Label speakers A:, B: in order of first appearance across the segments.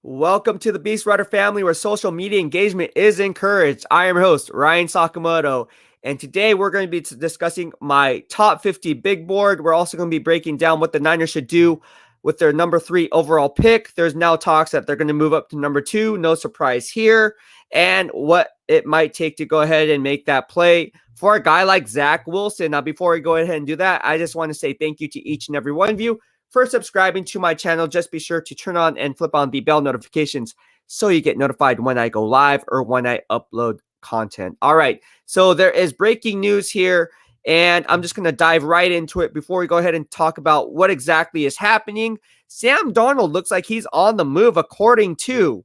A: Welcome to the BEASTwriter Family, where social media engagement is encouraged. I am your host, Ryan Sakamoto, and today we're going to be discussing my top 50 big board. We're also going to be breaking down what the Niners should do with their number 3 overall pick. There's now talks that they're going to move up to number 2. No surprise here. And what it might take to go ahead and make that play for a guy like Zach Wilson. Now, before we go ahead and do that, I just want to say thank you to each and every one of you for subscribing to my channel. Just be sure to turn on and flip on the bell notifications so you get notified when I go live or when I upload content. All right, so there is breaking news here, and I'm just going to dive right into it before we go ahead and talk about what exactly is happening. Sam Darnold looks like he's on the move, according to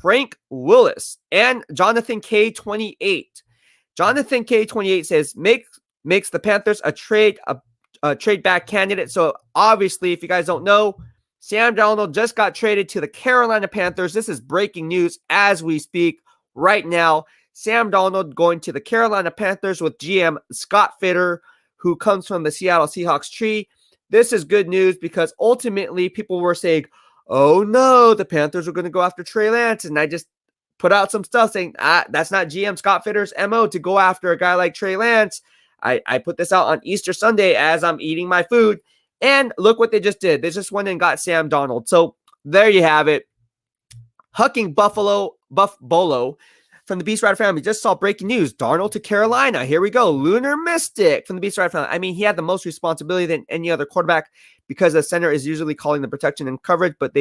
A: Frank Willis and Jonathan K28. Jonathan K28 says makes the Panthers a trade back candidate. So obviously, if you guys don't know, Sam Darnold just got traded to the Carolina Panthers. This is breaking news as we speak right now. Sam Darnold going to the Carolina Panthers with GM Scott Fitter, who comes from the Seattle Seahawks tree. This is good news because ultimately people were saying, oh no, the Panthers are going to go after Trey Lance. And I just put out some stuff saying, that's not GM Scott Fitter's MO to go after a guy like Trey Lance. I put this out on Easter Sunday as I'm eating my food, and look what they just did. They just went and got Sam Darnold. So there you have it. Hucking Bolo from the BEASTwriter Family just saw breaking news. Darnold to Carolina. Here we go. Lunar Mystic from the BEASTwriter Family. I mean, he had the most responsibility than any other quarterback because the center is usually calling the protection and coverage, but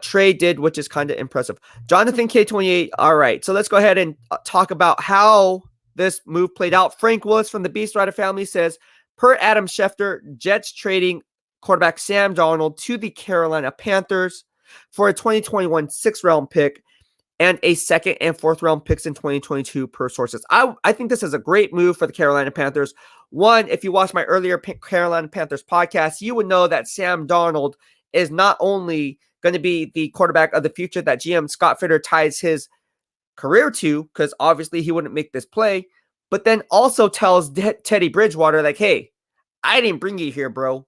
A: Trey did, which is kind of impressive. Jonathan K28. All right, so let's go ahead and talk about how this move played out. Frank Willis from the BEASTwriter Family says, per Adam Schefter, Jets trading quarterback Sam Darnold to the Carolina Panthers for a 2021 6th-round pick and a 2nd and 4th-round picks in 2022 per sources. I think this is a great move for the Carolina Panthers. One, if you watched my earlier Carolina Panthers podcast, you would know that Sam Darnold is not only going to be the quarterback of the future that GM Scott Fitter ties his career to, because obviously he wouldn't make this play, but then also tells Teddy Bridgewater, like, hey, I didn't bring you here, bro.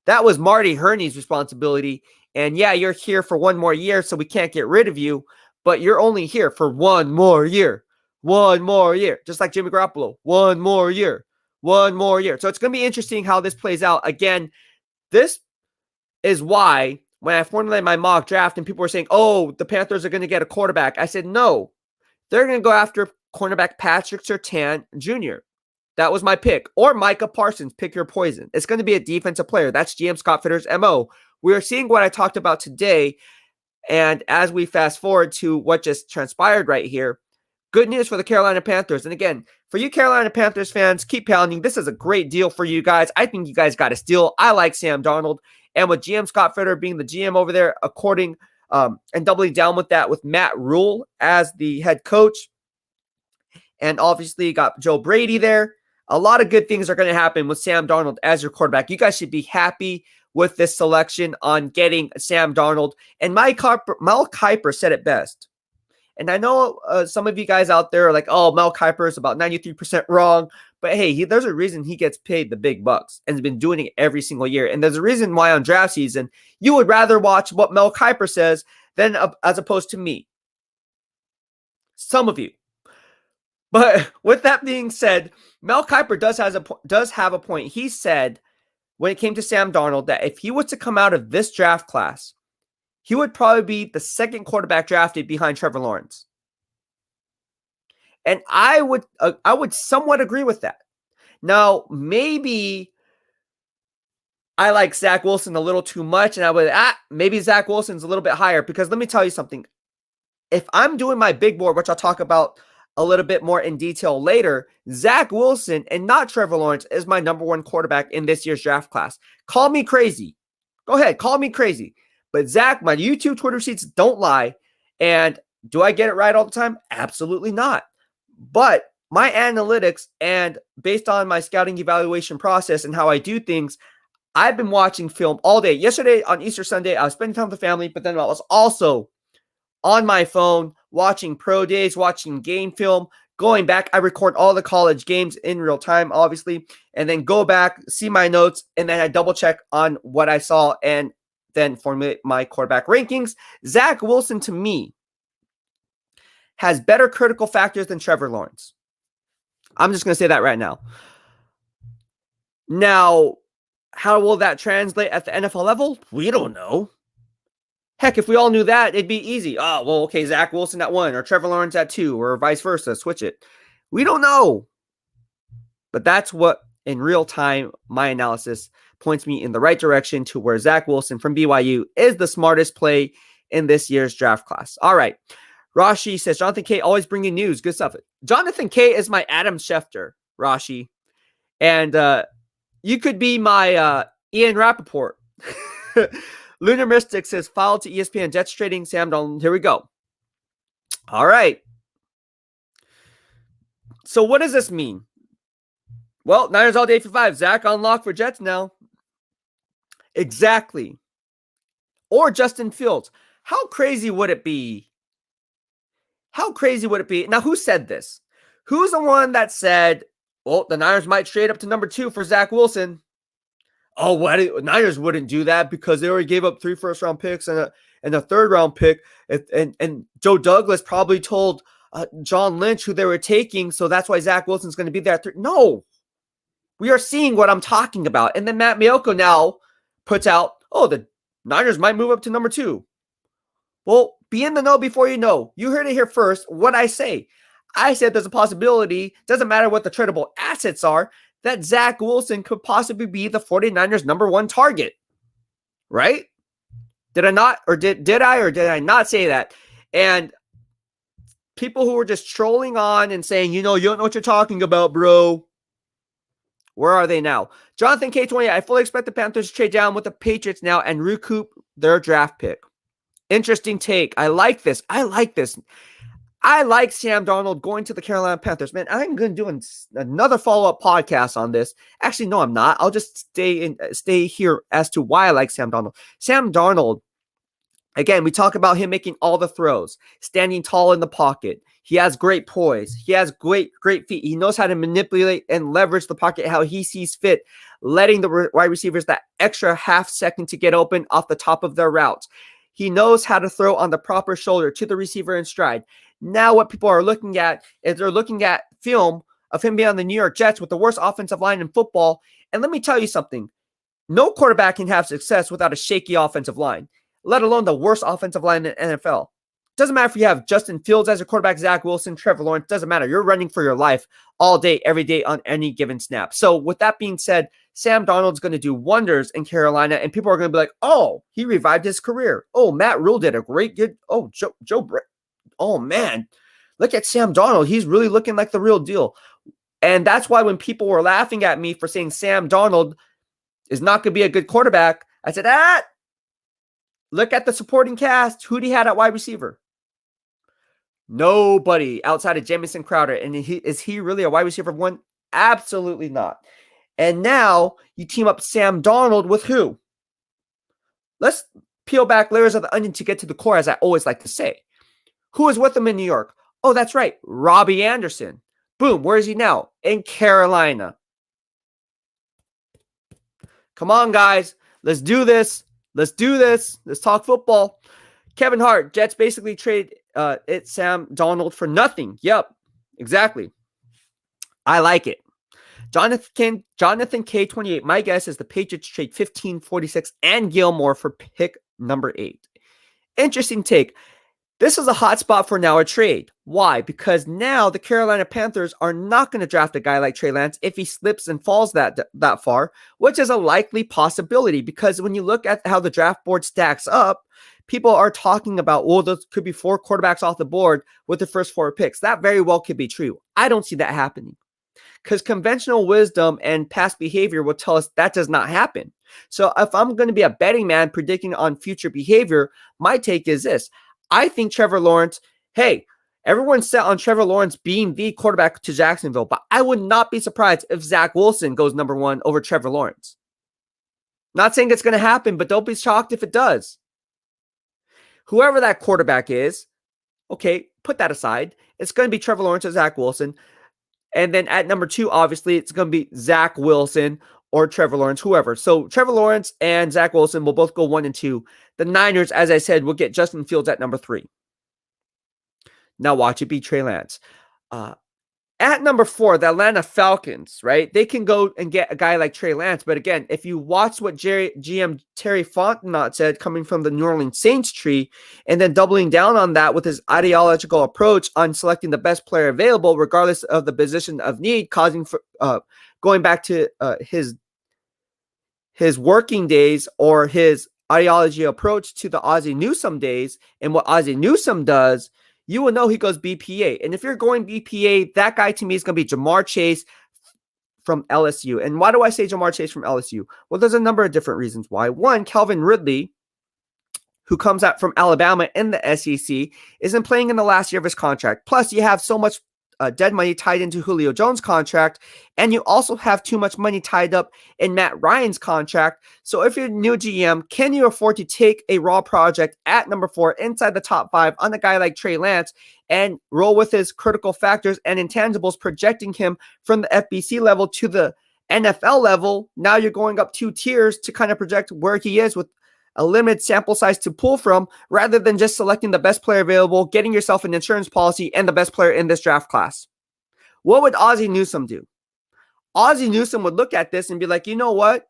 A: That was Marty Herney's responsibility. And yeah, you're here for one more year, so we can't get rid of you, but you're only here for one more year. One more year. Just like Jimmy Garoppolo. One more year. One more year. So it's going to be interesting how this plays out. Again, this is why when I formulated my mock draft and people were saying, oh, the Panthers are going to get a quarterback, I said, no, they're going to go after cornerback Patrick Surtain Jr. That was my pick. Or Micah Parsons, pick your poison. It's going to be a defensive player. That's GM Scott Fitter's MO. We are seeing what I talked about today. And as we fast forward to what just transpired right here, good news for the Carolina Panthers. And again, for you Carolina Panthers fans, keep pounding. This is a great deal for you guys. I think you guys got a steal. I like Sam Darnold. And with GM Scott Fitter being the GM over there, and doubling down with that with Matt Rule as the head coach, and obviously got Joe Brady there, a lot of good things are going to happen with Sam Darnold as your quarterback. You guys should be happy with this selection on getting Sam Darnold. And Mel Kiper said it best. And I know some of you guys out there are like, oh, Mel Kiper is about 93% wrong. But hey, there's a reason he gets paid the big bucks and has been doing it every single year. And there's a reason why on draft season, you would rather watch what Mel Kiper says than as opposed to me. Some of you. But with that being said, Mel Kiper does have a point. He said when it came to Sam Darnold that if he was to come out of this draft class, he would probably be the 2nd quarterback drafted behind Trevor Lawrence. And I would somewhat agree with that. Now, maybe I like Zach Wilson a little too much, and I would, maybe Zach Wilson's a little bit higher, because let me tell you something. If I'm doing my big board, which I'll talk about a little bit more in detail later, Zach Wilson and not Trevor Lawrence is my number 1 quarterback in this year's draft class. Call me crazy. Go ahead, call me crazy. But Zach, my YouTube Twitter receipts don't lie. And do I get it right all the time? Absolutely not. But my analytics and based on my scouting evaluation process and how I do things, I've been watching film all day. Yesterday on Easter Sunday, I was spending time with the family, but then I was also on my phone watching pro days, watching game film, going back. I record all the college games in real time, obviously, and then go back, see my notes, and then I double check on what I saw. And then formulate my quarterback rankings. Zach Wilson, to me, has better critical factors than Trevor Lawrence. I'm just going to say that right now. Now, how will that translate at the NFL level? We don't know. Heck, if we all knew that, it'd be easy. Oh, well, okay, Zach Wilson at 1 or Trevor Lawrence at 2 or vice versa. Switch it. We don't know. But that's what, in real time, my analysis points me in the right direction to where Zach Wilson from BYU is the smartest play in this year's draft class. All right. Rashi says, Jonathan K. always bringing news. Good stuff. Jonathan K. is my Adam Schefter, Rashi. And you could be my Ian Rappaport. Lunar Mystic says, filed to ESPN, Jets trading Sam Darnold. Here we go. All right. So what does this mean? Well, Niners all day for 5. Zach on lock for Jets now. Exactly. Or Justin Fields. How crazy would it be? How crazy would it be? Now, who said this? Who's the one that said, well, the Niners might trade up to number 2 for Zach Wilson? Oh, what? Niners wouldn't do that because they already gave up 3 first-round picks and a third-round pick. And Joe Douglas probably told John Lynch who they were taking, so that's why Zach Wilson's going to be there. No. We are seeing what I'm talking about. And then Matt Miyoko now puts out, oh, the Niners might move up to number 2. Well, be in the know before you know. You heard it here first. What I say. I said there's a possibility, doesn't matter what the tradable assets are, that Zach Wilson could possibly be the 49ers' number 1 target. Right? Did I not? Or did I not say that? And people who were just trolling on and saying, you don't know what you're talking about, bro. Where are they now? Jonathan K20, I fully expect the Panthers to trade down with the Patriots now and recoup their draft pick. Interesting take. I like this. I like Sam Darnold going to the Carolina Panthers. Man, I'm going to do another follow-up podcast on this. Actually, no, I'm not. I'll just stay here as to why I like Sam Darnold. Sam Darnold, again, we talk about him making all the throws, standing tall in the pocket. He has great poise. He has great feet. He knows how to manipulate and leverage the pocket how he sees fit, letting the wide receivers that extra half second to get open off the top of their routes. He knows how to throw on the proper shoulder to the receiver in stride. Now what people are looking at is they're looking at film of him being on the New York Jets with the worst offensive line in football. And let me tell you something. No quarterback can have success without a shaky offensive line, let alone the worst offensive line in the NFL. Doesn't matter if you have Justin Fields as your quarterback, Zach Wilson, Trevor Lawrence. Doesn't matter. You're running for your life all day, every day on any given snap. So with that being said, Sam Darnold's going to do wonders in Carolina, and people are going to be like, oh, he revived his career. Oh, Matt Rule did a great good. Oh, Joe Brett. Oh, man. Look at Sam Darnold. He's really looking like the real deal. And that's why when people were laughing at me for saying Sam Darnold is not going to be a good quarterback, I said, look at the supporting cast. Who'd he had at wide receiver? Nobody outside of Jamison Crowder. And is he really a wide receiver 1? Absolutely not. And now you team up Sam Darnold with who? Let's peel back layers of the onion to get to the core, as I always like to say. Who is with him in New York? Oh, that's right. Robbie Anderson. Boom. Where is he now? In Carolina. Come on, guys. Let's do this. Let's talk football. Kevin Hart, Jets basically trade Sam Darnold for nothing. Yep, exactly. I like it. Jonathan K28, my guess is the Patriots trade 15, 46, and Gilmore for pick number 8. Interesting take. This is a hot spot for now a trade. Why? Because now the Carolina Panthers are not going to draft a guy like Trey Lance if he slips and falls that far, which is a likely possibility because when you look at how the draft board stacks up, people are talking about, well, there could be 4 quarterbacks off the board with the first 4 picks. That very well could be true. I don't see that happening because conventional wisdom and past behavior will tell us that does not happen. So if I'm going to be a betting man predicting on future behavior, my take is this. I think Trevor Lawrence, hey, everyone's set on Trevor Lawrence being the quarterback to Jacksonville, but I would not be surprised if Zach Wilson goes number 1 over Trevor Lawrence. Not saying it's going to happen, but don't be shocked if it does. Whoever that quarterback is, okay, put that aside. It's going to be Trevor Lawrence or Zach Wilson. And then at number 2, obviously, it's going to be Zach Wilson or Trevor Lawrence, whoever. So Trevor Lawrence and Zach Wilson will both go 1 and 2. The Niners, as I said, will get Justin Fields at number 3. Now watch it be Trey Lance. At number 4, the Atlanta Falcons, right? They can go and get a guy like Trey Lance. But again, if you watch what GM Terry Fontenot said coming from the New Orleans Saints tree, and then doubling down on that with his ideological approach on selecting the best player available, regardless of the position of need, causing for going back to his working days or his ideology approach to the Ozzie Newsome days and what Ozzie Newsome does, you will know he goes BPA. And if you're going BPA, that guy to me is going to be Jamar Chase from LSU. And why do I say Jamar Chase from LSU? Well, there's a number of different reasons why. One, Calvin Ridley, who comes out from Alabama in the SEC, isn't playing in the last year of his contract. Plus, you have so much dead money tied into Julio Jones' contract, and you also have too much money tied up in Matt Ryan's contract. So if you're a new GM, can you afford to take a raw project at number 4 inside the top 5 on a guy like Trey Lance and roll with his critical factors and intangibles, projecting him from the FBC level to the NFL level? Now you're going up 2 tiers to kind of project where he is with a limited sample size to pull from, rather than just selecting the best player available, getting yourself an insurance policy, and the best player in this draft class. What would Ozzie Newsome do? Ozzie Newsome would look at this and be like, you know what?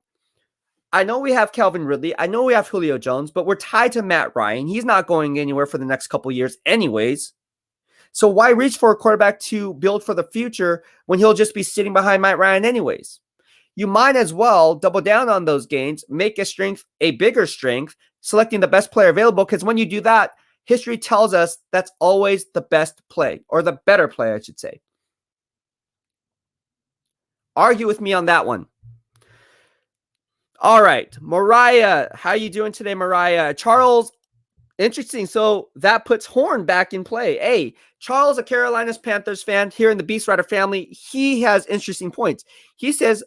A: I know we have Calvin Ridley. I know we have Julio Jones, but we're tied to Matt Ryan. He's not going anywhere for the next couple years anyways. So why reach for a quarterback to build for the future when he'll just be sitting behind Matt Ryan anyways? You might as well double down on those gains, make a strength a bigger strength, selecting the best player available, because when you do that, history tells us that's always the best play, or the better play, I should say. Argue with me on that one. All right, Mariah, how you doing today, Mariah? Charles, interesting. So that puts Horn back in play. Hey, Charles, a Carolina Panthers fan here in the BEASTwriter family, he has interesting points. He says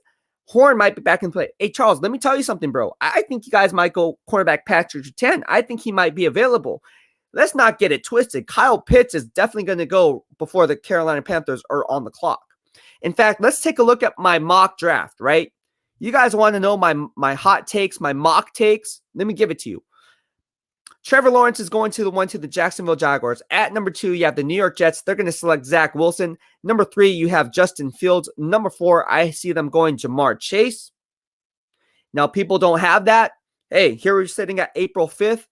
A: Horn might be back in play. Hey, Charles, let me tell you something, bro. I think you guys might go cornerback Patrick Surtain. I think he might be available. Let's not get it twisted. Kyle Pitts is definitely going to go before the Carolina Panthers are on the clock. In fact, let's take a look at my mock draft, right? You guys want to know my hot takes, my mock takes? Let me give it to you. Trevor Lawrence is going to the Jacksonville Jaguars. At number 2, you have the New York Jets. They're going to select Zach Wilson. Number 3, you have Justin Fields. Number 4, I see them going Jamar Chase. Now, people don't have that. Hey, here we're sitting at April 5th,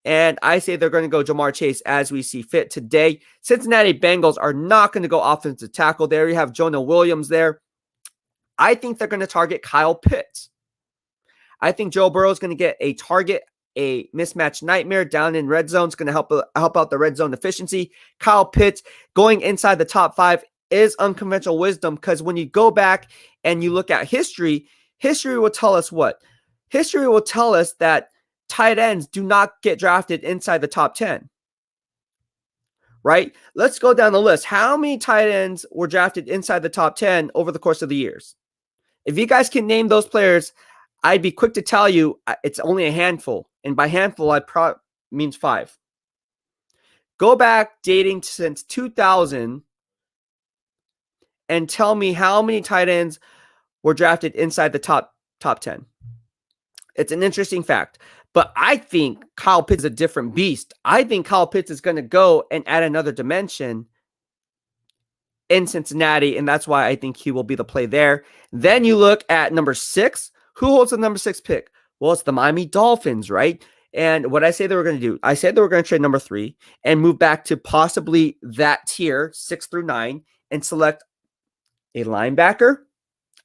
A: and I say they're going to go Jamar Chase as we see fit today. Cincinnati Bengals are not going to go offensive tackle there. You have Jonah Williams there. I think they're going to target Kyle Pitts. I think Joe Burrow is going to get a target, a mismatch nightmare down in red zone. It's going to help out the red zone efficiency. Kyle Pitts going inside the top 5 is unconventional wisdom, because when you go back and you look at history will tell us what? History will tell us that tight ends do not get drafted inside the top 10. Right? Let's go down the list. How many tight ends were drafted inside the top 10 over the course of the years? If you guys can name those players, I'd be quick to tell you it's only a handful. And by handful, I means 5. Go back dating since 2000 and tell me how many tight ends were drafted inside the top 10. It's an interesting fact. But I think Kyle Pitts is a different beast. I think Kyle Pitts is going to go and add another dimension in Cincinnati, and that's why I think he will be the play there. Then you look at number 6. Who holds the number 6 pick? Well, it's the Miami Dolphins, right? And what I say they were going to do, I said they were going to trade number 3 and move back to possibly that tier, 6 through 9, and select a linebacker.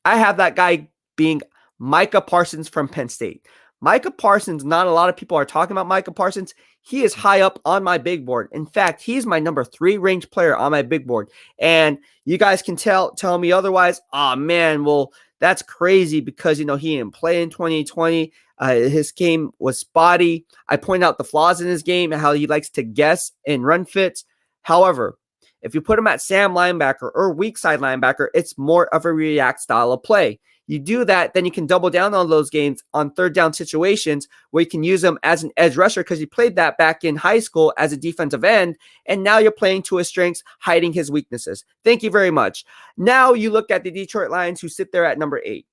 A: I have that guy being Micah Parsons from Penn State. Micah Parsons, not a lot of people are talking about Micah Parsons. He is high up on my big board. In fact, he's my number 3 ranked player on my big board. And you guys can tell me otherwise. Oh, man, well, that's crazy because, he didn't play in 2020. His game was spotty. I point out the flaws in his game and how he likes to guess and run fits. However, if you put him at Sam linebacker or weak side linebacker, it's more of a react style of play. You do that, then you can double down on those games on third down situations where you can use him as an edge rusher, because he played that back in high school as a defensive end, and now you're playing to his strengths, hiding his weaknesses. Thank you very much. Now you look at the Detroit Lions, who sit there at number 8.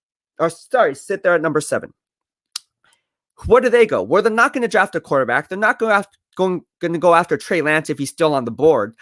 A: sit there at number 7. Where do they go? Well, they're not going to draft a quarterback. They're not going to go after Trey Lance if he's still on the board.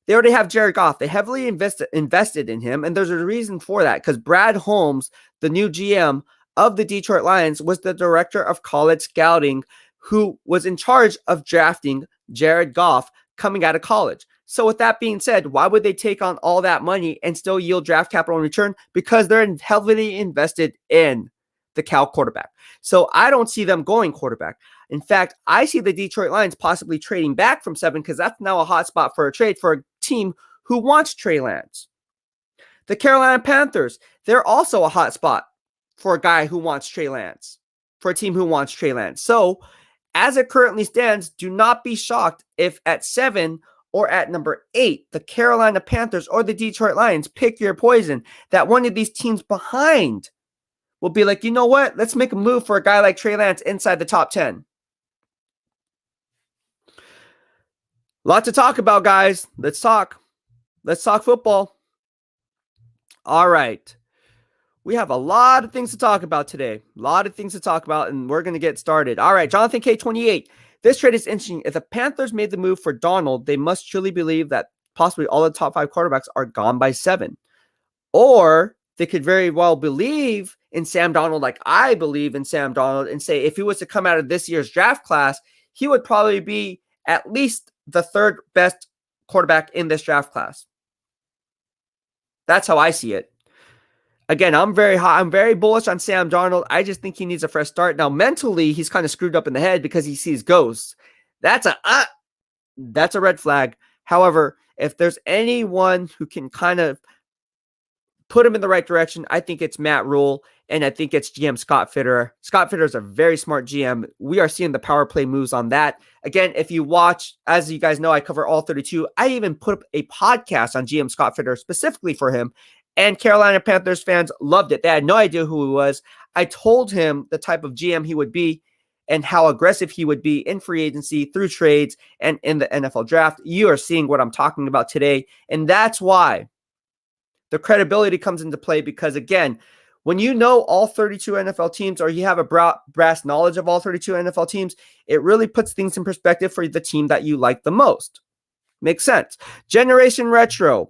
A: They already have Jared Goff. They heavily invested in him, and there's a reason for that, because Brad Holmes, the new GM of the Detroit Lions, was the director of college scouting who was in charge of drafting Jared Goff coming out of college. So with that being said, why would they take on all that money and still yield draft capital in return? Because they're heavily invested in the Cal quarterback. So I don't see them going quarterback. In fact, I see the Detroit Lions possibly trading back from 7, because that's now a hot spot for a trade for a team who wants Trey Lance. The Carolina Panthers, they're also a hot spot for a guy who wants Trey Lance, for a team who wants Trey Lance. So as it currently stands, do not be shocked if at 7 or at number 8, the Carolina Panthers or the Detroit Lions, pick your poison, that one of these teams behind will be like, you know what? Let's make a move for a guy like Trey Lance inside the top 10. Lot to talk about, guys. Let's talk. Let's talk football. All right. We have a lot of things to talk about today. A lot of things to talk about, and we're going to get started. All right, Jonathan K28. This trade is interesting. If the Panthers made the move for Donald, they must truly believe that possibly all the top 5 quarterbacks are gone by 7. Or they could very well believe in Sam Darnold like I believe in Sam Darnold, and say if he was to come out of this year's draft class, he would probably be at least the 3rd best quarterback in this draft class. That's how I see it. Again, I'm very high. I'm very bullish on Sam Darnold. I just think he needs a fresh start. Now, mentally, he's kind of screwed up in the head because he sees ghosts. That's a red flag. However, if there's anyone who can kind of put him in the right direction, I think it's Matt Rule, and I think it's GM Scott Fitterer. Scott Fitterer is a very smart GM. We are seeing the power play moves on that. Again, if you watch, as you guys know, I cover all 32. I even put up a podcast on GM Scott Fitterer specifically for him, and Carolina Panthers fans loved it. They had no idea who he was. I told him the type of GM he would be and how aggressive he would be in free agency, through trades, and in the NFL draft. You are seeing what I'm talking about today, and that's why the credibility comes into play, because, again, when you know all 32 NFL teams, or you have a brass knowledge of all 32 NFL teams, it really puts things in perspective for the team that you like the most. Makes sense. Generation Retro.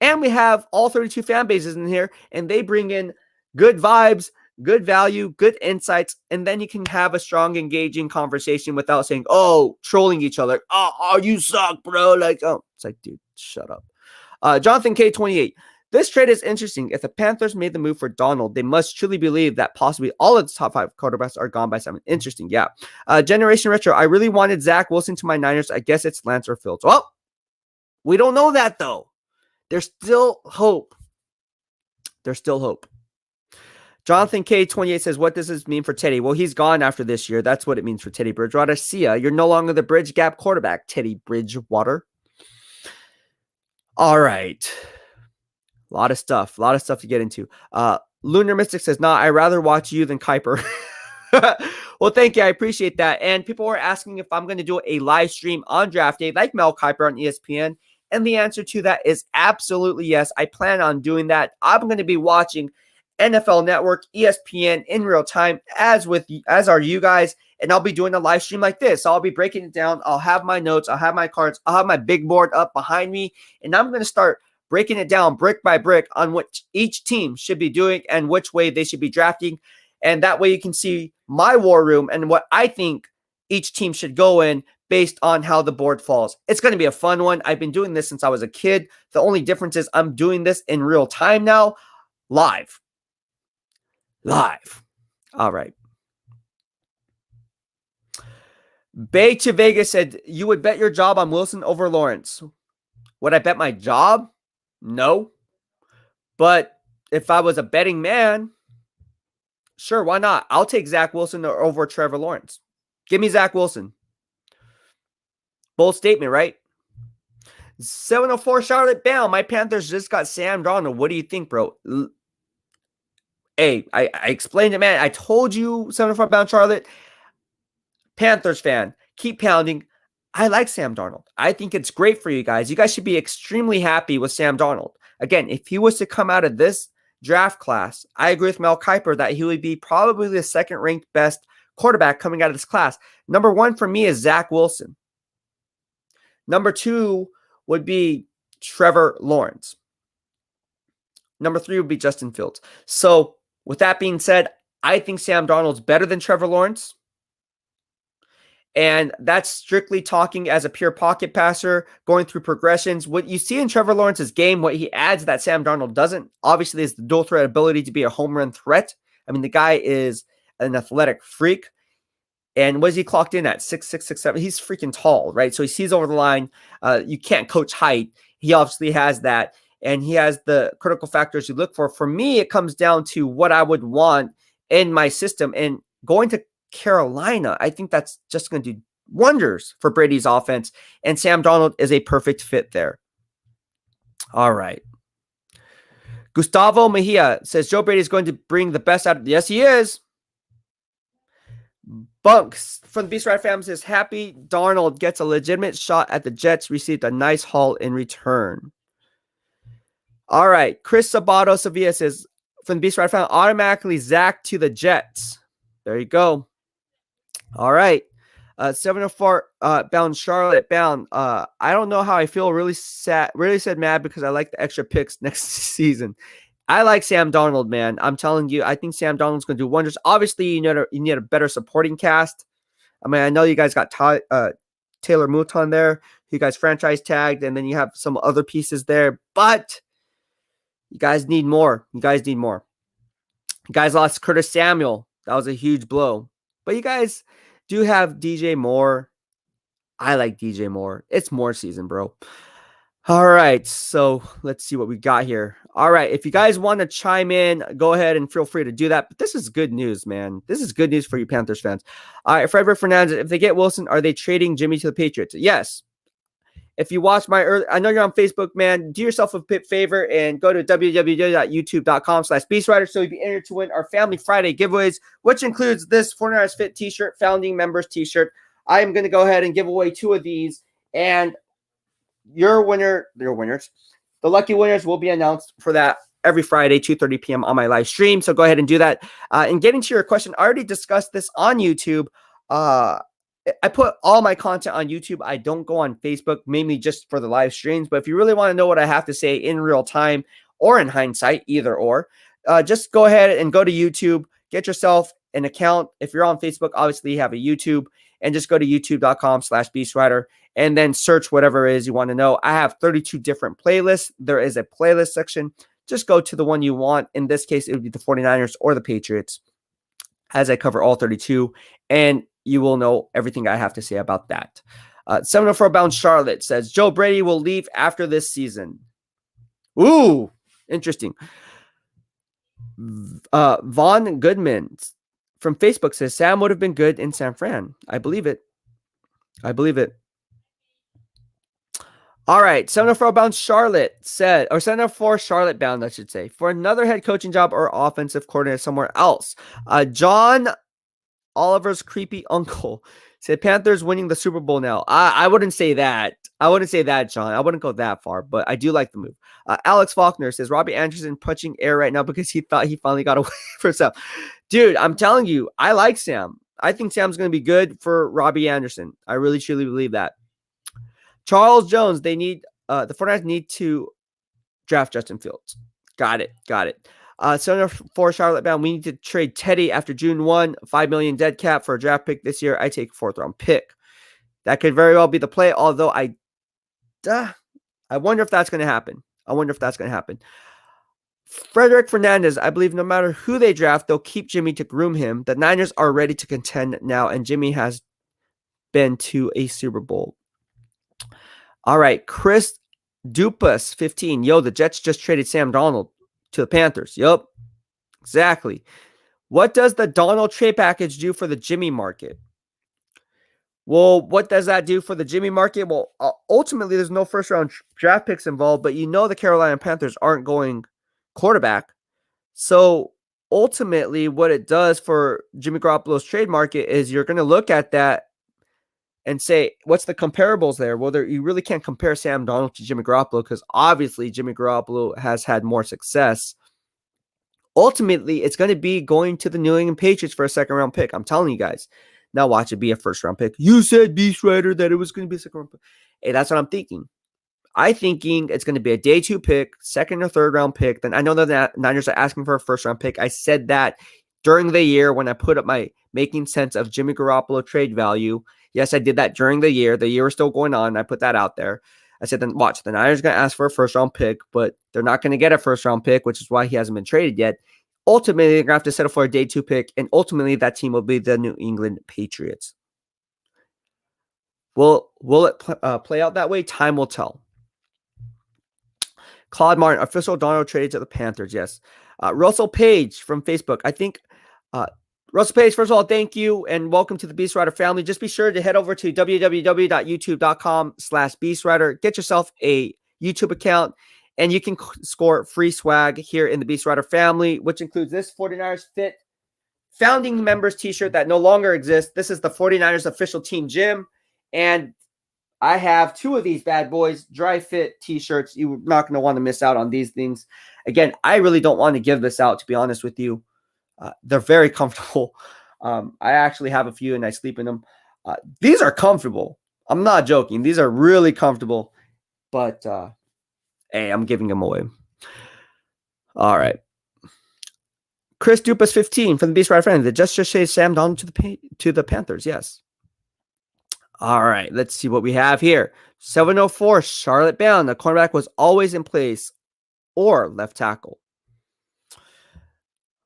A: And we have all 32 fan bases in here, and they bring in good vibes, good value, good insights, and then you can have a strong, engaging conversation without saying, oh, trolling each other. Oh, you suck, bro. Like, oh, it's like, dude, shut up. Jonathan K28. This trade is interesting. If the Panthers made the move for Donald, they must truly believe that possibly all of the top 5 quarterbacks are gone by 7. Interesting, yeah. Generation Retro. I really wanted Zach Wilson to my Niners. I guess it's Lance or Fields. Well, we don't know that, though. There's still hope. There's still hope. Jonathan K28 says, what does this mean for Teddy? Well, he's gone after this year. That's what it means for Teddy Bridgewater. See ya. You're no longer the bridge gap quarterback, Teddy Bridgewater. All right. A lot of stuff to get into. Lunar Mystic says, nah, I'd rather watch you than Kuiper. Well, thank you. I appreciate that. And people were asking if I'm going to do a live stream on draft day like Mel Kiper on ESPN. And the answer to that is absolutely yes. I plan on doing that. I'm going to be watching NFL Network, ESPN in real time, as are you guys. And I'll be doing a live stream like this. So I'll be breaking it down. I'll have my notes. I'll have my cards. I'll have my big board up behind me. And I'm going to start breaking it down brick by brick on what each team should be doing and which way they should be drafting. And that way you can see my war room and what I think each team should go in based on how the board falls. It's going to be a fun one. I've been doing this since I was a kid. The only difference is I'm doing this in real time now, live. All right. Bay to Vegas said, you would bet your job on Wilson over Lawrence. Would I bet my job? No. But if I was a betting man, sure, why not? I'll take Zach Wilson over Trevor Lawrence. Give me Zach Wilson. Bold statement, right? 704 Charlotte Bell. My Panthers just got Sam Darnold. What do you think, bro? Hey, I explained it, man. I told you 704 bound Charlotte. Panthers fan, keep pounding. I like Sam Darnold. I think it's great for you guys. You guys should be extremely happy with Sam Darnold. Again, if he was to come out of this draft class. I agree with Mel Kiper that he would be probably the second ranked best quarterback coming out of this class. Number one for me is Zach Wilson. Number two would be Trevor Lawrence. Number three would be Justin Fields. So with that being said, I think Sam Darnold's better than Trevor Lawrence. And that's strictly talking as a pure pocket passer, going through progressions. What you see in Trevor Lawrence's game, what he adds that Sam Darnold doesn't, obviously, is the dual threat ability to be a home run threat. I mean, the guy is an athletic freak. And what is he clocked in at? 6'6", 6'7". He's freaking tall, right? So he sees over the line. You can't coach height. He obviously has that. And he has the critical factors you look for. For me, it comes down to what I would want in my system. And going to Carolina, I think that's just going to do wonders for Brady's offense. And Sam Darnold is a perfect fit there. All right. Gustavo Mejia says Joe Brady is going to bring the best out of. Yes, he is. Bunks from the BEASTwriter Family says Happy Darnold gets a legitimate shot at the Jets, received a nice haul in return. All right. Chris Sabato Sevilla says from the BEASTwriter Family, automatically Zach to the Jets. There you go. All right. 704 bound Charlotte bound. I don't know how I feel. Really sad mad because I like the extra picks next season. I like Sam Darnold, man. I'm telling you, I think Sam Darnold's going to do wonders. Obviously, you need a better supporting cast. I mean, I know you guys got Taylor Mouton there, who you guys franchise tagged, and then you have some other pieces there, but you guys need more. You guys lost Curtis Samuel. That was a huge blow. But you guys do have DJ Moore. I like DJ Moore. It's Moore season, bro. All right, so let's see what we got here. All right, if you guys want to chime in, go ahead and feel free to do that. But this is good news, man. This is good news for you Panthers fans. All right, Frederick Fernandez, if they get Wilson, are they trading Jimmy to the Patriots? Yes. If you watch my early, I know you're on Facebook, man. Do yourself a favor and go to www.youtube.com/BeastWriter so you'll be entered to win our Family Friday giveaways, which includes this 49ers Fit t-shirt, founding members t-shirt. I am going to go ahead and give away 2 of these, and your winners, the lucky winners will be announced for that every Friday, 2:30 p.m. on my live stream. So go ahead and do that. And getting to your question, I already discussed this on YouTube. I put all my content on YouTube. I don't go on Facebook, mainly just for the live streams. But if you really want to know what I have to say in real time or in hindsight, either or, just go ahead and go to YouTube. Get yourself an account. If you're on Facebook, obviously you have a YouTube. And just go to youtube.com/BeastWriter and then search whatever it is you want to know. I have 32 different playlists. There is a playlist section. Just go to the one you want. In this case, it would be the 49ers or the Patriots, as I cover all 32. And you will know everything I have to say about that. 704 bound Charlotte says Joe Brady will leave after this season. Ooh, interesting. Vaughn Goodman from Facebook says Sam would have been good in San Fran. I believe it. All right. 704 bound Charlotte said, or 704 Charlotte bound, I should say, for another head coaching job or offensive coordinator somewhere else. John Oliver's creepy uncle said Panthers winning the Super Bowl now. I wouldn't say that. John. I wouldn't go that far, but I do like the move. Alex Faulkner says Robbie Anderson punching air right now because he thought he finally got away for Sam. Dude, I'm telling you, I like Sam. I think Sam's going to be good for Robbie Anderson. I really, truly believe that. Charles Jones, the 49ers need to draft Justin Fields. Got it. 704 Charlotte bound. We need to trade Teddy after June 1, $5 million dead cap for a draft pick this year. I take a 4th round pick. That could very well be the play, although I wonder if that's going to happen. Frederick Fernandez, I believe no matter who they draft, they'll keep Jimmy to groom him. The Niners are ready to contend now, and Jimmy has been to a Super Bowl. All right, Chris Dupas, 15. Yo, the Jets just traded Sam Darnold to the Panthers. Yup, exactly. What does the Darnold trade package do for the Jimmy market? Well, what does that do for the Jimmy market? Well, ultimately, there's no first-round draft picks involved, but you know the Carolina Panthers aren't going quarterback. So, ultimately, what it does for Jimmy Garoppolo's trade market is you're going to look at that and say, what's the comparables there? Well, you really can't compare Sam Darnold to Jimmy Garoppolo because obviously Jimmy Garoppolo has had more success. ultimately it's going to be going to the New England Patriots for a second-round pick. I'm telling you guys. Now watch it be a first-round pick. You said, Beastwriter, that it was going to be a second-round pick. Hey, that's what I'm thinking. I'm thinking it's going to be a day 2 pick, second or third round pick. Then I know that the Niners are asking for a first round pick. I said that during the year when I put up my making sense of Jimmy Garoppolo trade value. Yes, I did that during the year. The year was still going on. I put that out there. I said, then watch, the Niners are going to ask for a first round pick, but they're not going to get a first round pick, which is why he hasn't been traded yet. Ultimately, they're going to have to settle for a day 2 pick, and ultimately that team will be the New England Patriots. Will it play out that way? Time will tell. Claude Martin, official Donald traded to the Panthers. Yes. Russell Page from Facebook. I think Russell Page, first of all, thank you and welcome to the Beastwriter family. Just be sure to head over to www.youtube.com/Beastwriter. Get yourself a YouTube account and you can score free swag here in the Beastwriter family, which includes this 49ers Fit founding members t-shirt that no longer exists. This is the 49ers official team gym. And I have 2 of these bad boys, dry fit t-shirts. You're not going to want to miss out on these things. Again, I really don't want to give this out, to be honest with you. They're very comfortable. I actually have a few and I sleep in them. These are comfortable. I'm not joking. These are really comfortable. But, hey, I'm giving them away. All right. Chris Dupas 15 from the Beastwriter Family. Did just say Sam Donald to the Panthers? Yes. All right, let's see what we have here. 704, Charlotte Bound. The cornerback was always in place, or left tackle.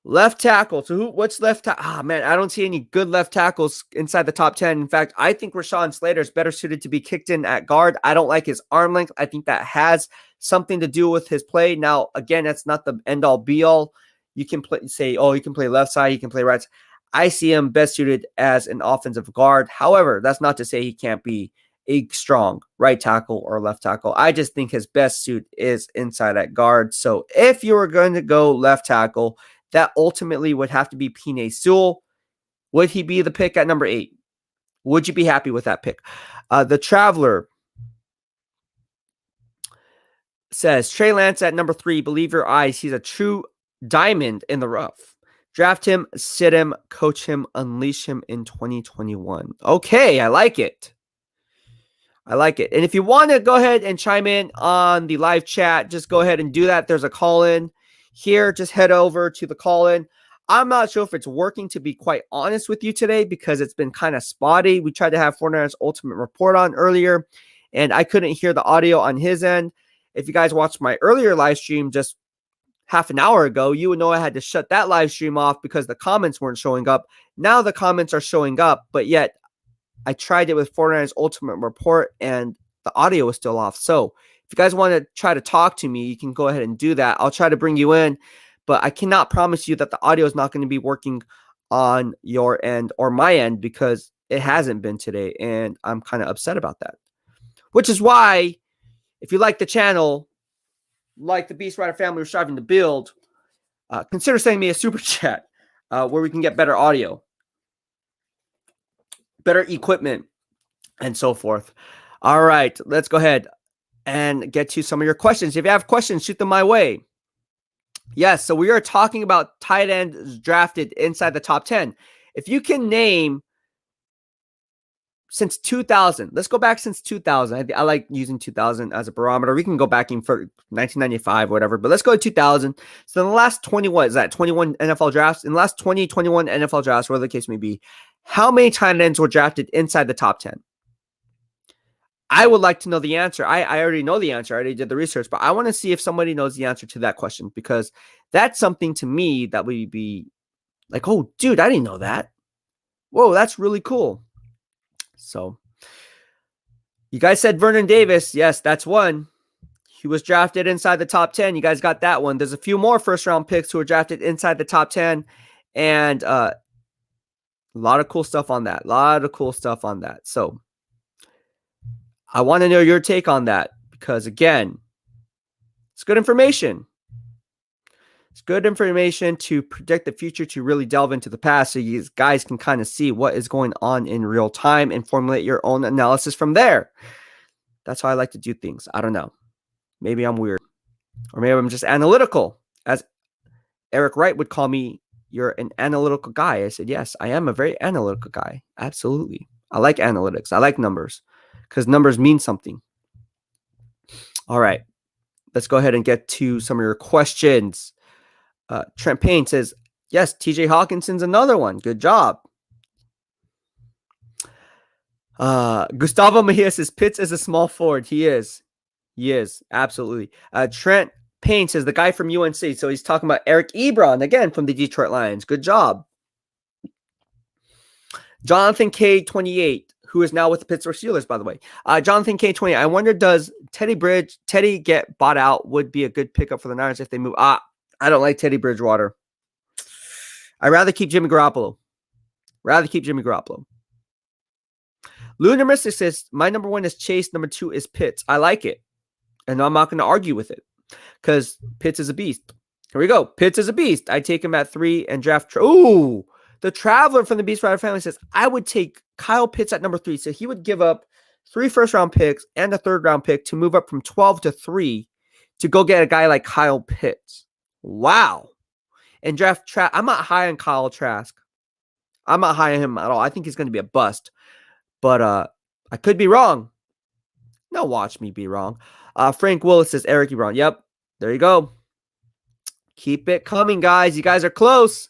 A: Left tackle. So what's left tackle? Man, I don't see any good left tackles inside the top 10. In fact, I think Rashawn Slater is better suited to be kicked in at guard. I don't like his arm length. I think that has something to do with his play. Now, again, that's not the end-all, be-all. You can say, oh, you can play left side, you can play right side. I see him best suited as an offensive guard. However, that's not to say he can't be a strong right tackle or left tackle. I just think his best suit is inside at guard. So if you were going to go left tackle, that ultimately would have to be Penei Sewell. Would he be the pick at number 8? Would you be happy with that pick? The Traveler says, Trey Lance at number 3. Believe your eyes. He's a true diamond in the rough. Draft him, sit him, coach him, unleash him in 2021. Okay, I like it. I like it. And if you want to go ahead and chime in on the live chat, just go ahead and do that. There's a call-in here. Just head over to the call-in. I'm not sure if it's working, to be quite honest with you today, because it's been kind of spotty. We tried to have 49ers Ultimate Report on earlier, and I couldn't hear the audio on his end. If you guys watched my earlier live stream just half an hour ago, you would know I had to shut that live stream off because the comments weren't showing up. Now the comments are showing up, but yet I tried it with 49ers Ultimate Report and the audio was still off. So if you guys want to try to talk to me, you can go ahead and do that. I'll try to bring you in, but I cannot promise you that the audio is not going to be working on your end or my end because it hasn't been today, and I'm kind of upset about that. Which is why, if you like the channel, like the Beastwriter family we're striving to build, consider sending me a super chat where we can get better audio, better equipment, and so forth. All right, let's go ahead and get to some of your questions. If you have questions, shoot them my way. Yes, so we are talking about tight ends drafted inside the top 10. If you can name since 2000, let's go back since 2000. I like using 2000 as a barometer. We can go back in for 1995 or whatever, but let's go to 2000. So in the last 21 NFL drafts, in the last 21 NFL drafts, whatever the case may be, how many tight ends were drafted inside the top 10? I would like to know the answer. I already know the answer. I already did the research, but I want to see if somebody knows the answer to that question, because that's something to me that would be like, oh, dude, I didn't know that. Whoa, that's really cool. So you guys said Vernon Davis. Yes, that's one. He was drafted inside the top 10. You guys got that one. There's a few more first-round picks who were drafted inside the top 10. And a lot of cool stuff on that. So I want to know your take on that because, again, it's good information. It's good information to predict the future, to really delve into the past so you guys can kind of see what is going on in real time and formulate your own analysis from there. That's how I like to do things. I don't know. Maybe I'm weird. Or maybe I'm just analytical, as Eric Wright would call me, "You're an analytical guy." I said, "Yes, I am a very analytical guy. Absolutely. I like analytics. I like numbers because numbers mean something." All right. Let's go ahead and get to some of your questions. Trent Payne says, "Yes, TJ Hawkinson's another one. Good job." Gustavo Mejia says, "Pitts is a small forward." He is. He is. Absolutely. Trent Payne says, "The guy from UNC." So he's talking about Eric Ebron, again, from the Detroit Lions. Good job. Jonathan K28, who is now with the Pittsburgh Steelers, by the way. Jonathan K28, I wonder, does Teddy get bought out? Would be a good pickup for the Niners if they move. I don't like Teddy Bridgewater. I'd rather keep Jimmy Garoppolo. Lunar Mystic says, "My number one is Chase. Number two is Pitts." I like it. And I'm not going to argue with it because Pitts is a beast. Here we go. Pitts is a beast. I take him at 3 and draft. Ooh, the Traveler from the BEASTwriter Family says, "I would take Kyle Pitts at number 3. So he would give up 3 first-round picks and a third-round pick to move up from 12 to 3 to go get a guy like Kyle Pitts. Wow. And draft I'm not high on Kyle Trask. I'm not high on him at all. I think he's going to be a bust. But I could be wrong. No, watch me be wrong. Frank Willis says Eric Ebron. Yep. There you go. Keep it coming, guys. You guys are close.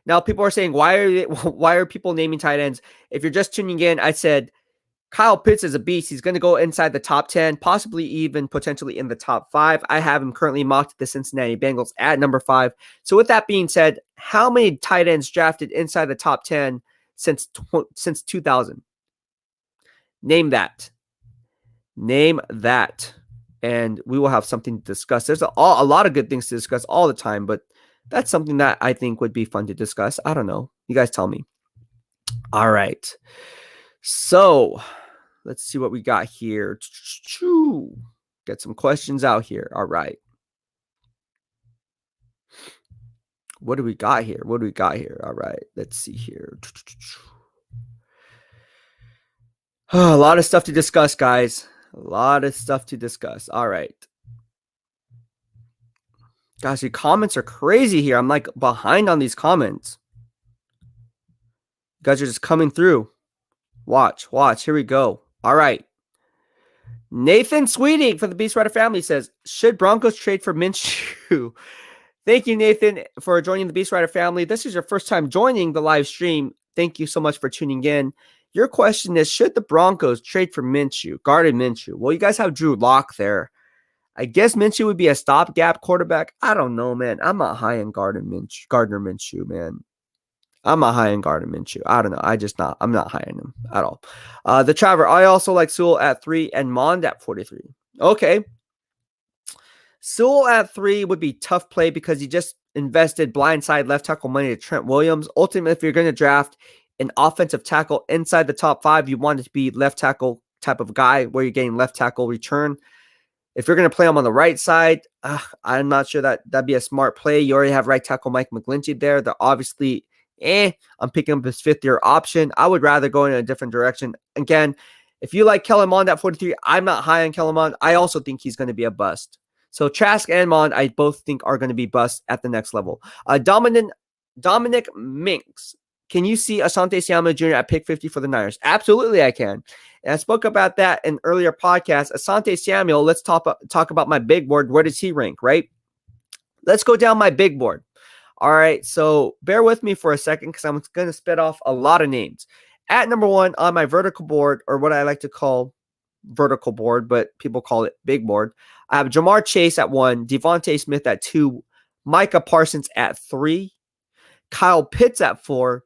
A: Now, people are saying, why are people naming tight ends? If you're just tuning in, I said Kyle Pitts is a beast. He's going to go inside the top 10, possibly even potentially in the top 5. I have him currently mocked at the Cincinnati Bengals at number 5. So with that being said, how many tight ends drafted inside the top 10 since 2000? Name that. And we will have something to discuss. There's a lot of good things to discuss all the time, but that's something that I think would be fun to discuss. I don't know. You guys tell me. All right. So let's see what we got here. Get some questions out here. All right. What do we got here? All right. Let's see here. A lot of stuff to discuss, guys. All right. Gosh, your comments are crazy here. I'm like behind on these comments. You guys are just coming through. Watch. Here we go. All right. Nathan Sweeting from the BEASTwriter Family says, "Should Broncos trade for Minshew?" Thank you, Nathan, for joining the BEASTwriter Family. This is your first time joining the live stream. Thank you so much for tuning in. Your question is, should the Broncos trade for Minshew, Gardner Minshew? Well, you guys have Drew Lock there. I guess Minshew would be a stopgap quarterback. I don't know, man. I'm not high on Gardner Minshew, man. I'm not high on Gardner Minshew. I don't know. I'm not high on him at all. The Traver, I also like Sewell at 3 and Mond at 43. Okay. Sewell at 3 would be tough play because he just invested blindside left tackle money to Trent Williams. Ultimately, if you're going to draft an offensive tackle inside the top 5, you want it to be left tackle type of guy where you're getting left tackle return. If you're going to play him on the right side, I'm not sure that'd be a smart play. You already have right tackle Mike McGlinchey there. They're obviously, I'm picking up his 5th-year option. I would rather go in a different direction. Again, if you like Kellen Mond at 43, I'm not high on Kellen Mond. I also think he's going to be a bust. So Trask and Mond, I both think are going to be busts at the next level. Dominic Minks, can you see Asante Samuel Jr. at pick 50 for the Niners? Absolutely, I can. And I spoke about that in earlier podcasts. Asante Samuel, let's talk about my big board. Where does he rank, right? Let's go down my big board. All right, so bear with me for a second because I'm going to spit off a lot of names. At number 1 on my vertical board, or what I like to call vertical board, but people call it big board, I have Jamar Chase at 1, Devontae Smith at 2, Micah Parsons at 3, Kyle Pitts at 4,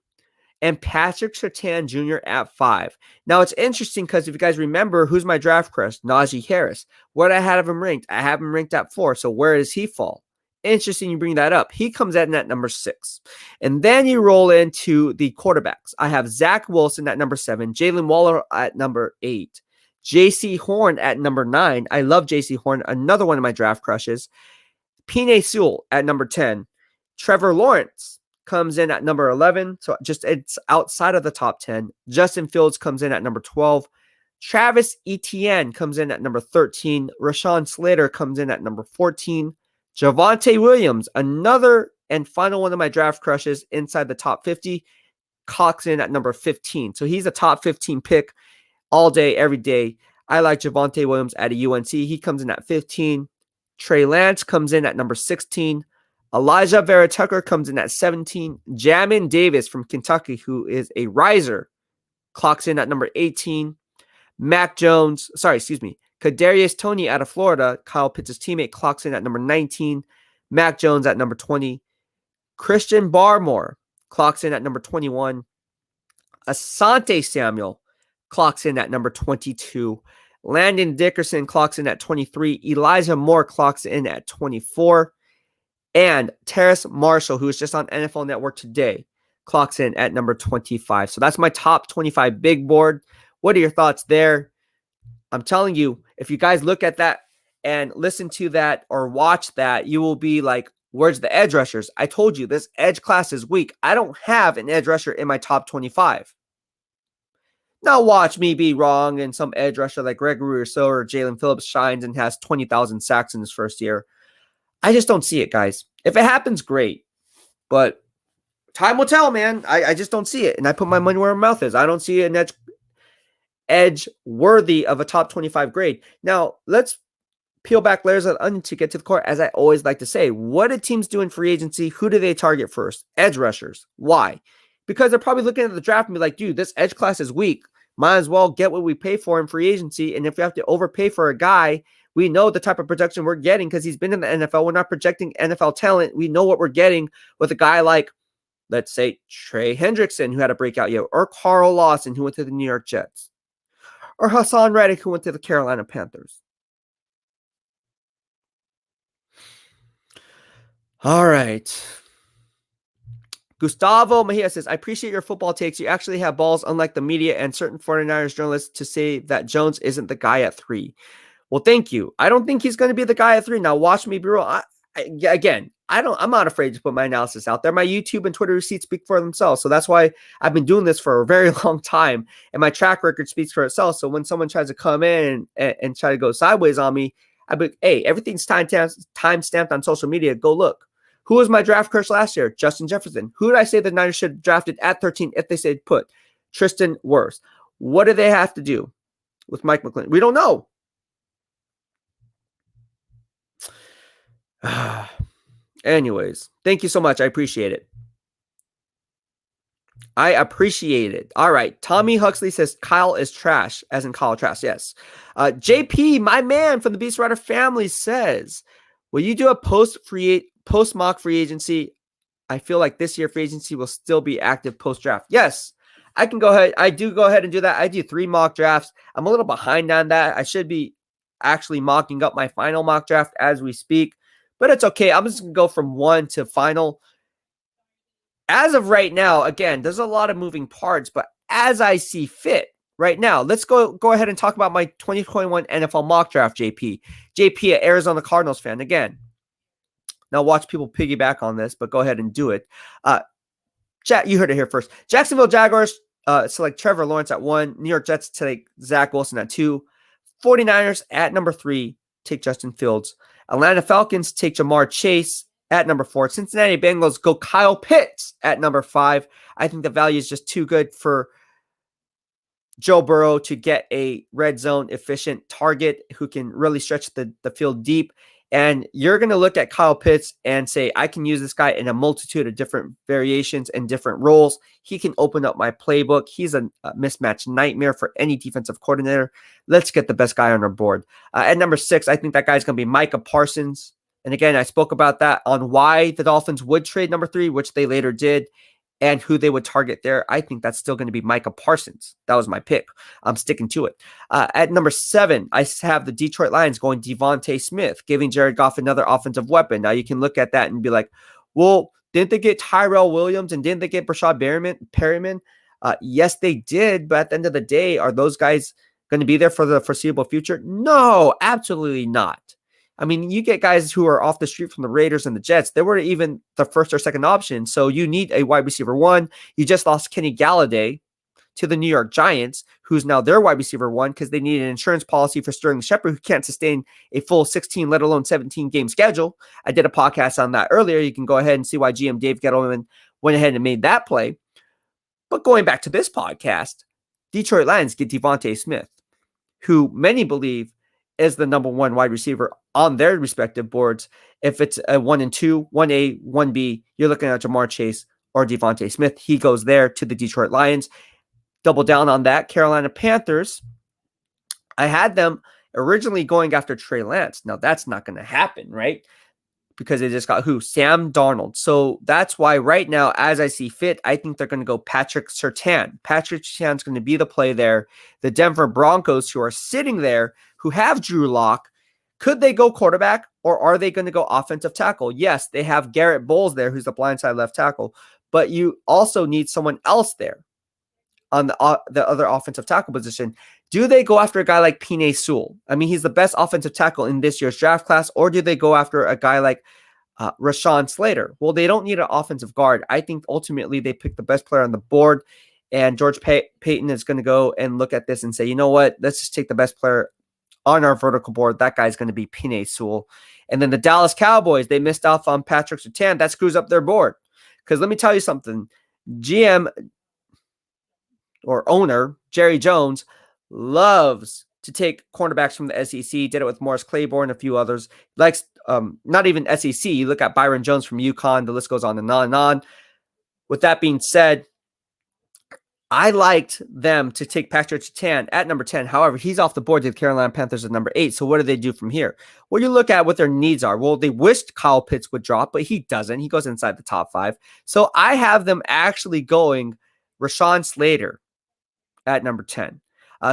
A: and Patrick Surtain Jr. at 5. Now, it's interesting because if you guys remember, who's my draft crush? Najee Harris. Where did I have him ranked? I have him ranked at 4. So where does he fall? Interesting you bring that up. He comes in at number 6. And then you roll into the quarterbacks. I have Zach Wilson at number 7, Jalen Waller at number 8, J.C. Horn at number 9. I love J.C. Horn, another one of my draft crushes. Penei Sewell at number 10. Trevor Lawrence comes in at number 11. So it's outside of the top 10. Justin Fields comes in at number 12. Travis Etienne comes in at number 13. Rashawn Slater comes in at number 14. Javonte Williams, another And final one of my draft crushes inside the top 50, clocks in at number 15. So he's a top 15 pick all day, every day. I like Javonte Williams at a UNC. He comes in at 15. Trey Lance comes in at number 16. Elijah Vera Tucker comes in at 17. Jamin Davis from Kentucky, who is a riser, clocks in at number 18. Kadarius Toney out of Florida, Kyle Pitts' teammate, clocks in at number 19. Mac Jones at number 20. Christian Barmore clocks in at number 21. Asante Samuel clocks in at number 22. Landon Dickerson clocks in at 23. Elijah Moore clocks in at 24. And Terrace Marshall, who is just on NFL Network today, clocks in at number 25. So that's my top 25 big board. What are your thoughts there? I'm telling you, if you guys look at that and listen to that or watch that, you will be like, where's the edge rushers? I told you this edge class is weak. I don't have an edge rusher in my top 25. Now watch me be wrong and some edge rusher like Gregory Rousseau or Jalen Phillips shines and has 20,000 sacks in his first year. I just don't see it, guys. If it happens, great. But time will tell, man. I just don't see it. And I put my money where my mouth is. I don't see an edge worthy of a top 25 grade. Now, let's peel back layers of the onion to get to the core. As I always like to say, what do teams do in free agency? Who do they target first? Edge rushers. Why? Because they're probably looking at the draft and be like, dude, this edge class is weak. Might as well get what we pay for in free agency. And if we have to overpay for a guy, we know the type of production we're getting because he's been in the NFL. We're not projecting NFL talent. We know what we're getting with a guy like, let's say, Trey Hendrickson, who had a breakout year, or Carl Lawson, who went to the New York Jets, or Hassan Reddick, who went to the Carolina Panthers. All right. Gustavo Mejia says, I appreciate your football takes. You actually have balls, unlike the media and certain 49ers journalists, to say that Jones isn't the guy at 3. Well, thank you. I don't think he's going to be the guy at 3. Now, watch me be real. I'm not afraid to put my analysis out there. My YouTube and Twitter receipts speak for themselves. So that's why I've been doing this for a very long time. And my track record speaks for itself. So when someone tries to come in and try to go sideways on me, I'd be, hey, everything's time stamped on social media. Go look. Who was my draft curse last year? Justin Jefferson. Who did I say the Niners should have drafted at 13 if they said put? Tristan Wirfs. What do they have to do with Mike McGlinchey? We don't know. Anyways, thank you so much. I appreciate it. All right. Tommy Huxley says Kyle is trash, as in Kyle trash. Yes. JP, my man from the BEASTwriter family, says, will you do a post mock free agency? I feel like this year free agency will still be active post draft. Yes, I can go ahead. I do go ahead and do that. I do 3 mock drafts. I'm a little behind on that. I should be actually mocking up my final mock draft as we speak, but it's okay. I'm just going to go from 1 to final. As of right now, again, there's a lot of moving parts, but as I see fit right now, let's go ahead and talk about my 2021 NFL mock draft, JP. JP, an Arizona Cardinals fan. Again, now watch people piggyback on this, but go ahead and do it. You heard it here first. Jacksonville Jaguars select Trevor Lawrence at 1. New York Jets take Zach Wilson at 2. 49ers at number 3 take Justin Fields. Atlanta Falcons take Jamar Chase at number 4. Cincinnati Bengals go Kyle Pitts at number 5. I think the value is just too good for Joe Burrow to get a red zone efficient target who can really stretch the field deep. And you're going to look at Kyle Pitts and say, I can use this guy in a multitude of different variations and different roles. He can open up my playbook. He's a mismatch nightmare for any defensive coordinator. Let's get the best guy on our board. At number 6, I think that guy's going to be Micah Parsons. And again, I spoke about that on why the Dolphins would trade number 3, which they later did, and who they would target there. I think that's still going to be Micah Parsons. That was my pick. I'm sticking to it. At number 7, I have the Detroit Lions going Devontae Smith, giving Jared Goff another offensive weapon. Now you can look at that and be like, well, didn't they get Tyrell Williams and didn't they get Brashad Perryman? Yes, they did. But at the end of the day, are those guys going to be there for the foreseeable future? No, absolutely not. I mean, you get guys who are off the street from the Raiders and the Jets. They weren't even the first or second option. So you need a wide receiver 1. You just lost Kenny Galladay to the New York Giants, who's now their wide receiver one because they need an insurance policy for Sterling Shepard, who can't sustain a full 16, let alone 17 game schedule. I did a podcast on that earlier. You can go ahead and see why GM Dave Gettleman went ahead and made that play. But going back to this podcast, Detroit Lions get Devontae Smith, who many believe is the number one wide receiver on their respective boards. If it's a 1 and 2, 1A, 1B, you're looking at Jamar Chase or Devontae Smith. He goes there to the Detroit Lions. Double down on that. Carolina Panthers, I had them originally going after Trey Lance. Now, that's not going to happen, right? Because they just got who? Sam Darnold. So that's why right now, as I see fit, I think they're going to go Patrick Surtain. Patrick Surtain's going to be the play there. The Denver Broncos, who are sitting there, who have Drew Lock, could they go quarterback or are they going to go offensive tackle? Yes, they have Garrett Bowles there, who's the blindside left tackle, but you also need someone else there on the other offensive tackle position. Do they go after a guy like Penei Sewell? I mean, he's the best offensive tackle in this year's draft class. Or do they go after a guy like Rashawn Slater? Well, they don't need an offensive guard. I think ultimately they pick the best player on the board. And George Payton is going to go and look at this and say, you know what? Let's just take the best player on our vertical board. That guy's going to be Penei Sewell. And then the Dallas Cowboys, they missed off on Patrick Surtain. That screws up their board. Because let me tell you something. GM or owner Jerry Jones loves to take cornerbacks from the SEC. Did it with Morris Claiborne, a few others. Likes not even SEC. You look at Byron Jones from UConn. The list goes on and on and on. With that being said, I liked them to take Patrick Surtain at number 10. However, he's off the board to the Carolina Panthers at number 8. So what do they do from here? Well, you look at what their needs are. Well, they wished Kyle Pitts would drop, but he doesn't. He goes inside the top 5. So I have them actually going Rashawn Slater at number 10.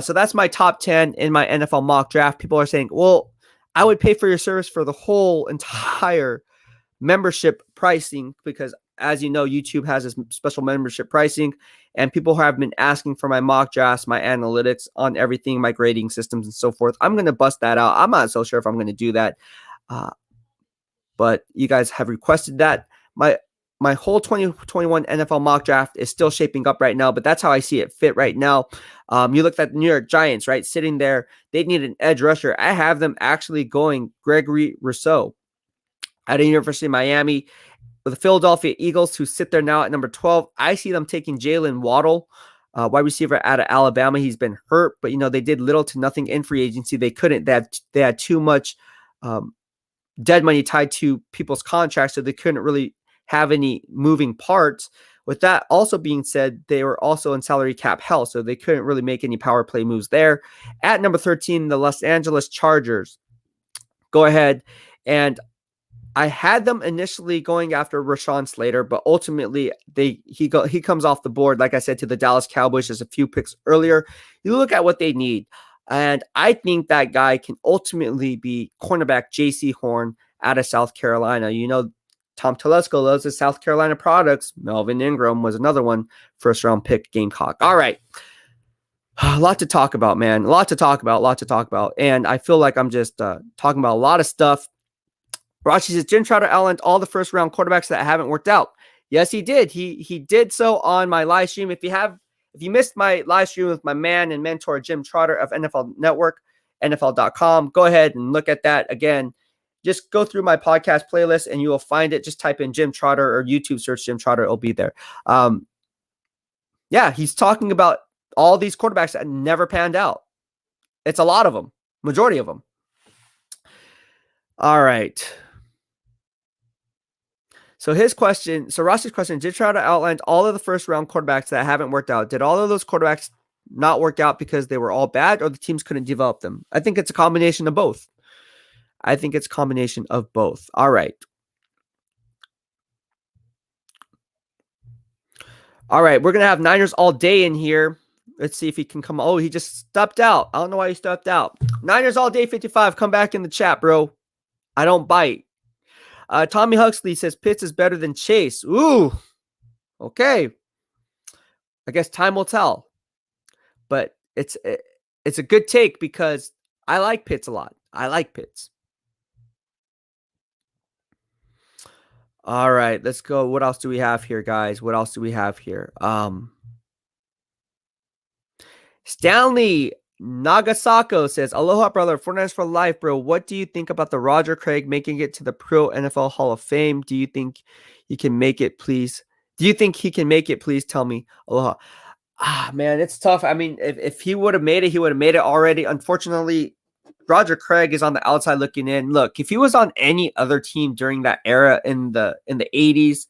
A: So that's my top 10 in my NFL mock draft. People are saying, well, I would pay for your service for the whole entire membership pricing because, as you know, YouTube has this special membership pricing, and people have been asking for my mock drafts, my analytics on everything, my grading systems, and so forth. I'm going to bust that out. I'm not so sure if I'm going to do that, but you guys have requested that. My whole 2021 NFL mock draft is still shaping up right now, but that's how I see it fit right now. You looked at the New York Giants, right? Sitting there, they need an edge rusher. I have them actually going Gregory Rousseau at the University of Miami. With the Philadelphia Eagles, who sit there now at number 12, I see them taking Jalen Waddle, wide receiver out of Alabama. He's been hurt, but they did little to nothing in free agency. They couldn't. They had too much dead money tied to people's contracts, so they couldn't really have any moving parts. With that also being said, they were also in salary cap hell, so they couldn't really make any power play moves there. At number 13, the Los Angeles Chargers. Go ahead, and I had them initially going after Rashawn Slater, but ultimately he comes off the board, like I said, to the Dallas Cowboys just a few picks earlier. You look at what they need, and I think that guy can ultimately be cornerback J.C. Horn out of South Carolina. Tom Telesco loves his South Carolina products. Melvin Ingram was another one, first-round pick, Gamecock. All right. A lot to talk about, man. A lot to talk about. And I feel like I'm just talking about a lot of stuff. Rashi says, Jim Trotter outlined all the first-round quarterbacks that haven't worked out. Yes, he did. He did so on my live stream. If you missed my live stream with my man and mentor, Jim Trotter of NFL Network, NFL.com, go ahead and look at that again. Just go through my podcast playlist and you will find it. Just type in Jim Trotter or YouTube search Jim Trotter. It'll be there. Yeah, he's talking about all these quarterbacks that never panned out. It's a lot of them, majority of them. All right. So Rossi's question, Jim Trotter outlined all of the first round quarterbacks that haven't worked out. Did all of those quarterbacks not work out because they were all bad or the teams couldn't develop them? I think it's a combination of both. All right. We're going to have Niners all day in here. Let's see if he can come. Oh, he just stepped out. I don't know why he stepped out. Niners all day 55. Come back in the chat, bro. I don't bite. Tommy Huxley says Pitts is better than Chase. Ooh. Okay. I guess time will tell. But it's a good take because I like Pitts a lot. I like Pitts. All right, let's go. What else do we have here, guys? Stanley Nagasako says, Aloha, brother. 49ers for life, bro. What do you think about the Roger Craig making it to the Pro NFL Hall of Fame? Do you think he can make it, please? Do you think he can make it? Please tell me. Aloha. Man, it's tough. I mean, if he would have made it, he would have made it already. Unfortunately, Roger Craig is on the outside looking in. Look, if he was on any other team during that era in the 80s,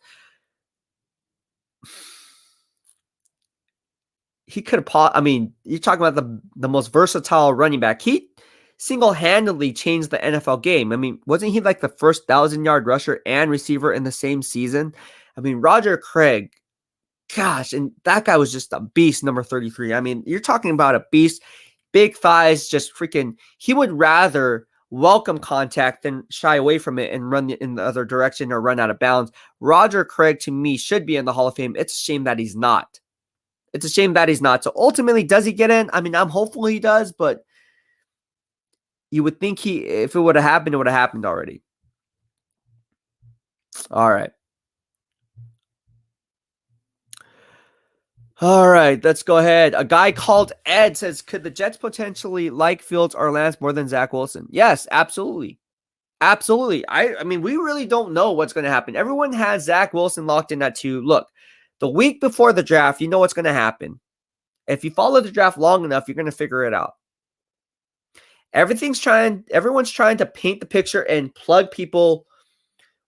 A: he could have. I mean, you're talking about the most versatile running back. He single-handedly changed the NFL game. I mean, wasn't he like the first 1,000-yard rusher and receiver in the same season? I mean, Roger Craig, gosh, and that guy was just a beast, number 33. I mean, you're talking about a beast, big thighs, just freaking. He would rather welcome contact than shy away from it and run in the other direction or run out of bounds. Roger Craig, to me, should be in the Hall of Fame. It's a shame that he's not. It's a shame that he's not. So ultimately, does he get in? I mean, I'm hopeful he does, but you would think if it would have happened, it would have happened already. All right. All right, let's go ahead. A guy called Ed says, could the Jets potentially like Fields or Lance more than Zach Wilson? Yes, absolutely. Absolutely. I mean, we really don't know what's going to happen. Everyone has Zach Wilson locked in at 2. Look, the week before the draft, you know what's going to happen. If you follow the draft long enough, you're going to figure it out. Everyone's trying to paint the picture and plug people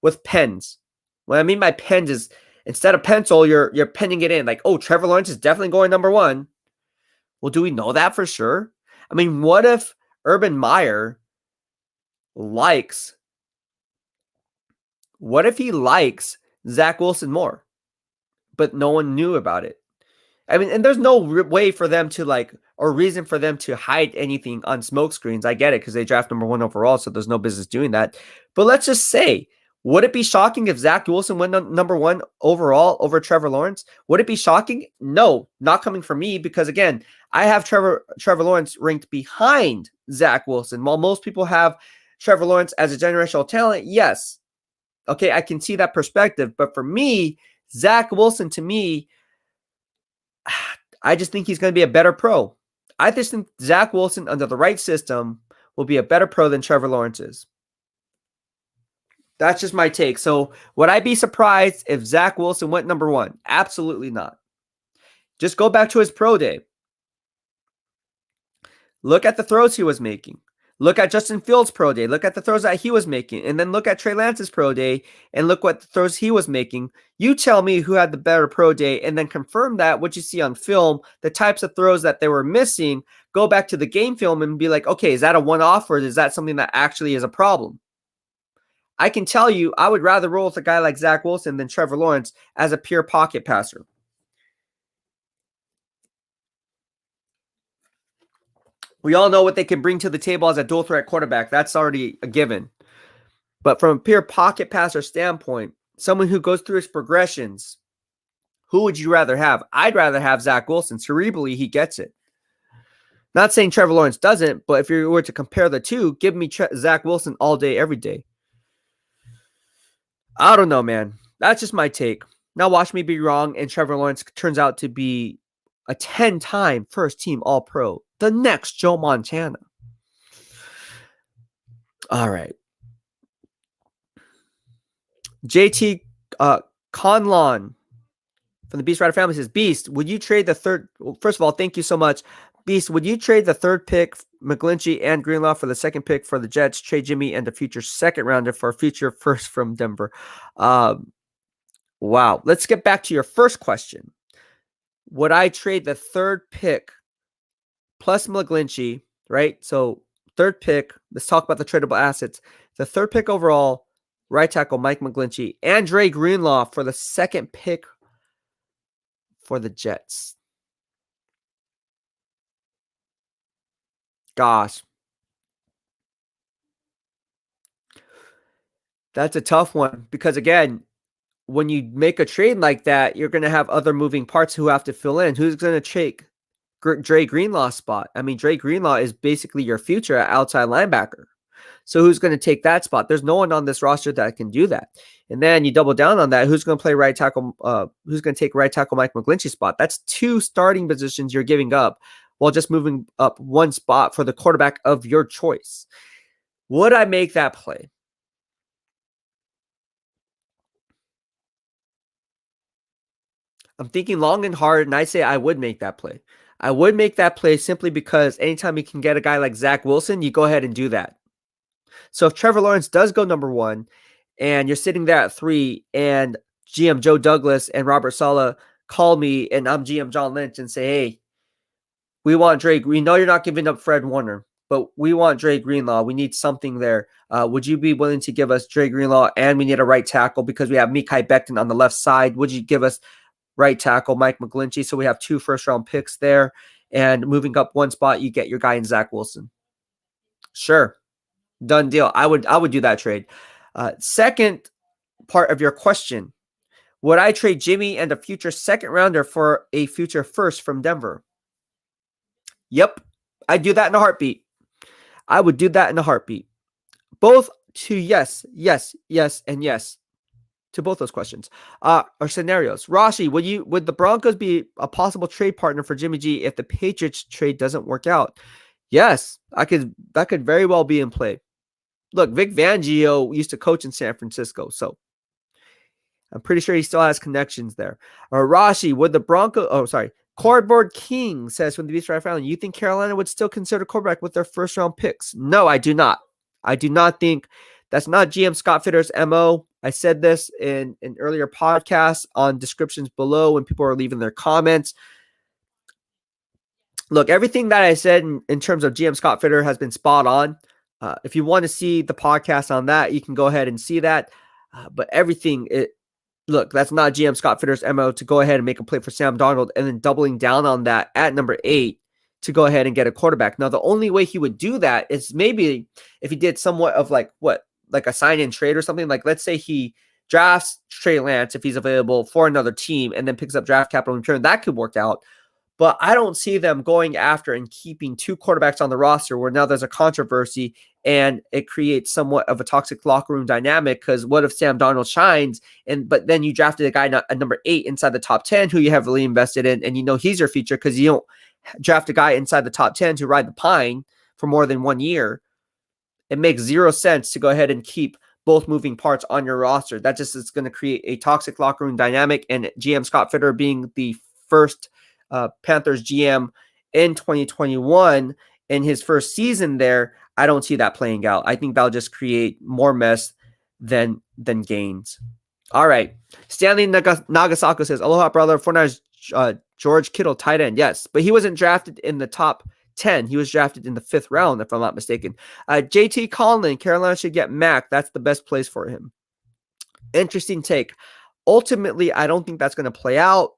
A: with pens. What I mean by pens is instead of pencil, you're penning it in. Like, oh, Trevor Lawrence is definitely going number 1. Well, do we know that for sure? I mean, what if Urban Meyer likes Zach Wilson more, but no one knew about it? I mean, and there's no way for them to or reason for them to hide anything on smoke screens. I get it because they draft number 1 overall, so there's no business doing that. But let's just say, would it be shocking if Zach Wilson went number 1 overall over Trevor Lawrence? Would it be shocking? No, not coming from me because, again, I have Trevor Lawrence ranked behind Zach Wilson. While most people have Trevor Lawrence as a generational talent, yes. Okay, I can see that perspective. But for me, Zach Wilson, to me, I just think he's going to be a better pro. I just think Zach Wilson, under the right system, will be a better pro than Trevor Lawrence is. That's just my take. So would I be surprised if Zach Wilson went number 1? Absolutely not. Just go back to his pro day. Look at the throws he was making. Look at Justin Fields' pro day. Look at the throws that he was making. And then look at Trey Lance's pro day and look what the throws he was making. You tell me who had the better pro day and then confirm that what you see on film, the types of throws that they were missing, go back to the game film and be like, okay, is that a one-off or is that something that actually is a problem? I can tell you I would rather roll with a guy like Zach Wilson than Trevor Lawrence as a pure pocket passer. We all know what they can bring to the table as a dual threat quarterback. That's already a given. But from a pure pocket passer standpoint, someone who goes through his progressions, who would you rather have? I'd rather have Zach Wilson. Cerebrally, he gets it. Not saying Trevor Lawrence doesn't, but if you were to compare the two, give me Zach Wilson all day, every day. I don't know, man. That's just my take. Now watch me be wrong, and Trevor Lawrence turns out to be a 10-time first-team All-Pro. The next Joe Montana. All right. JT Conlon from the BEASTwriter Family says, Beast, would you trade the third? Well, first of all, thank you so much. Beast, would you trade the third pick, McGlinchey and Greenlaw, for the second pick for the Jets, trade Jimmy and the future second rounder for a future first from Denver? Wow. Let's get back to your first question. Would I trade the third pick plus McGlinchey, right? So third pick, let's talk about the tradable assets. The third pick overall, right tackle Mike McGlinchey, and Dre Greenlaw for the second pick for the Jets. Gosh. That's a tough one because, again, when you make a trade like that, you're going to have other moving parts who have to fill in. Who's going to take Dre Greenlaw's spot? I mean, Dre Greenlaw is basically your future outside linebacker. So who's going to take that spot? There's no one on this roster that can do that. And then you double down on that. Who's going to play right tackle? Who's going to take right tackle Mike McGlinchey's spot? That's 2 starting positions you're giving up. while just moving up one spot for the quarterback of your choice. Would I make that play? I'm thinking long and hard, and I say I would make that play. I would make that play simply because anytime you can get a guy like Zach Wilson, you go ahead and do that. So if Trevor Lawrence does go number one, and you're sitting there at 3, and GM Joe Douglas and Robert Saleh call me, and I'm GM John Lynch, and say, hey, we want Dre. We know you're not giving up Fred Warner, but we want Dre Greenlaw. We need something there. Would you be willing to give us Dre Greenlaw, and we need a right tackle because we have Mekhi Becton on the left side? Would you give us right tackle Mike McGlinchey? So we have 2 first-round picks there, and moving up one spot, you get your guy in Zach Wilson. Sure. Done deal. I would do that trade. Second part of your question, would I trade Jimmy and a future second rounder for a future first from Denver? Yep. I'd do that in a heartbeat. I would do that in a heartbeat. Both to yes, and yes to both those questions. Or scenarios. Rashi, would the Broncos be a possible trade partner for Jimmy G if the Patriots trade doesn't work out? Yes, that could very well be in play. Look, Vic Fangio used to coach in San Francisco, so I'm pretty sure he still has connections there. Or Rashi, would the Broncos? Cardboard King says from the BEASTwriter Family, you think Carolina would still consider quarterback with their first round picks? No, I do not. I do not think that's not GM Scott Fitter's MO. I said this in earlier podcasts on descriptions below when people are leaving their comments. Look, everything that I said in terms of GM Scott Fitter has been spot on. If you want to see the podcast on that, you can go ahead and see that. But everything, look, that's not GM Scott Fitter's MO to go ahead and make a play for Sam Darnold and then doubling down on that at number 8 to go ahead and get a quarterback. Now, the only way he would do that is maybe if he did somewhat of like a sign-in trade or something. Like, let's say he drafts Trey Lance if he's available for another team and then picks up draft capital in return. That could work out. But I don't see them going after and keeping 2 quarterbacks on the roster where now there's a controversy and it creates somewhat of a toxic locker room dynamic. Because what if Sam Darnold shines, but then you drafted a guy at number 8 inside the top 10 who you heavily invested in, and you know he's your future because you don't draft a guy inside the top 10 to ride the pine for more than 1 year. It makes 0 sense to go ahead and keep both moving parts on your roster. That just is going to create a toxic locker room dynamic. And GM Scott Fitter being the first Panthers GM in 2021 in his first season there, I don't see that playing out. I think that'll just create more mess than gains. All right. Stanley Nagasako says, aloha, brother. 49ers George Kittle, tight end. Yes, but he wasn't drafted in the top 10. He was drafted in the 5th round, if I'm not mistaken. JT Conlon, Carolina should get Mac. That's the best place for him. Interesting take. Ultimately, I don't think that's going to play out.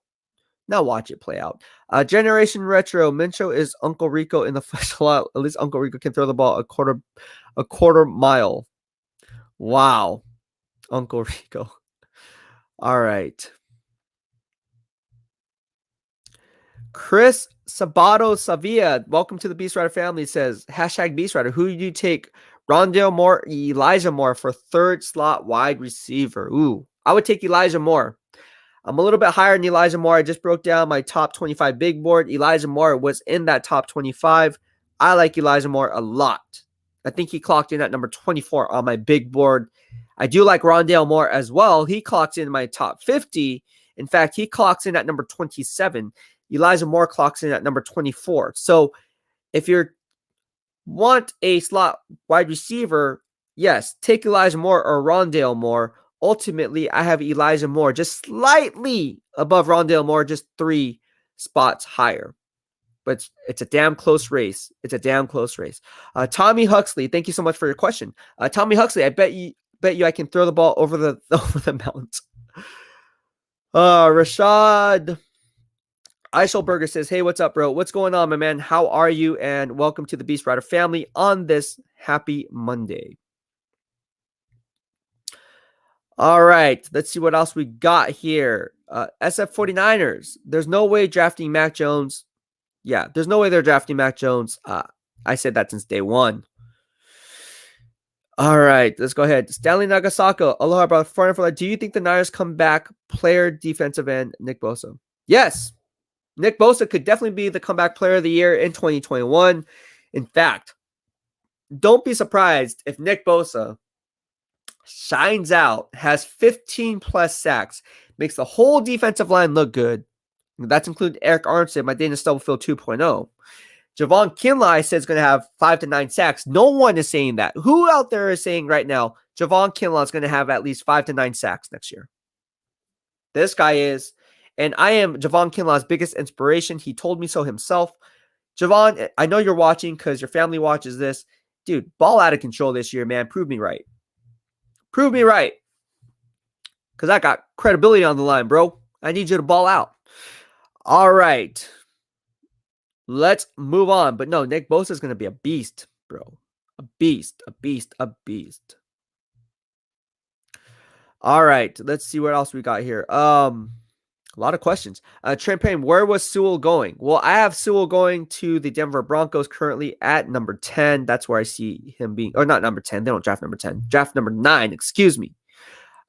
A: Now watch it play out. Generation Retro, Minshew is Uncle Rico in the flesh a lot. At least Uncle Rico can throw the ball a quarter mile. Wow. Uncle Rico. All right. Chris Sabato Savia, welcome to the BEASTwriter Family, says, #BEASTwriter, who do you take, Rondale Moore, Elijah Moore for 3rd slot wide receiver? Ooh, I would take Elijah Moore. I'm a little bit higher than Elijah Moore. I just broke down my top 25 big board. Elijah Moore was in that top 25. I like Elijah Moore a lot. I think he clocked in at number 24 on my big board. I do like Rondale Moore as well. He clocks in my top 50. In fact, he clocks in at number 27. Elijah Moore clocks in at number 24. So if you want a slot wide receiver, yes, take Elijah Moore or Rondale Moore. Ultimately, I have Elijah Moore just slightly above Rondale Moore, just 3 spots higher. But it's a damn close race. It's a damn close race. Tommy Huxley, thank you so much for your question. Tommy Huxley, I bet you I can throw the ball over the mountains. Rashad Eichelberger says, hey, what's up, bro? What's going on, my man? How are you? And welcome to the BEASTwriter Family on this happy Monday. All right, let's see what else we got here. SF 49ers. There's no way drafting Mac Jones. Yeah, there's no way they're drafting Mac Jones. I said that since day one. All right, let's go ahead. Stanley Nagasako. Aloha, brother. Do you think the Niners come back player defensive end Nick Bosa? Yes. Nick Bosa could definitely be the comeback player of the year in 2021. In fact, don't be surprised if Nick Bosa shines out, has 15 plus sacks, makes the whole defensive line look good. That's including Eric Armstead, my Dana Stubblefield 2.0. Javon Kinlaw says going to have 5 to 9 sacks. No one is saying that. Who out there is saying right now Javon Kinlaw is going to have at least 5 to 9 sacks next year? This guy is. And I am Javon Kinlaw's biggest inspiration. He told me so himself. Javon, I know you're watching because your family watches this. Dude, ball out of control this year, man. Prove me right. Prove me right. Because I got credibility on the line, bro. I need you to ball out. All right. Let's move on. But no, Nick Bosa is going to be a beast, bro. A beast, a beast, a beast. All right. Let's see what else we got here. A lot of questions. Trent Payne, where was Sewell going? Well, I have Sewell going to the Denver Broncos currently at number 10. That's where I see him being, or not number 10. They don't draft number 10. Draft number 9, excuse me.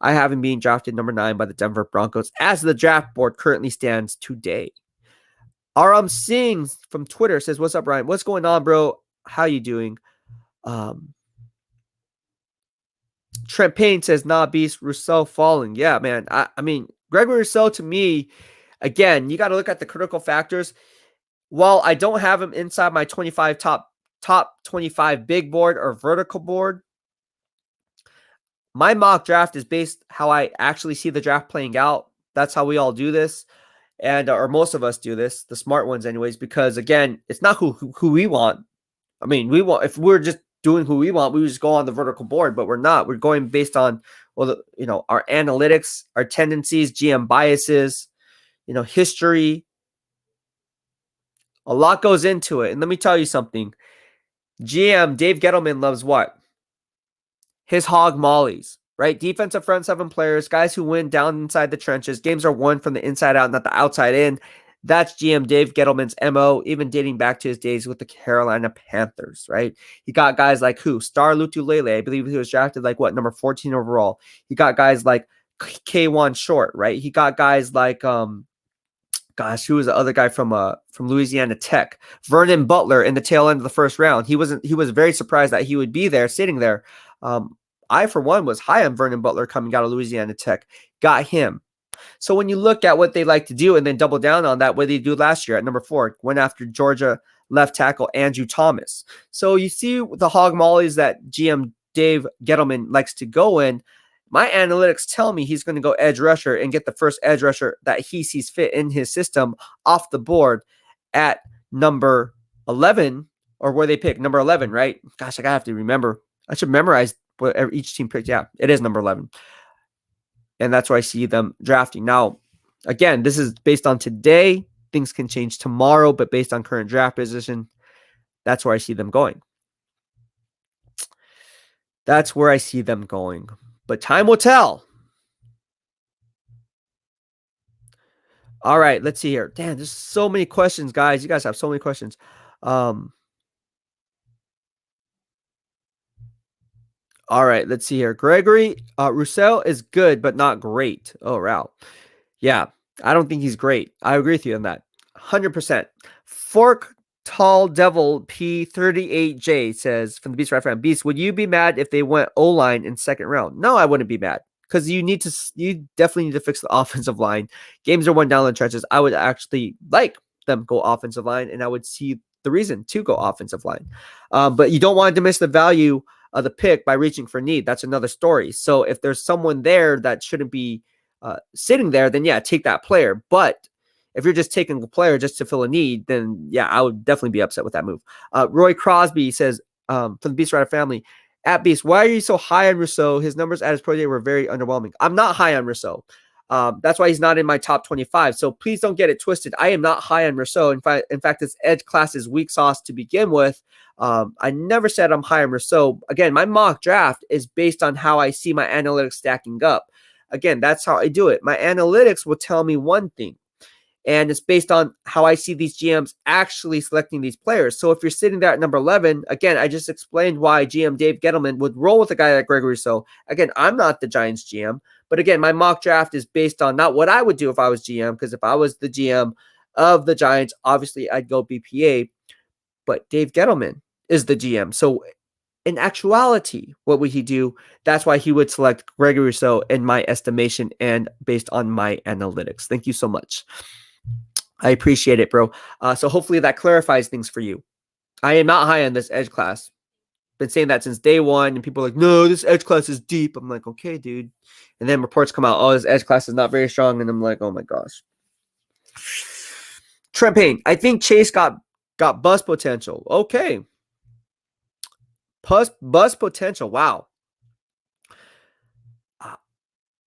A: I have him being drafted number 9 by the Denver Broncos as the draft board currently stands today. Aram Singh from Twitter says, what's up, Ryan? What's going on, bro? How you doing? Trent Payne says, nah, beast, Rousseau falling. Yeah, man. I mean, Gregory Rousseau, to me, again, you got to look at the critical factors. While I don't have him inside my 25 top 25 big board or vertical board, my mock draft is based how I actually see the draft playing out. That's how we all do this. And or most of us do this, the smart ones anyways, because again, it's not who we want. I mean, we want, if we're just doing who we want, we would just go on the vertical board, but we're not. We're going based on, well, our analytics, our tendencies, GM biases, history. A lot goes into it. And let me tell you something. GM Dave Gettleman loves what? His hog mollies, right? Defensive front 7 players, guys who win down inside the trenches. Games are won from the inside out, not the outside in. That's GM Dave Gettleman's MO, even dating back to his days with the Carolina Panthers, right? He got guys like who? Star Lutulele, I believe he was drafted like number 14 overall. He got guys like K1 Short, right? He got guys like who was the other guy from Louisiana Tech? Vernon Butler in the tail end of the first round. He was very surprised that he would be there, sitting there. I, for one, was high on Vernon Butler coming out of Louisiana Tech. Got him. So when you look at what they like to do and then double down on that, what did they do last year at number 4? Went after Georgia left tackle Andrew Thomas. So you see the hog mollies that GM Dave Gettleman likes to go in. My analytics tell me he's going to go edge rusher and get the first edge rusher that he sees fit in his system off the board at number 11, or where they pick number 11, right? Gosh, I have to remember. I should memorize what each team picked. Yeah, it is number 11. And that's where I see them drafting. Now, again, this is based on today. Things can change tomorrow, but based on current draft position, that's where I see them going. That's where I see them going. But time will tell. All right, let's see here. Damn, there's so many questions, guys. You guys have so many questions. All right, let's see here. Gregory Rousseau is good, but not great. Oh, wow. Yeah, I don't think he's great. I agree with you on that. 100%. Fork Tall Devil P38J says from the BEASTwriter Family, Beast, would you be mad if they went O-line in second round? No, I wouldn't be mad, because you definitely need to fix the offensive line. Games are won down in the trenches. I would actually like them go offensive line, and I would see the reason to go offensive line. But you don't want to miss the value of the pick by reaching for need. That's another story. So if there's someone there that shouldn't be sitting there, then yeah, take that player. But if you're just taking a player just to fill a need, then yeah, I would definitely be upset with that move. Roy Crosby says from the BEASTwriter Family, at Beast, why are you so high on Rousseau? His numbers at his pro day were very underwhelming. I'm not high on Rousseau. That's why he's not in my top 25. So please don't get it twisted. I am not high on Rousseau. In fact, this edge class is weak sauce to begin with. I never said I'm high on Rousseau. Again, my mock draft is based on how I see my analytics stacking up. Again, that's how I do it. My analytics will tell me one thing, and it's based on how I see these GMs actually selecting these players. So if you're sitting there at number 11, again, I just explained why GM Dave Gettleman would roll with a guy like Gregory Rousseau. Again, I'm not the Giants GM, but again, my mock draft is based on not what I would do if I was GM, because if I was the GM, of the Giants, obviously I'd go BPA, but Dave Gettleman is the GM. So in actuality, what would he do? That's why he would select Gregory Rousseau in my estimation and based on my analytics. Thank you so much. I appreciate it, bro. So hopefully that clarifies things for you. I am not high on this edge class. Been saying that since day one, and people are like, no, this edge class is deep. I'm like, okay, dude. And then reports come out, oh, this edge class is not very strong. And I'm like, oh my gosh. Trent Payne, I think Chase got bust potential. Okay. Bust potential. Wow.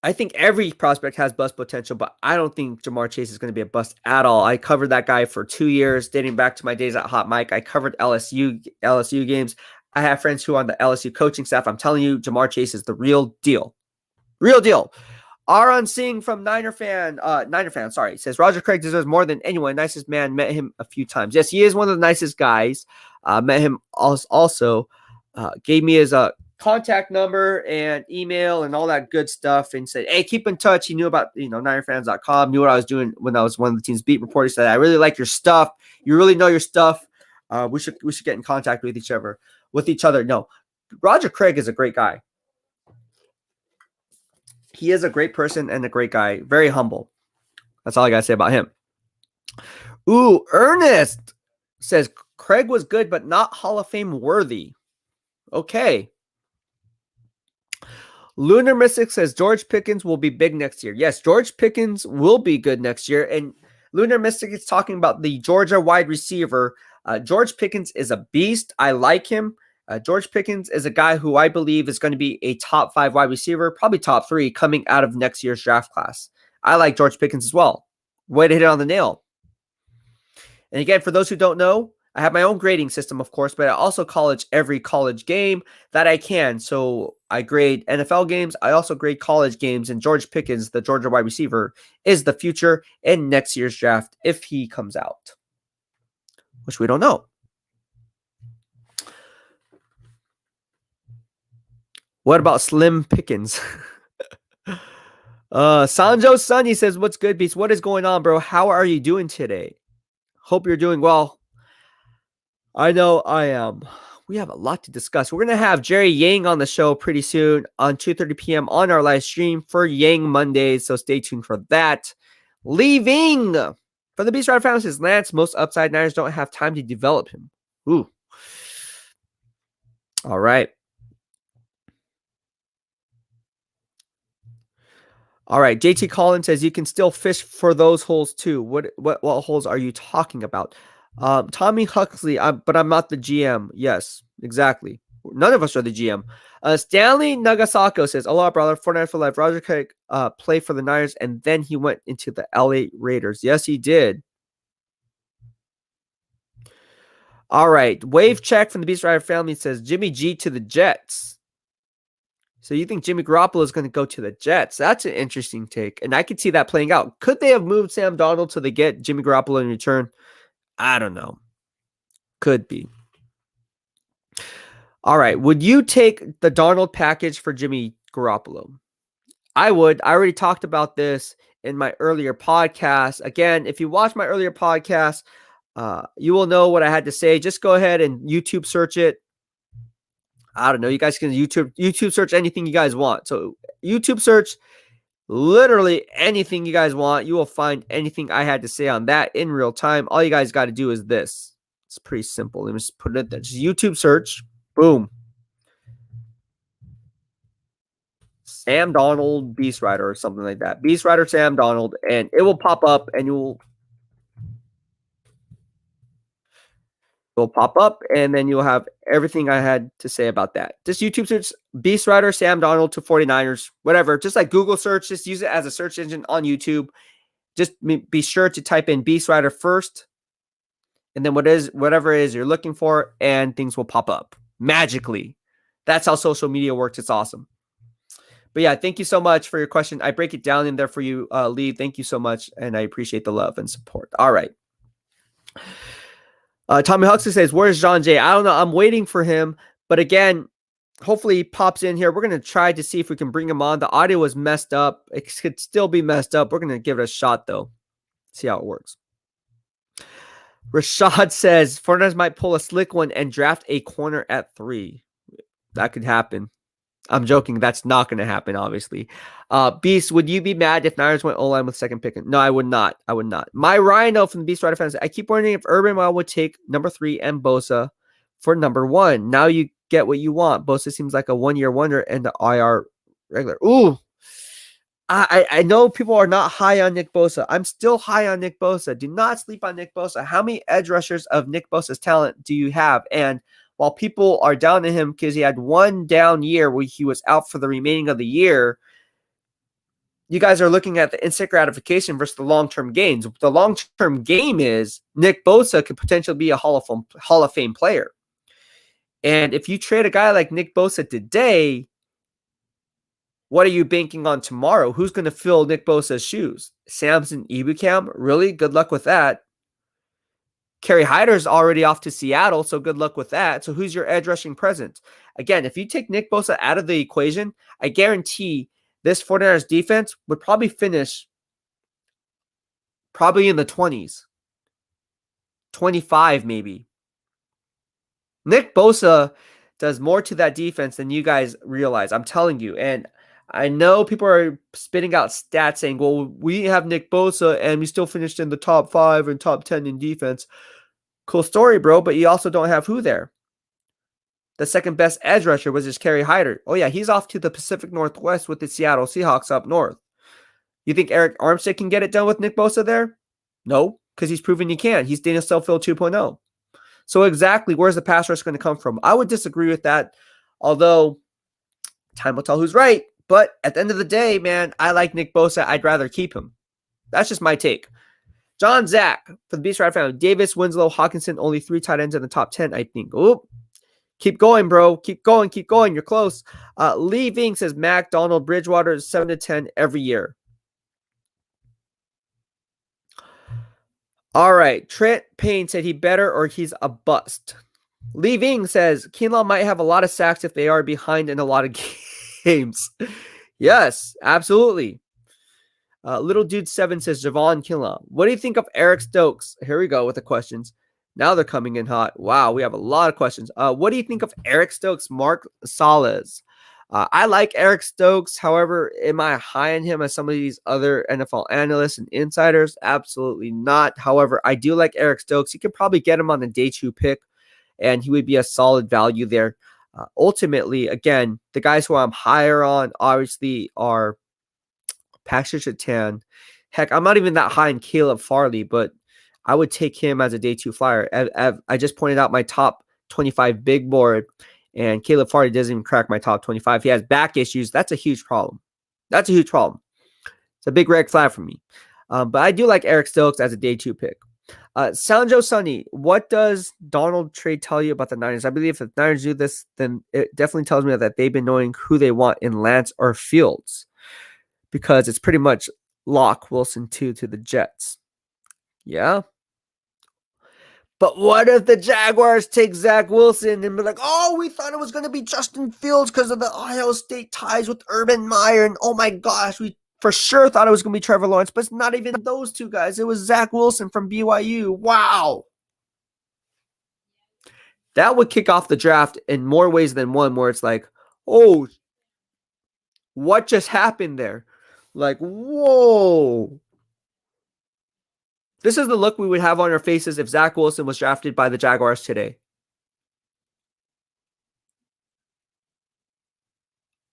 A: I think every prospect has bust potential, but I don't think Jamar Chase is going to be a bust at all. I covered that guy for 2 years, dating back to my days at Hot Mike. I covered LSU games. I have friends who are on the LSU coaching staff. I'm telling you, Jamar Chase is the real deal. Real deal. Aaron Singh from Niner fan, sorry, says Roger Craig deserves more than anyone. Nicest man, met him a few times. Yes, he is one of the nicest guys. Met him also. Gave me his contact number and email and all that good stuff, and said, hey, keep in touch. He knew about NinerFans.com, knew what I was doing when I was one of the team's beat reporters. He said, I really like your stuff. You really know your stuff. We should get in contact with each other. No, Roger Craig is a great guy. He is a great person and a great guy. Very humble. That's all I got to say about him. Ooh, Ernest says Craig was good, but not Hall of Fame worthy. Okay. Lunar Mystic says George Pickens will be big next year. Yes, George Pickens will be good next year. And Lunar Mystic is talking about the Georgia wide receiver. George Pickens is a beast. I like him. George Pickens is a guy who I believe is going to be a top 5 wide receiver, probably top 3 coming out of next year's draft class. I like George Pickens as well. Way to hit it on the nail. And again, for those who don't know, I have my own grading system, of course, but I also college every college game that I can. So I grade NFL games. I also grade college games. And George Pickens, the Georgia wide receiver, is the future in next year's draft if he comes out, which we don't know. What about Slim Pickens? Sanjo Sunny says, what's good, Beast? What is going on, bro? How are you doing today? Hope you're doing well. I know I am. We have a lot to discuss. We're going to have Jerry Yang on the show pretty soon on 2:30 p.m. on our live stream for Yang Mondays, so stay tuned for that. Leaving from the BEASTwriter Family says, Lance, most upside Niners don't have time to develop him. Ooh. All right. All right. JT Collins says you can still fish for those holes too. What holes are you talking about? Tommy Huxley, but I'm not the GM. Yes, exactly. None of us are the GM. Stanley Nagasako says, aloha, brother. 49 for life. Roger Craig played for the Niners, and then he went into the LA Raiders. Yes, he did. All right. Wave check from the BEASTwriter Family says Jimmy G to the Jets. So you think Jimmy Garoppolo is going to go to the Jets? That's an interesting take, and I could see that playing out. Could they have moved Sam Darnold so they get Jimmy Garoppolo in return? I don't know. Could be. All right. Would you take the Darnold package for Jimmy Garoppolo? I would. I already talked about this in my earlier podcast. Again, if you watch my earlier podcast, you will know what I had to say. Just go ahead and YouTube search it. I don't know. You guys can YouTube search anything you guys want. So YouTube search literally anything you guys want. You will find anything I had to say on that in real time. All you guys got to do is this. It's pretty simple. Let me just put it there. Just YouTube search. Boom. Sam Darnold BEASTwriter or something like that. BEASTwriter Sam Darnold. And it will pop up and you'll pop up, and then you'll have everything I had to say about that. Just YouTube search BEASTwriter Sam Darnold to 49ers, whatever. Just like Google search, just use it as a search engine on YouTube. Just be sure to type in BEASTwriter first, and then whatever it is you're looking for, and things will pop up magically. That's how social media works. It's awesome. But yeah, thank you so much for your question. I break it down in there for you, Lee. Thank you so much, and I appreciate the love and support. All right. Tommy Huxley says, where's John Jay? I don't know. I'm waiting for him. But again, hopefully he pops in here. We're going to try to see if we can bring him on. The audio was messed up. It could still be messed up. We're going to give it a shot, though. See how it works. Rashad says 49ers might pull a slick one and draft a corner at 3. That could happen. I'm joking. That's not going to happen, obviously. Beast, would you be mad if Niners went O-line with second pick? No, I would not. I would not. My Rhino from the BEASTwriter Family, I keep wondering if Urban Meyer would take number 3 and Bosa for number 1. Now you get what you want. Bosa seems like a one-year wonder and the IR regular. Ooh. I know people are not high on Nick Bosa. I'm still high on Nick Bosa. Do not sleep on Nick Bosa. How many edge rushers of Nick Bosa's talent do you have? And while people are down on him because he had one down year where he was out for the remaining of the year, you guys are looking at the instant gratification versus the long-term gains. The long-term game is Nick Bosa could potentially be a Hall of Fame player. And if you trade a guy like Nick Bosa today, what are you banking on tomorrow? Who's going to fill Nick Bosa's shoes? Samson Ebukam? Really? Good luck with that. Kerry Hyder's already off to Seattle, so good luck with that. So who's your edge rushing presence? Again, if you take Nick Bosa out of the equation, I guarantee this 49ers defense would probably finish in the 20s. 25 maybe. Nick Bosa does more to that defense than you guys realize. I'm telling you. And I know people are spitting out stats saying, well, we have Nick Bosa and we still finished in the top 5 and top 10 in defense. Cool story, bro, but you also don't have who there? The second best edge rusher was just Kerry Hyder. Oh, yeah, he's off to the Pacific Northwest with the Seattle Seahawks up north. You think Eric Armstead can get it done with Nick Bosa there? No, because he's proven he can. He's Daniel Stellfield 2.0. So exactly, where's the pass rush going to come from? I would disagree with that, although time will tell who's right. But at the end of the day, man, I like Nick Bosa. I'd rather keep him. That's just my take. John Zach for the BEASTwriter Family. Davis, Winslow, Hawkinson, only 3 tight ends in the top 10, I think. Oop. Keep going, bro. Keep going. Keep going. You're close. Lee Ving says Mac, Donald, Bridgewater is 7 to 10 every year. All right. Trent Payne said he better or he's a bust. Lee Ving says Kinlaw might have a lot of sacks if they are behind in a lot of games. Yes, absolutely. Little Dude 7 says Javon Kinlaw. What do you think of Eric Stokes? Here we go with the questions. Now they're coming in hot. Wow, we have a lot of questions. What do you think of Eric Stokes? Mark Salas. I like Eric Stokes. However, am I high on him as some of these other NFL analysts and insiders? Absolutely not. However, I do like Eric Stokes. You could probably get him on the day 2 pick, and he would be a solid value there. Ultimately, again, the guys who I'm higher on obviously are Patrick Surtain. Heck, I'm not even that high in Caleb Farley, but I would take him as a day 2 flyer. I just pointed out my top 25 big board, and Caleb Farley doesn't even crack my top 25. He has back issues. That's a huge problem. That's a huge problem. It's a big red flag for me. But I do like Eric Stokes as a day 2 pick. Sanjo Sunny, what does Donald trade tell you about the Niners? I believe if the Niners do this, then it definitely tells me that they've been knowing who they want in Lance or Fields, because it's pretty much lock Wilson 2 to the Jets. Yeah. But what if the Jaguars take Zach Wilson and be like, oh, we thought it was going to be Justin Fields because of the Ohio State ties with Urban Meyer. And oh my gosh, we for sure thought it was going to be Trevor Lawrence, but it's not even those two guys. It was Zach Wilson from BYU. Wow. That would kick off the draft in more ways than one, where it's like, oh, what just happened there? Like, whoa. This is the look we would have on our faces if Zach Wilson was drafted by the Jaguars today.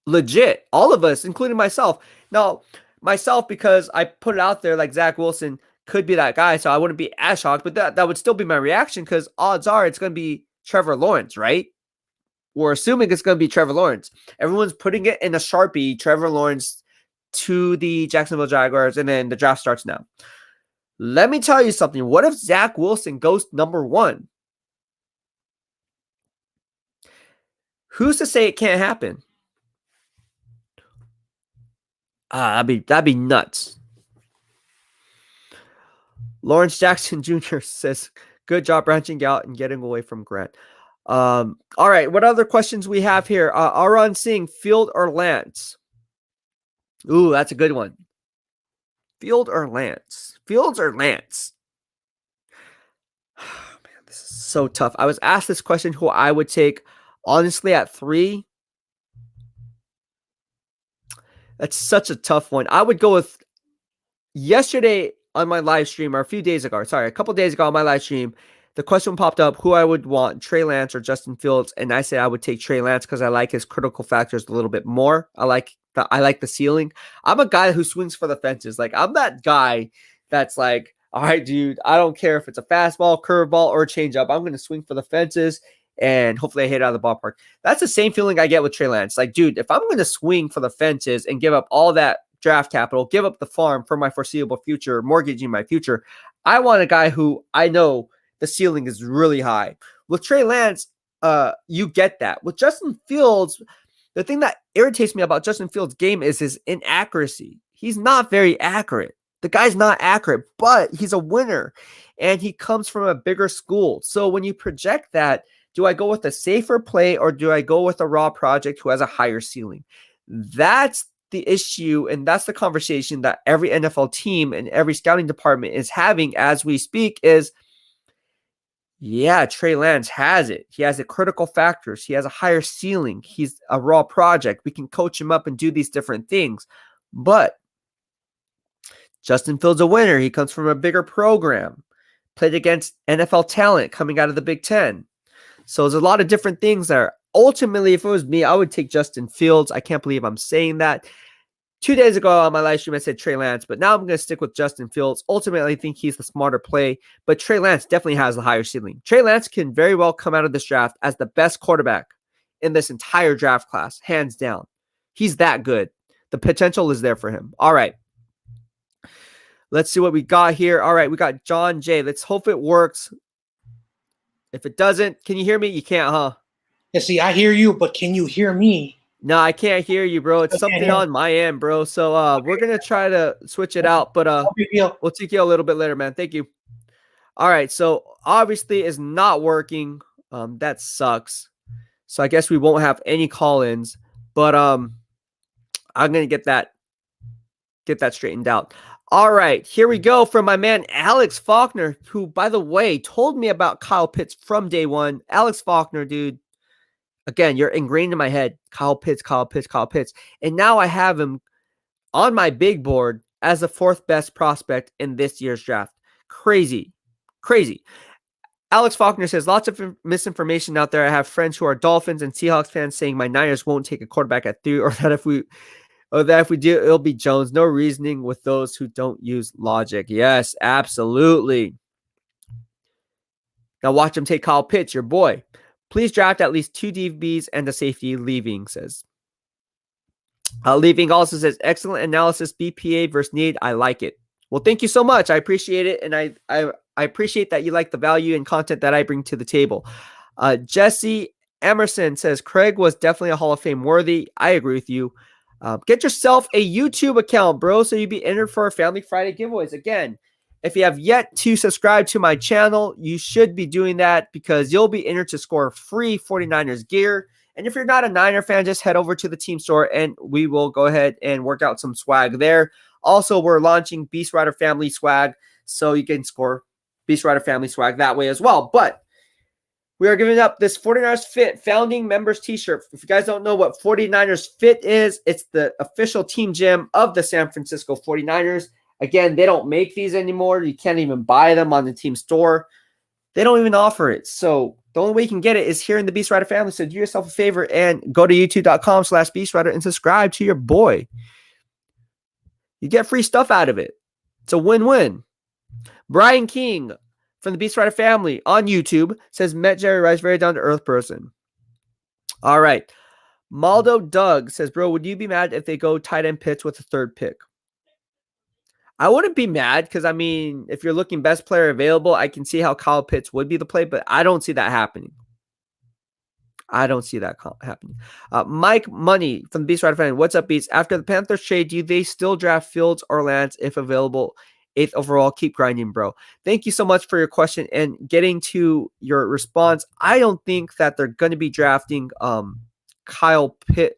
A: Legit. All of us, including myself. Now, myself, because I put it out there like Zach Wilson could be that guy, so I wouldn't be as shocked, but that would still be my reaction, because odds are it's going to be Trevor Lawrence, right? We're assuming it's going to be Trevor Lawrence. Everyone's putting it in a Sharpie, Trevor Lawrence to the Jacksonville Jaguars, and then the draft starts now. Let me tell you something. What if Zach Wilson goes number 1? Who's to say it can't happen? That'd be nuts. Lawrence Jackson Jr. says, good job branching out and getting away from Grant. All right, what other questions we have here? Aaron Singh, Field or Lance? Ooh, that's a good one. Field or Lance? Fields or Lance? Man, this is so tough. I was asked this question who I would take. Honestly, at 3, that's such a tough one. I would go with yesterday on my live stream, or a few days ago, sorry, a couple days ago on my live stream, the question popped up who I would want, Trey Lance or Justin Fields, and I said I would take Trey Lance because I like his critical factors a little bit more. I like the ceiling. I'm a guy who swings for the fences. Like, I'm that guy that's like, all right, dude, I don't care if it's a fastball, curveball, or a changeup. I'm going to swing for the fences and hopefully I hit it out of the ballpark. That's the same feeling I get with Trey Lance. Like, dude, if I'm going to swing for the fences and give up all that draft capital, give up the farm for my foreseeable future, mortgaging my future, I want a guy who I know the ceiling is really high. With Trey Lance, you get that. With Justin Fields, the thing that irritates me about Justin Fields' game is his inaccuracy. He's not very accurate. The guy's not accurate, but he's a winner, and he comes from a bigger school. So when you project that, do I go with a safer play or do I go with a raw project who has a higher ceiling? That's the issue, and that's the conversation that every NFL team and every scouting department is having as we speak is, yeah, Trey Lance has it. He has the critical factors. He has a higher ceiling. He's a raw project. We can coach him up and do these different things. But Justin Fields a winner. He comes from a bigger program, played against NFL talent coming out of the Big Ten. So there's a lot of different things there. Ultimately, if it was me, I would take Justin Fields. I can't believe I'm saying that. 2 days ago on my live stream, I said Trey Lance, but now I'm going to stick with Justin Fields. Ultimately, I think he's the smarter play, but Trey Lance definitely has the higher ceiling. Trey Lance can very well come out of this draft as the best quarterback in this entire draft class, hands down. He's that good. The potential is there for him. All right. Let's see what we got here. All right, we got John J. Let's hope it works. If it doesn't, can you hear me? You can't, huh?
B: Yeah, see, I hear you, but can you hear me?
A: No, I can't hear you, bro. It's something on my end, bro. So we're gonna try to switch it out, but we'll take you a little bit later, man. Thank you. All right, so obviously it's not working. That sucks. So I guess we won't have any call-ins, but I'm gonna get that straightened out. All right, here we go from my man Alex Faulkner, who, by the way, told me about Kyle Pitts from day one. Alex Faulkner, dude. Again, you're ingrained in my head. Kyle Pitts. And now I have him on my big board as the 4th best prospect in this year's draft. Crazy. Alex Faulkner says, lots of misinformation out there. I have friends who are Dolphins and Seahawks fans saying my Niners won't take a quarterback at 3, or that if we do, it'll be Jones. No reasoning with those who don't use logic. Yes, absolutely. Now watch him take Kyle Pitts, your boy. Please draft at least 2 DBs and a safety. Leaving says. Leaving also says, excellent analysis, BPA versus need. I like it. Well, thank you so much. I appreciate it. And I appreciate that you like the value and content that I bring to the table. Jesse Emerson says, Craig was definitely a Hall of Fame worthy. I agree with you. Get yourself a YouTube account, bro, so you'll be entered for our Family Friday giveaways. Again, if you have yet to subscribe to my channel, you should be doing that because you'll be entered to score free 49ers gear. And if you're not a Niner fan, just head over to the team store and we will go ahead and work out some swag there. Also, we're launching BEASTwriter Family swag, so you can score BEASTwriter Family swag that way as well. But we are giving up this 49ers Fit Founding Members t-shirt. If you guys don't know what 49ers Fit is, it's the official team gym of the San Francisco 49ers. Again, they don't make these anymore. You can't even buy them on the team store. They don't even offer it. So the only way you can get it is here in the BEASTwriter family. So do yourself a favor and go to youtube.com/BEASTwriter and subscribe to your boy. You get free stuff out of it. It's a win-win. Brian King from the BEASTwriter family on YouTube says, met Jerry Rice, very down-to-earth person. All right. Maldo Doug says, bro, would you be mad if they go tight end Pitts with the 3rd pick? I wouldn't be mad because, I mean, if you're looking best player available, I can see how Kyle Pitts would be the play, but I don't see that happening. Mike Money from the BEASTwriter family. What's up, Beast? After the Panthers trade, do they still draft Fields or Lance if available? 8th overall. Keep grinding, bro. Thank you so much for your question and getting to your response. I don't think that they're going to be drafting Trey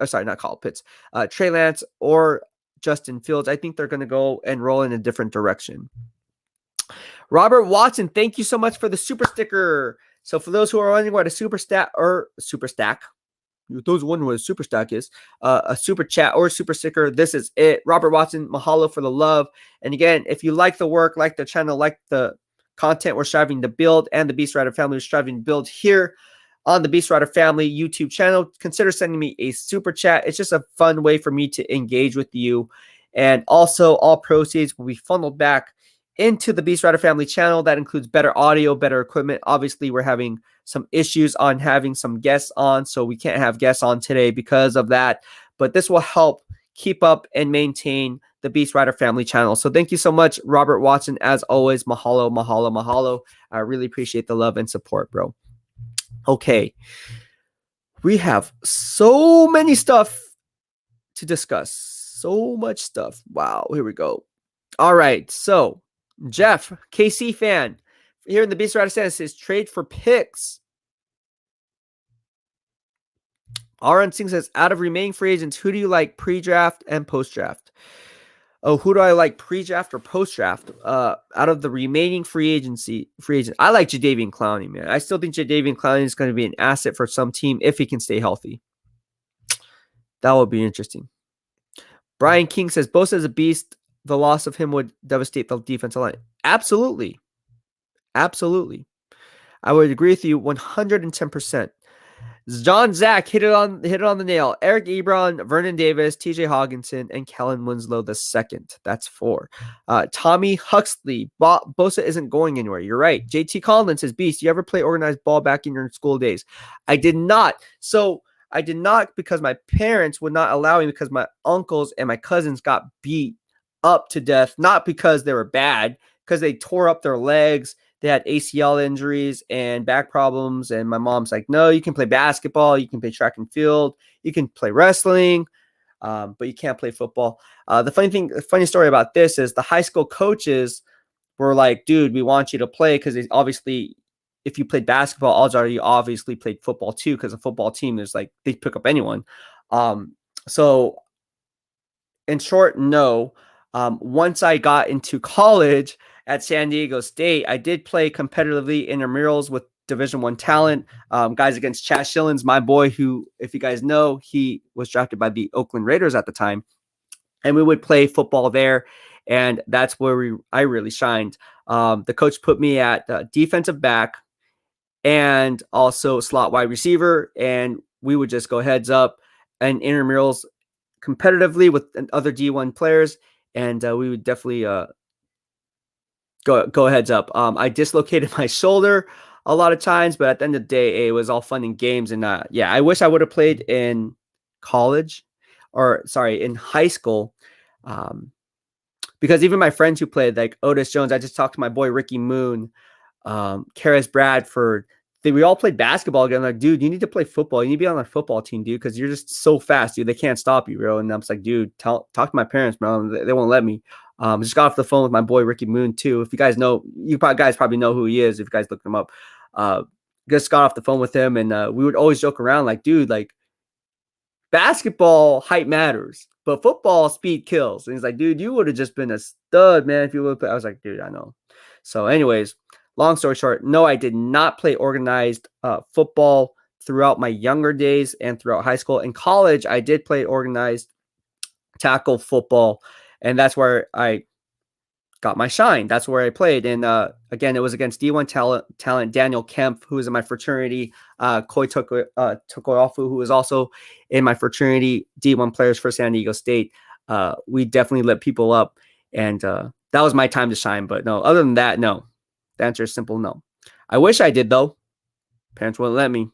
A: Lance or Justin Fields. I think they're going to go and roll in a different direction. Robert Watson, thank you so much for the super sticker. So for those who are wondering what a super stack, those wondering what a super stack is, a super chat or a super sticker, this is it. Robert Watson, mahalo for the love. And again, if you like the work, like the channel, like the content we're striving to build, and the BEASTwriter family is striving to build here on the BEASTwriter family YouTube channel, consider sending me a super chat. It's just a fun way for me to engage with you. And also, all proceeds will be funneled back into the BEASTwriter family channel. That includes better audio, better equipment. Obviously, we're having some issues on having some guests on, so we can't have guests on today because of that. But this will help keep up and maintain the BEASTwriter family channel. So thank you so much, Robert Watson. As always, mahalo, mahalo, mahalo. I really appreciate the love and support, bro. Okay. We have so many stuff to discuss. So much stuff. Wow. Here we go. All right. So Jeff, KC fan, here in the BEASTwriter Stand says trade for picks. RN Singh says, out of remaining free agents, who do you like pre-draft and post-draft? Oh, who do I like pre-draft or post-draft? Out of the remaining free agents, I like Jadeveon Clowney, man. I still think Jadeveon Clowney is going to be an asset for some team if he can stay healthy. That would be interesting. Brian King says, Bosa is a beast. The loss of him would devastate the defensive line. Absolutely. Absolutely. I would agree with you 110%. John Zach hit it on the nail. Eric Ebron, Vernon Davis, TJ Hawkinson, and Kellen Winslow II. That's 4. Tommy Huxley, Bosa isn't going anywhere. You're right. JT Collins says, Beast, you ever play organized ball back in your school days? I did not. So I did not because my parents would not allow me because my uncles and my cousins got beat up to death, not because they were bad, because they tore up their legs. They had ACL injuries and back problems. And my mom's like, no, you can play basketball. You can play track and field. You can play wrestling, but you can't play football. The funny story about this is the high school coaches were like, dude, we want you to play because obviously if you played basketball, odds are you obviously played football too, because a football team is like, they pick up anyone. So in short, no. Once I got into college at San Diego State, I did play competitively intramurals with Division I talent, guys against Chad Shillings, my boy, who, if you guys know, he was drafted by the Oakland Raiders at the time. And we would play football there, and that's where I really shined. The coach put me at defensive back and also slot wide receiver, and we would just go heads up and intramurals competitively with other D1 players, and we would definitely go heads up. I dislocated my shoulder a lot of times, but at the end of the day, it was all fun and games. And yeah, I wish I would have played in college, or sorry, in high school, because even my friends who played, like Otis Jones, I just talked to my boy Ricky Moon, Karis Bradford. We all played basketball again. I'm like, dude, you need to play football. You need to be on a football team, dude, because you're just so fast, dude. They can't stop you, bro. And I'm just like, dude, talk to my parents, bro. They won't let me. Just got off the phone with my boy Ricky Moon too. If you guys know, guys probably know who he is. If you guys look him up, just got off the phone with him, and we would always joke around like, dude, like basketball height matters, but football speed kills. And he's like, dude, you would have just been a stud, man, if you would. I was like, dude, I know. So, anyways. Long story short, no, I did not play organized football throughout my younger days and throughout high school. In college, I did play organized tackle football, and that's where I got my shine. That's where I played. And again, it was against D1 talent Daniel Kemp, who was in my fraternity, Koi Tokoyafu, who was also in my fraternity, D1 players for San Diego State. We definitely lit people up, and that was my time to shine. But no, other than that, no. The answer is simple no. I wish I did, though. Parents wouldn't let me.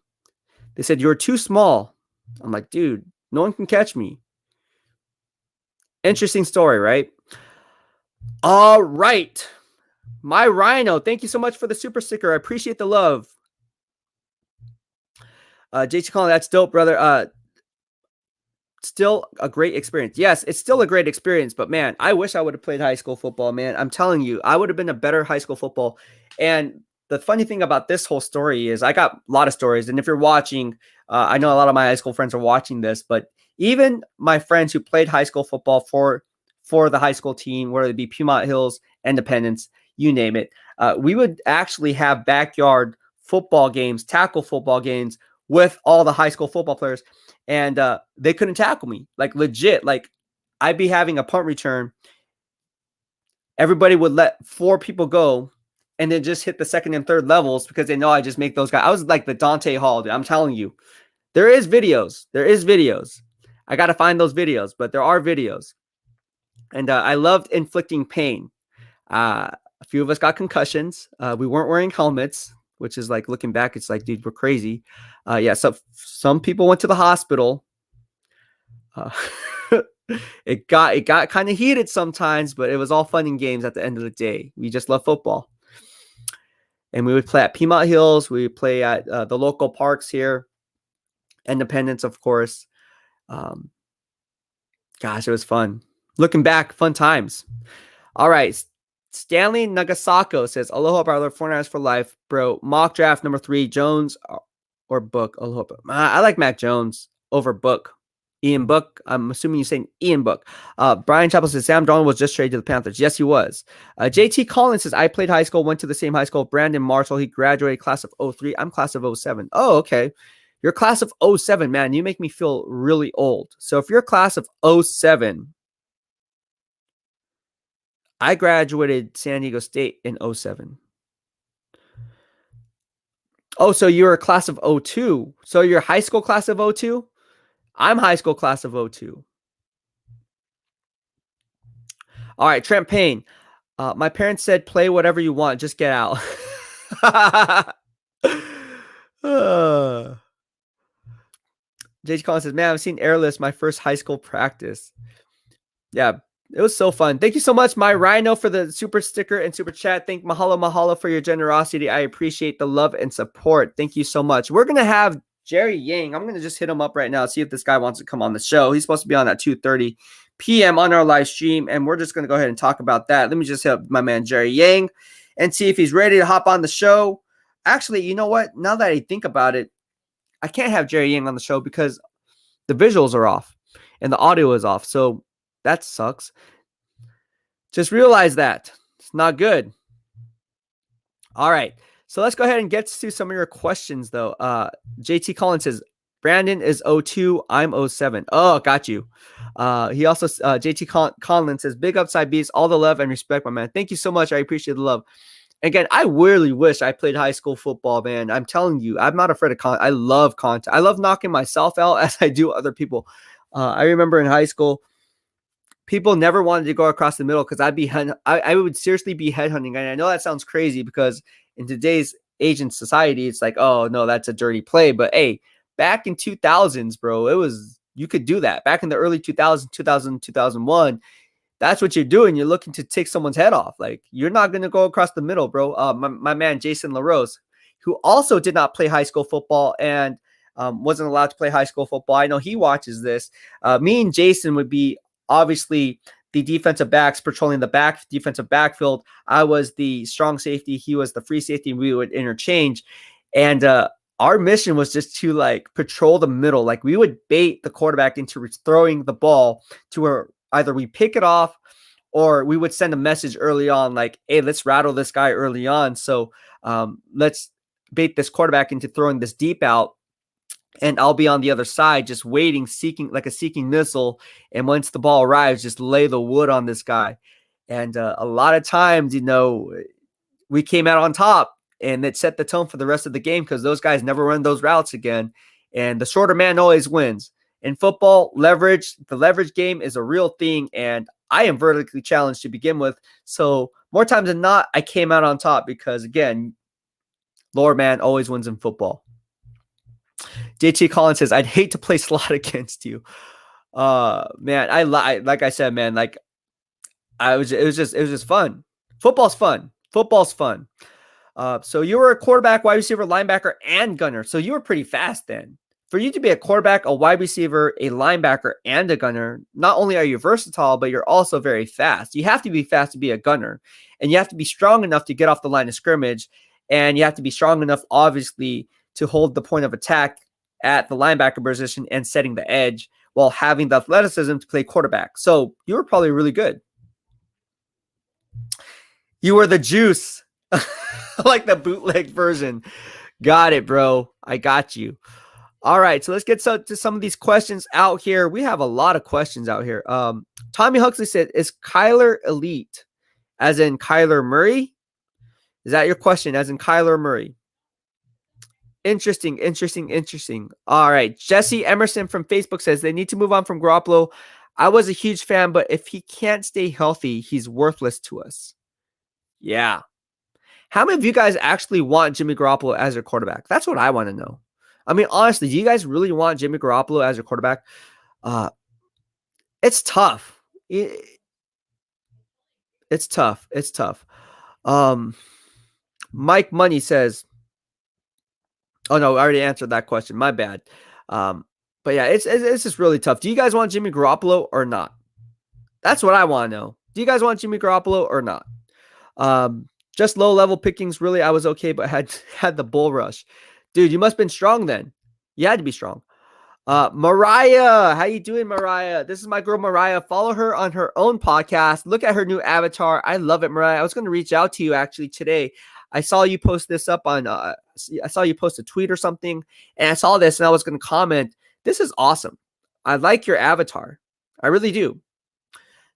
A: They said, you're too small. I'm like, dude, no one can catch me. Interesting story, right? All right. My Rhino, thank you so much for the super sticker. I appreciate the love. JT Collins, that's dope, brother. Still a great experience. Yes, it's still a great experience, but man, I wish I would have played high school football, man. I'm telling you, I would have been a better high school football. And the funny thing about this whole story is I got a lot of stories. And if you're watching, I know a lot of my high school friends are watching this, but even my friends who played high school football for the high school team, whether it be Piedmont Hills, Independence, you name it. We would actually have backyard football games, tackle football games with all the high school football players, and they couldn't tackle me. Like legit, like I'd be having a punt return. Everybody would let 4 people go and then just hit the second and third levels because they know I just make those guys. I was like the Dante Hall, dude. I'm telling you. There is videos. There is videos. I got to find those videos, but there are videos. And I loved inflicting pain. A few of us got concussions. We weren't wearing helmets, which is like looking back, it's like, dude, we're crazy. Yeah, so some people went to the hospital. It got kind of heated sometimes, but it was all fun and games at the end of the day. We just love football. And we would play at Piedmont Hills. We would play at the local parks here. Independence, of course. Gosh, it was fun. Looking back, fun times. All right. Stanley Nagasako says, Aloha, brother, 49ers for life. Bro, mock draft number 3, Jones or Book. Aloha. I like Mac Jones over Book. Ian Book. I'm assuming you're saying Ian Book. Brian Chappell says, Sam Darnold was just traded to the Panthers. Yes, he was. JT Collins says, I played high school, went to the same high school. Brandon Marshall, he graduated class of 03. I'm class of 07. Oh, okay. You're class of 07, man. You make me feel really old. So if you're class of 07, I graduated San Diego State in 07. Oh, so you're a class of 02. So you're high school class of 02? I'm high school class of 02. All right, Trent Payne. My parents said, play whatever you want. Just get out. JT Collins says, man, I've seen Airless my first high school practice. Yeah, it was so fun. Thank you so much, my Rhino, for the super sticker and super chat. Mahalo for your generosity. I appreciate the love and support. Thank you so much. We're going to have Jerry Yang. I'm going to just hit him up right now, see if this guy wants to come on the show. He's supposed to be on at 2:30 p.m. on our live stream, and we're just going to go ahead and talk about that. Let me just hit up my man Jerry Yang and see if he's ready to hop on the show. Actually, you know what? Now that I think about it, I can't have Jerry Yang on the show because the visuals are off and the audio is off. So that sucks. Just realize that. It's not good. All right. So let's go ahead and get to some of your questions, though. JT Collins says, Brandon is 02. I'm 07. Oh, got you. He also, JT Collins says, big upside beats, all the love and respect, my man. Thank you so much. I appreciate the love. Again, I really wish I played high school football, man. I'm telling you, I'm not afraid of contact. I love contact. I love knocking myself out as I do other people. I remember in high school, people never wanted to go across the middle because I would seriously be headhunting. And I know that sounds crazy because in today's age and society, it's like, oh, no, that's a dirty play. But hey, back in 2000s, bro, you could do that. Back in the early 2000s, 2001, that's what you're doing. You're looking to take someone's head off. Like, you're not going to go across the middle, bro. My man, Jason LaRose, who also did not play high school football and wasn't allowed to play high school football. I know he watches this. Me and Jason would be obviously the defensive backs patrolling the defensive backfield. I was the strong safety. He was the free safety. And we would interchange. And our mission was just to like patrol the middle. Like, we would bait the quarterback into throwing the ball to where either we pick it off or we would send a message early on like, hey, let's rattle this guy early on. So let's bait this quarterback into throwing this deep out. And I'll be on the other side just waiting, seeking missile. And once the ball arrives, just lay the wood on this guy. And a lot of times, we came out on top and it set the tone for the rest of the game because those guys never run those routes again. And the shorter man always wins. In football, the leverage game is a real thing, and I am vertically challenged to begin with. So more times than not, I came out on top because, again, lower man always wins in football. JT Collins says, I'd hate to play slot against you. Man, like I said, man, like it was just fun. Football's fun. So you were a quarterback, wide receiver, linebacker, and gunner. So you were pretty fast then. For you to be a quarterback, a wide receiver, a linebacker, and a gunner, not only are you versatile, but you're also very fast. You have to be fast to be a gunner, and you have to be strong enough to get off the line of scrimmage, and you have to be strong enough, obviously, to hold the point of attack at the linebacker position and setting the edge while having the athleticism to play quarterback. So you were probably really good. You were the juice. Like the bootleg version. Got it, bro. I got you. All right, so let's get to some of these questions out here. We have a lot of questions out here. Tommy Huxley said, "Is Kyler elite, as in Kyler Murray? Is that your question, as in Kyler Murray?" Interesting. All right, Jesse Emerson from Facebook says they need to move on from Garoppolo. I was a huge fan, but if he can't stay healthy, he's worthless to us. Yeah. How many of you guys actually want Jimmy Garoppolo as your quarterback? That's what I want to know. I mean, honestly, do you guys really want Jimmy Garoppolo as your quarterback? It's tough. It's tough. Mike Money says, oh no, I already answered that question. My bad. But yeah, it's just really tough. Do you guys want Jimmy Garoppolo or not? That's what I want to know. Do you guys want Jimmy Garoppolo or not? Just low level pickings. Really, I was okay, but had the bull rush. Dude, you must have been strong then. You had to be strong. Mariah, how you doing, Mariah? This is my girl, Mariah. Follow her on her own podcast. Look at her new avatar. I love it, Mariah. I was going to reach out to you actually today. I saw you post this up on, I saw you post a tweet or something, and I saw this and I was going to comment. This is awesome. I like your avatar. I really do.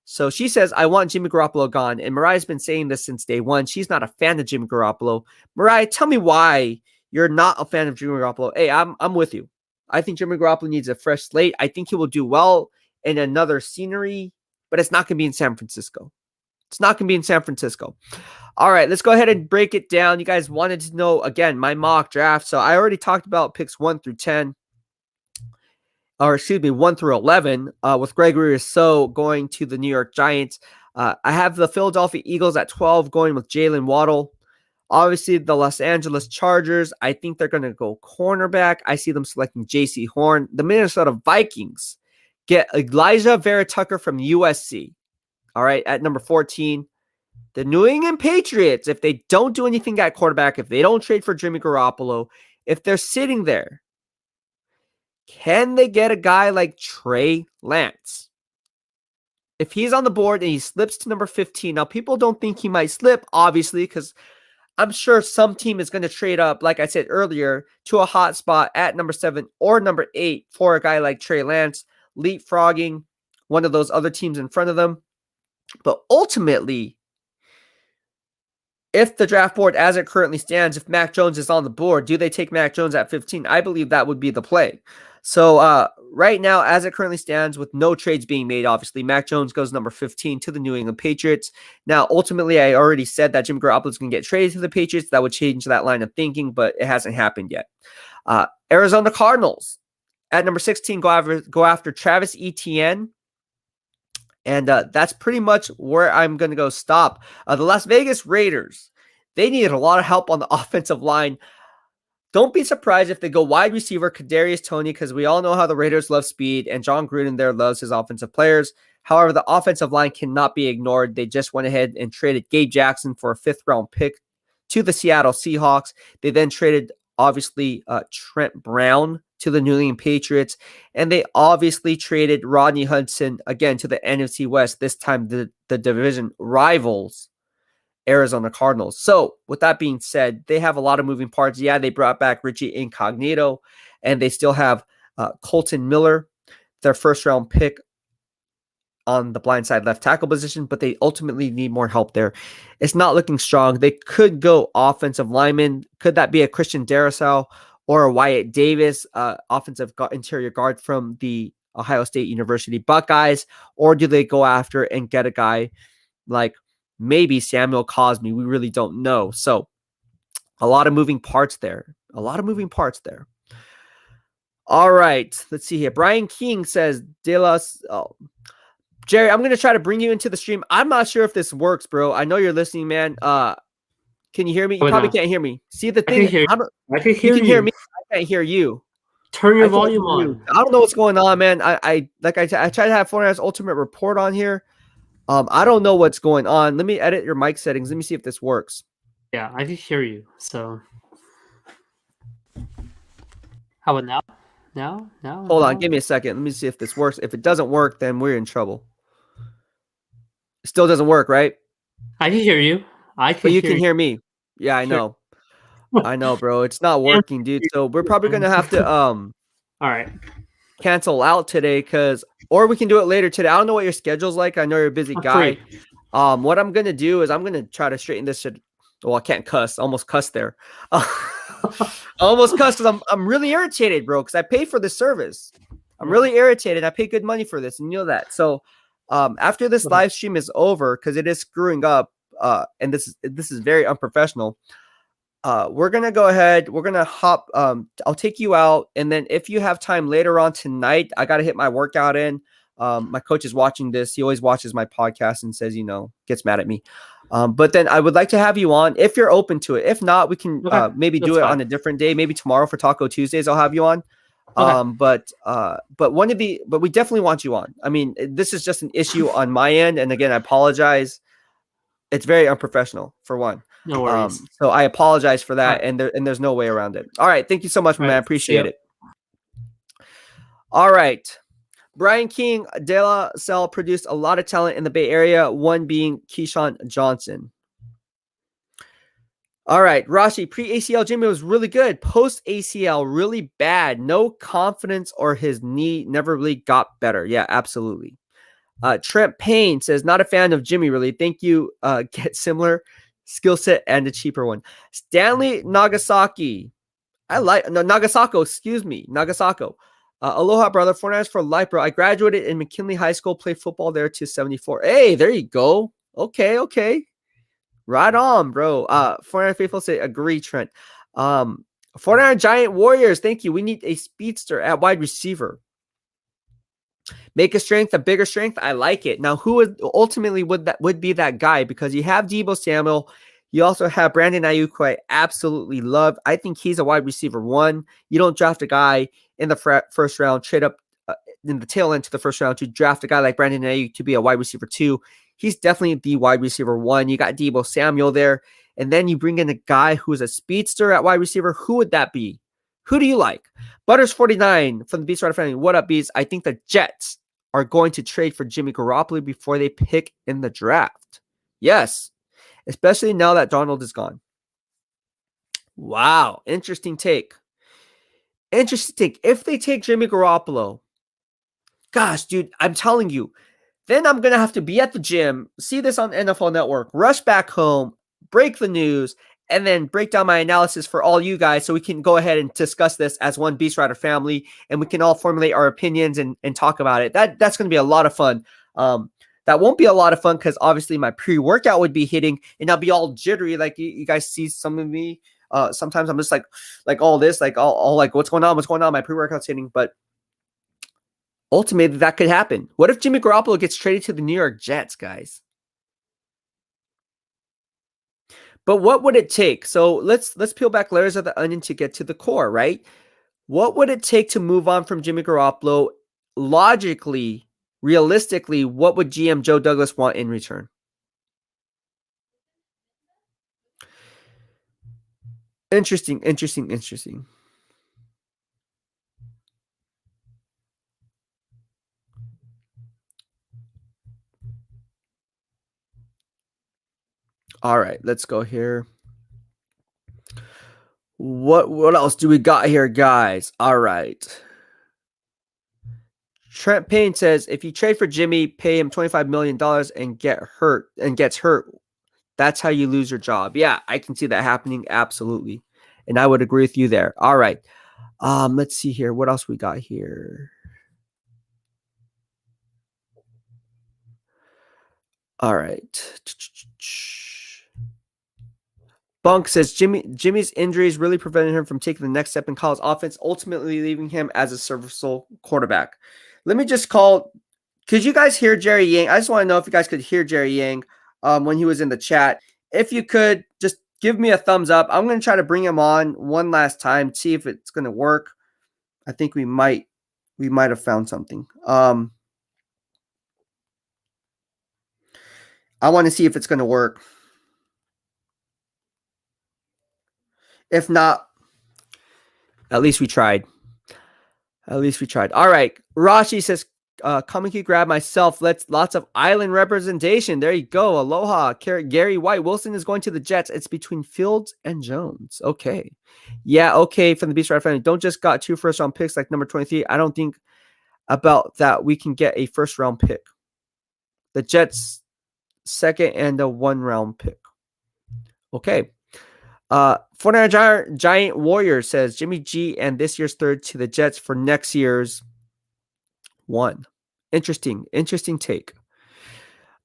A: So she says, I want Jimmy Garoppolo gone. And Mariah's been saying this since day one. She's not a fan of Jimmy Garoppolo. Mariah, tell me why you're not a fan of Jimmy Garoppolo. Hey, I'm with you. I think Jimmy Garoppolo needs a fresh slate. I think he will do well in another scenery, but it's not going to be in San Francisco. It's not going to be in San Francisco. All right, let's go ahead and break it down. You guys wanted to know, again, my mock draft. So I already talked about picks 1 through 10. Or excuse me, 1 through 11, with Gregory Rousseau going to the New York Giants. I have the Philadelphia Eagles at 12 going with Jalen Waddle. Obviously, the Los Angeles Chargers, I think they're going to go cornerback. I see them selecting J.C. Horn. The Minnesota Vikings get Elijah Vera Tucker from USC. All right, at number 14. The New England Patriots, if they don't do anything at quarterback, if they don't trade for Jimmy Garoppolo, if they're sitting there, can they get a guy like Trey Lance? If he's on the board and he slips to number 15, now people don't think he might slip, obviously, because I'm sure some team is going to trade up, like I said earlier, to a hot spot at number 7 or number 8 for a guy like Trey Lance, leapfrogging one of those other teams in front of them. But ultimately, if the draft board as it currently stands, if Mac Jones is on the board, do they take Mac Jones at 15? I believe that would be the play. So right now, as it currently stands, with no trades being made, obviously, Mac Jones goes number 15 to the New England Patriots. Now, ultimately, I already said that Jimmy Garoppolo is going to get traded to the Patriots. That would change that line of thinking, but it hasn't happened yet. Arizona Cardinals at number 16 go after Travis Etienne. And that's pretty much where I'm going to go stop. The Las Vegas Raiders, they needed a lot of help on the offensive line. Don't be surprised if they go wide receiver Kadarius Toney, because we all know how the Raiders love speed, and John Gruden there loves his offensive players. However, the offensive line cannot be ignored. They just went ahead and traded Gabe Jackson for a 5th-round pick to the Seattle Seahawks. They then traded, obviously, Trent Brown to the New England Patriots, and they obviously traded Rodney Hudson, again, to the NFC West, this time the division rivals, Arizona Cardinals. So with that being said, they have a lot of moving parts. Yeah, they brought back Richie Incognito, and they still have Colton Miller, their 1st-round pick on the blindside left tackle position, but they ultimately need more help there. It's not looking strong. They could go offensive lineman. Could that be a Christian Darrisaw or a Wyatt Davis, offensive interior guard from the Ohio State University Buckeyes? Or do they go after and get a guy like maybe Samuel Cosme? We really don't know. So a lot of moving parts there. All right. Let's see here. Brian King says, Jerry, I'm going to try to bring you into the stream. I'm not sure if this works, bro. I know you're listening, man. Can you hear me? You probably can't hear me. See, the thing,
C: I can hear you.
A: You can hear me. I can't hear you.
C: Turn your volume on.
A: I don't know what's going on, man. I tried to have Fortnite's Ultimate Report on here. I don't know what's going on. Let me edit your mic settings. Let me see if this works.
C: Yeah, I can hear you. So, how about now? Now?
A: Hold on. Give me a second. Let me see if this works. If it doesn't work, then we're in trouble. It still doesn't work, right?
C: I can hear you. I can
A: But you
C: hear
A: can
C: you.
A: hear me. Yeah, I
C: Sure.
A: know. I know, bro. It's not working, dude. So we're probably gonna have to
C: All right.
A: cancel out today, or we can do it later today. I don't know what your schedule's like. I know you're a busy
C: I'm
A: guy.
C: free.
A: What I'm gonna do is I'm gonna try to straighten this shit. Well, I can't cuss. I almost cussed there. I almost cussed because I'm really irritated, bro. Because I pay for this service. I'm
C: Yeah.
A: really irritated. I pay good money for this, and you know that. So, after this
C: Okay.
A: live stream is over, because it is screwing up, and this is very unprofessional. We're gonna go ahead. We're gonna hop. I'll take you out, and then if you have time later on tonight, I gotta hit my workout in. My coach is watching this. He always watches my podcast and says, gets mad at me. But then I would like to have you on if you're open to it. If not, we can
C: Okay,
A: maybe do
C: that's
A: it
C: fine.
A: on a different day. Maybe tomorrow for Taco Tuesdays, I'll have you on.
C: Okay.
A: But we definitely want you on. I mean, this is just an issue on my end, and again, I apologize. It's very unprofessional for one.
C: No worries.
A: So I apologize for that,
C: All right.
A: and there's no way around it. All right, thank you so much,
C: All
A: man. I
C: right. See
A: appreciate
C: ya.
A: it. All right. Brian King, De La Salle produced a lot of talent in the Bay Area, one being Keyshawn Johnson. All right, Rashi, pre-ACL Jimmy was really good. Post-ACL, really bad. No confidence, or his knee never really got better. Yeah, absolutely. Trent Payne says, not a fan of Jimmy, really. Thank you. Get similar skill set and a cheaper one. Stanley Nagasaki. Nagasako, excuse me. Nagasako. Aloha, brother. 49ers for life, bro. I graduated in McKinley High School, played football there to 74. Hey, there you go. Okay. Right on, bro. 49er faithful say, agree, Trent. 49er Giant Warriors, thank you. We need a speedster at wide receiver. Make a bigger strength. I like it. Now, who would ultimately would be that guy? Because you have Deebo Samuel, you also have Brandon Ayuk, who I absolutely love. I think he's a wide receiver one. You don't draft a guy in the first round, trade up in the tail end to the first round to draft a guy like Brandon Ayuk to be a wide receiver two. He's definitely the wide receiver one. You got Deebo Samuel there, and then you bring in a guy who's a speedster at wide receiver. Who would that be? Who do you like? Butters49 from the BEASTwriter Family. What up, Bees? I think the Jets are going to trade for Jimmy Garoppolo before they pick in the draft. Yes, especially now that Donald is gone. Wow, interesting take. If they take Jimmy Garoppolo, gosh, dude, I'm telling you, then I'm going to have to be at the gym, see this on NFL Network, rush back home, break the news, and then break down my analysis for all you guys so we can go ahead and discuss this as one BEASTwriter family, and we can all formulate our opinions and talk about it. That's going to be a lot of fun. That won't be a lot of fun because obviously my pre-workout would be hitting, and I'll be all jittery. Like you guys see some of me. Sometimes I'm just like all this, like all like what's going on? My pre-workout's hitting, but ultimately that could happen. What if Jimmy Garoppolo gets traded to the New York Jets, guys? But what would it take? So let's peel back layers of the onion to get to the core, right? What would it take to move on from Jimmy Garoppolo? Logically, realistically, what would GM Joe Douglas want in return? Interesting. All right, let's go here. What else do we got here, guys? All right. Trent Payne says, if you trade for Jimmy, pay him $25 million and gets hurt, that's how you lose your job. Yeah, I can see that happening. Absolutely. And I would agree with you there. All right. Let's see here. What else we got here? All right. Bunk says Jimmy's injuries really prevented him from taking the next step in college offense, ultimately leaving him as a serviceable quarterback. Let me just call. Could you guys hear Jerry Yang? I just want to know if you guys could hear Jerry Yang when he was in the chat. If you could, just give me a thumbs up. I'm going to try to bring him on one last time, see if it's going to work. I think we might have found something. I want to see if it's going to work. If not, at least we tried. All right. Rashi says, Comic grab myself. Lots of island representation. There you go. Aloha. Gary White Wilson is going to the Jets. It's between Fields and Jones. Okay. Yeah, okay. From the BEASTwriter Family. Don't just got 2 first-round picks like number 23. I don't think about that. We can get a first-round pick. The Jets, second and a 1-round pick. Okay. 49 Giant Warrior says Jimmy G and this year's third to the Jets for next year's 1. Interesting take.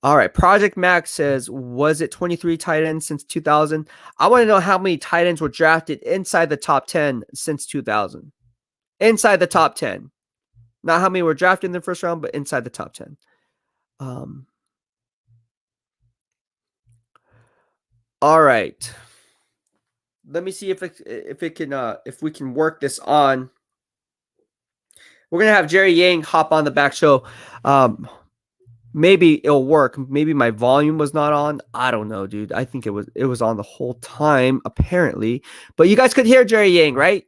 A: All right. Project Max says, was it 23 tight ends since 2000? I want to know how many tight ends were drafted inside the top 10 since 2000. Inside the top 10. Not how many were drafted in the first round, but inside the top 10. All right. Let me see if we can work this on. We're gonna have Jerry Yang hop on the back show. Maybe it'll work. Maybe my volume was not on. I don't know, dude. I think it was on the whole time, apparently. But you guys could hear Jerry Yang, right?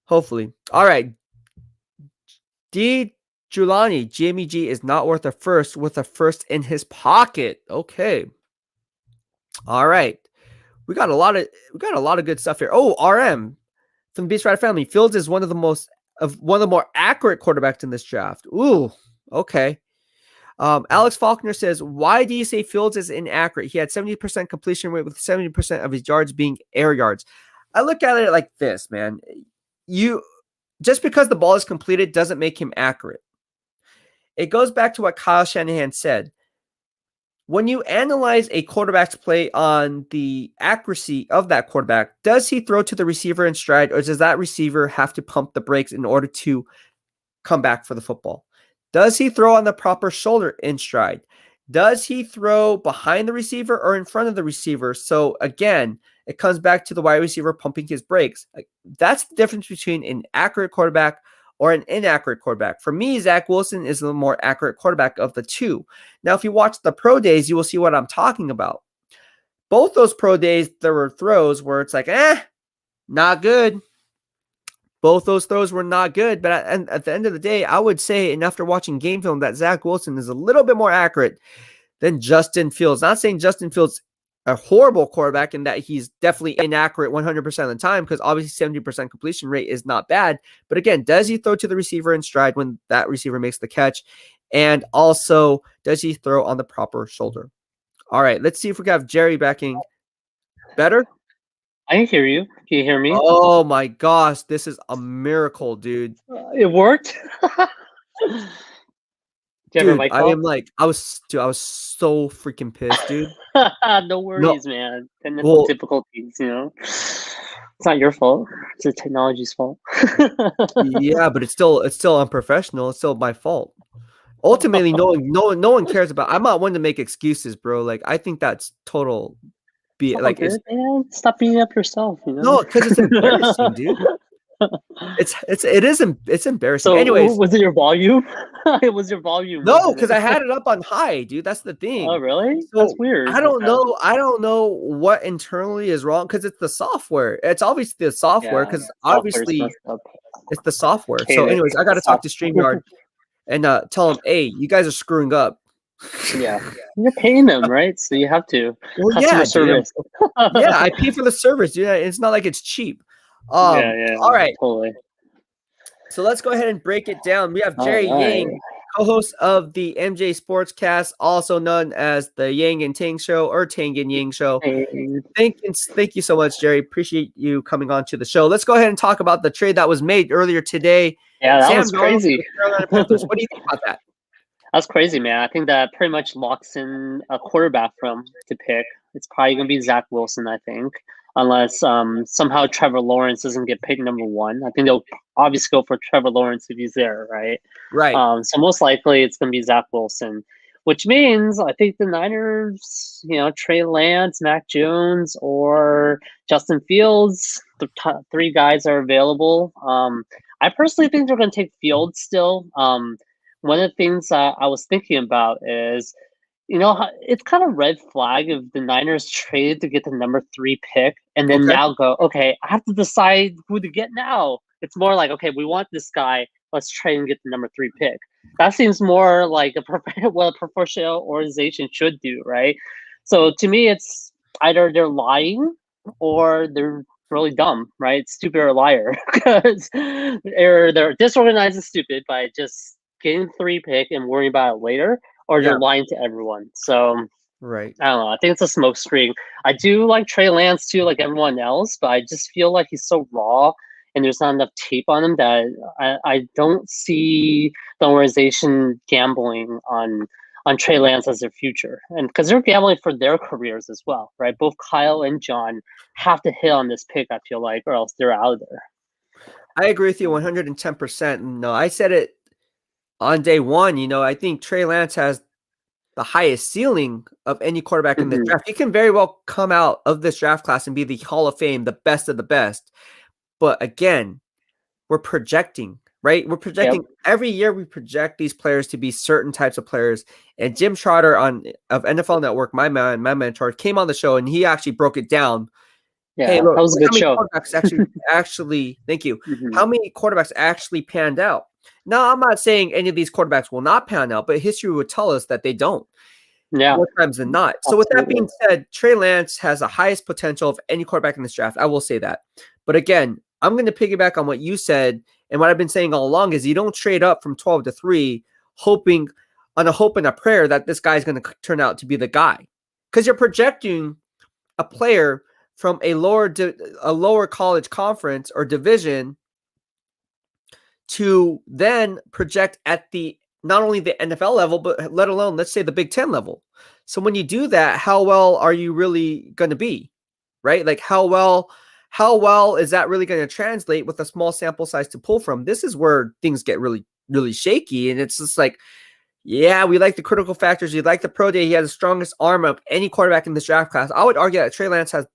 A: Hopefully. All right. D. Giuliani, Jimmy G is not worth a first with a first in his pocket. Okay. All right. We got a lot of good stuff here. Oh, RM from the BEASTwriter Family. Fields is one of the more accurate quarterbacks in this draft. Ooh, okay. Alex Faulkner says, why do you say Fields is inaccurate? He had 70% completion rate with 70% of his yards being air yards. I look at it like this, man. Just because the ball is completed doesn't make him accurate. It goes back to what Kyle Shanahan said. When you analyze a quarterback's play on the accuracy of that quarterback, does he throw to the receiver in stride, or does that receiver have to pump the brakes in order to come back for the football? Does he throw on the proper shoulder in stride? Does he throw behind the receiver or in front of the receiver? So again, it comes back to the wide receiver pumping his brakes. That's the difference between an accurate quarterback or an inaccurate quarterback. For me, Zach Wilson is the more accurate quarterback of the two. Now, if you watch the pro days, you will see what I'm talking about. Both those pro days, there were throws where it's like, not good. Both those throws were not good. But at the end of the day, I would say, and after watching game film, that Zach Wilson is a little bit more accurate than Justin Fields. Not saying Justin Fields a horrible quarterback and that he's definitely inaccurate 100% of the time, because obviously 70% completion rate is not bad. But again, does he throw to the receiver in stride when that receiver makes the catch? And also, does he throw on the proper shoulder? All right, let's see if we can have Jerry backing. Better?
C: I can hear you. Can you hear me?
A: Oh my gosh, this is a miracle, dude.
C: It worked.
A: Dude, I was so freaking pissed, dude.
C: No worries, man. Technical difficulties, It's not your fault. It's the technology's fault.
A: Yeah, but it's still unprofessional. It's still my fault. Ultimately, no one cares about. I'm not one to make excuses, bro. Like, I think that's total.
C: Man. Stop beating up yourself.
A: No, because it's embarrassing, dude. It's embarrassing.
C: So,
A: anyways,
C: was it your volume? It was your volume.
A: No, because I had it up on high, dude. That's the thing.
C: Oh, really?
A: So
C: That's weird.
A: I don't know. I don't know what internally is wrong, because it's the software. It's obviously the software, because obviously it's the software. So, anyways, I got to talk to StreamYard and tell them, hey, you guys are screwing up.
C: Yeah, you're paying them, right? So you have to.
A: Well,
C: customer service.
A: Yeah, I pay for the service, dude. It's not like it's cheap.
C: Yeah.
A: All right.
C: Totally.
A: So let's go ahead and break it down. We have Jerry Yang, co-host of the MJ Sportscast, also known as the Yang and Tang Show or Tang and Yang Show. Thank you so much, Jerry. Appreciate you coming on to the show. Let's go ahead and talk about the trade that was made earlier today.
C: Yeah, that was crazy.
A: What do you think about that?
C: That's crazy, man. I think that pretty much locks in a quarterback to pick. It's probably going to be Zach Wilson, I think, unless somehow Trevor Lawrence doesn't get picked number 1. I think they'll obviously go for Trevor Lawrence if he's there, right?
A: Right.
C: So most likely it's going to be Zach Wilson, which means I think the Niners, Trey Lance, Mac Jones, or Justin Fields, the top 3 guys are available. I personally think they're going to take Fields still. One of the things I was thinking about is, it's kind of red flag if the Niners traded to get the number 3 pick and then now go, okay, I have to decide who to get now. It's more like, okay, we want this guy. let's try and get the number 3 pick. That seems more like what a professional organization should do, right? So to me, it's either they're lying or they're really dumb, right? Stupid or liar, because they're disorganized and stupid by just getting 3 pick and worrying about it later, or
A: Yeah.
C: they're lying to everyone. So
A: Right.
C: I don't know. I think it's a smoke screen. I do like Trey Lance too, like everyone else, but I just feel like he's so raw and there's not enough tape on him that I don't see the organization gambling on Trey Lance as their future. And because they're gambling for their careers as well, right? Both Kyle and John have to hit on this pick, I feel like, or else they're out of there.
A: I agree with you 110%. No, I said it on day one. I think Trey Lance has the highest ceiling of any quarterback in the draft. He can very well come out of this draft class and be the Hall of Fame, the best of the best. But again, we're projecting, right? We're projecting every year. We project these players to be certain types of players. And Jim Trotter of NFL Network, my mentor, came on the show and he actually broke it down.
C: Yeah,
A: hey, look,
C: that was a good show.
A: Quarterbacks actually, thank you. How many quarterbacks actually panned out? Now, I'm not saying any of these quarterbacks will not pan out, but history would tell us that they don't.
C: Yeah.
A: More times than not. So with that being said, Trey Lance has the highest potential of any quarterback in this draft. I will say that. But again, I'm going to piggyback on what you said. And what I've been saying all along is you don't trade up from 12 to 3 hoping on a hope and a prayer that this guy is going to turn out to be the guy. Because you're projecting a player from a lower college conference or division to then project at the not only the NFL level, but let alone, let's say, the Big Ten level. So when you do that, how well are you really going to be, right? Like how well is that really going to translate with a small sample size to pull from? This is where things get really, really shaky. And it's just like, yeah, we like the critical factors. We like the pro day. He has the strongest arm of any quarterback in this draft class. I would argue that Trey Lance has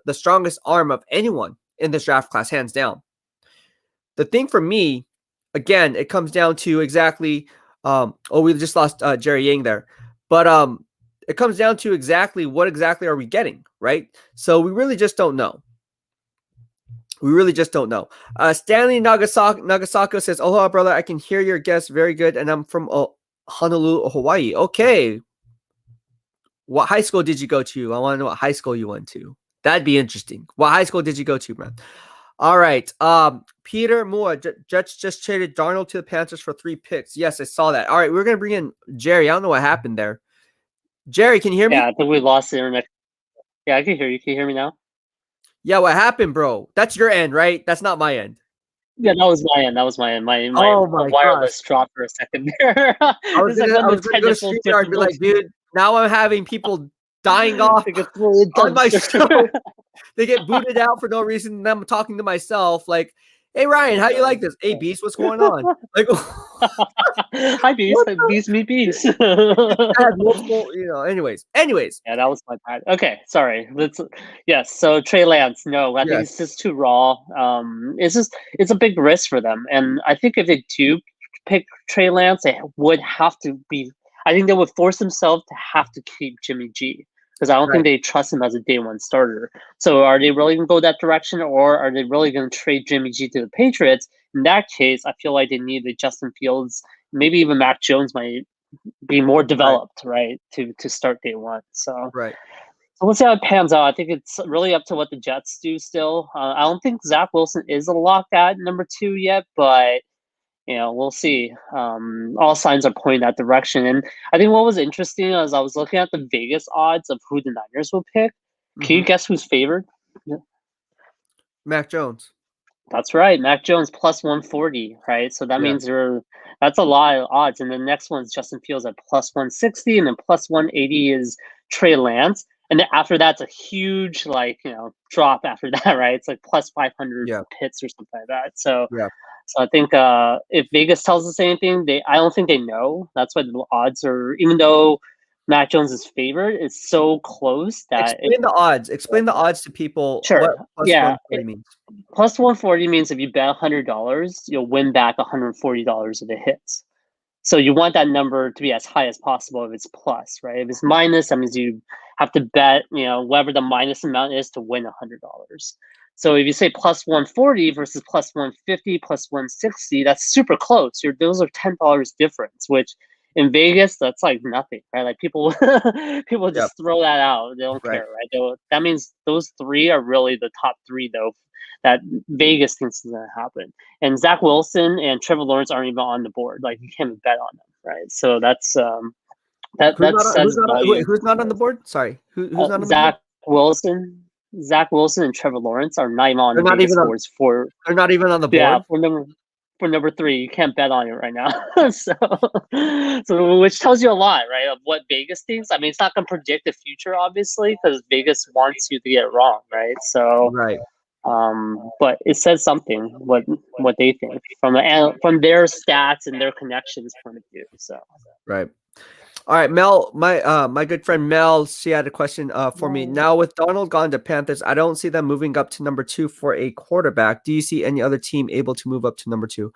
A: the strongest arm of anyone in this draft class, hands down. The thing for me, again, it comes down to exactly, we just lost Jerry Yang there, but it comes down to exactly what exactly are we getting, right? So we really just don't know. Stanley Nagasako says, "Aloha, brother. I can hear your guest very good, and I'm from Honolulu, Hawaii." Okay. What high school did you go to? I want to know what high school you went to. That'd be interesting. What high school did you go to, man? All right. Peter Moore, Jets just traded Darnold to the Panthers for 3 picks. Yes, I saw that. All right, we're going to bring in Jerry. I don't know what happened there. Jerry, can you hear me?
C: Yeah, I think we lost the internet. Yeah, I can hear you. Can you hear me now?
A: Yeah, what happened, bro? That's your end, right? That's not my end.
C: Yeah, that was my end. My wireless dropped for a second there.
A: I was going to go to StreamYard, be like, dude, now I'm having people dying off on my show. They get booted out for no reason. And I'm talking to myself like, hey, Ryan, how you like this? Hey, Beast, what's going on? Like,
C: hi, Beast. Beast, meet Beast.
A: multiple, anyways.
C: Yeah, that was my bad. Okay, sorry. Yes, so Trey Lance, no, I think it's just too raw. It's a big risk for them. And I think if they do pick Trey Lance, they would have to be, I think they would force themselves to have to keep Jimmy G. Because I don't think they trust him as a day one starter. So are they really going to go that direction, or are they really going to trade Jimmy G to the Patriots? In that case, I feel like they need the Justin Fields, maybe even Mac Jones might be more developed, right, to start day one. So we'll see how it pans out. I think it's really up to what the Jets do still. I don't think Zach Wilson is a lock at number 2 yet, but we'll see. All signs are pointing that direction. And I think what was interesting is I was looking at the Vegas odds of who the Niners will pick. Can you guess who's favored?
A: Mac Jones.
C: That's right. Mac Jones plus 140, right? So that means that's a lot of odds. And the next one's Justin Fields at plus 160, and then plus 180 is Trey Lance. And then after that's a huge drop after that, right? It's like plus 500 Pitts or something like that. So I think if Vegas tells us anything, I don't think they know. That's why the odds are, even though Mac Jones is favored, it's so close that
A: Explain the odds to people.
C: Sure.
A: What plus 140 means.
C: Plus 140 means if you bet $100, you'll win back $140 of the hits. So you want that number to be as high as possible if it's plus, right? If it's minus, that means you have to bet, whatever the minus amount is to win $100. So if you say plus 140 versus plus 150, plus 160, that's super close. Those are $10 difference, which in Vegas, that's like nothing, right? Like people people
A: Yep.
C: just throw that out. They don't
A: Right.
C: care, right? That means those three are really the top three, though, that Vegas thinks is going to happen. And Zach Wilson and Trevor Lawrence aren't even on the board. Like you can't bet on them, right? So that's that says volume.
A: Who's not on the board? Sorry, who's not on the board?
C: Zach Wilson and Trevor Lawrence are not even on
A: They're
C: the
A: not
C: Vegas
A: even on.
C: boards for
A: They're not even on the
C: yeah
A: board.
C: for number three. You can't bet on it right now. so which tells you a lot, right, of what Vegas thinks. I mean, it's not going to predict the future, obviously, because Vegas wants you to get it wrong, right? So
A: Right.
C: but it says something what they think from their stats and their connections point of view. So
A: Right. All right, Mel, my good friend Mel, she had a question for me. Now with Donald gone to Panthers, I don't see them moving up to number 2 for a quarterback. Do you see any other team able to move up to number 2?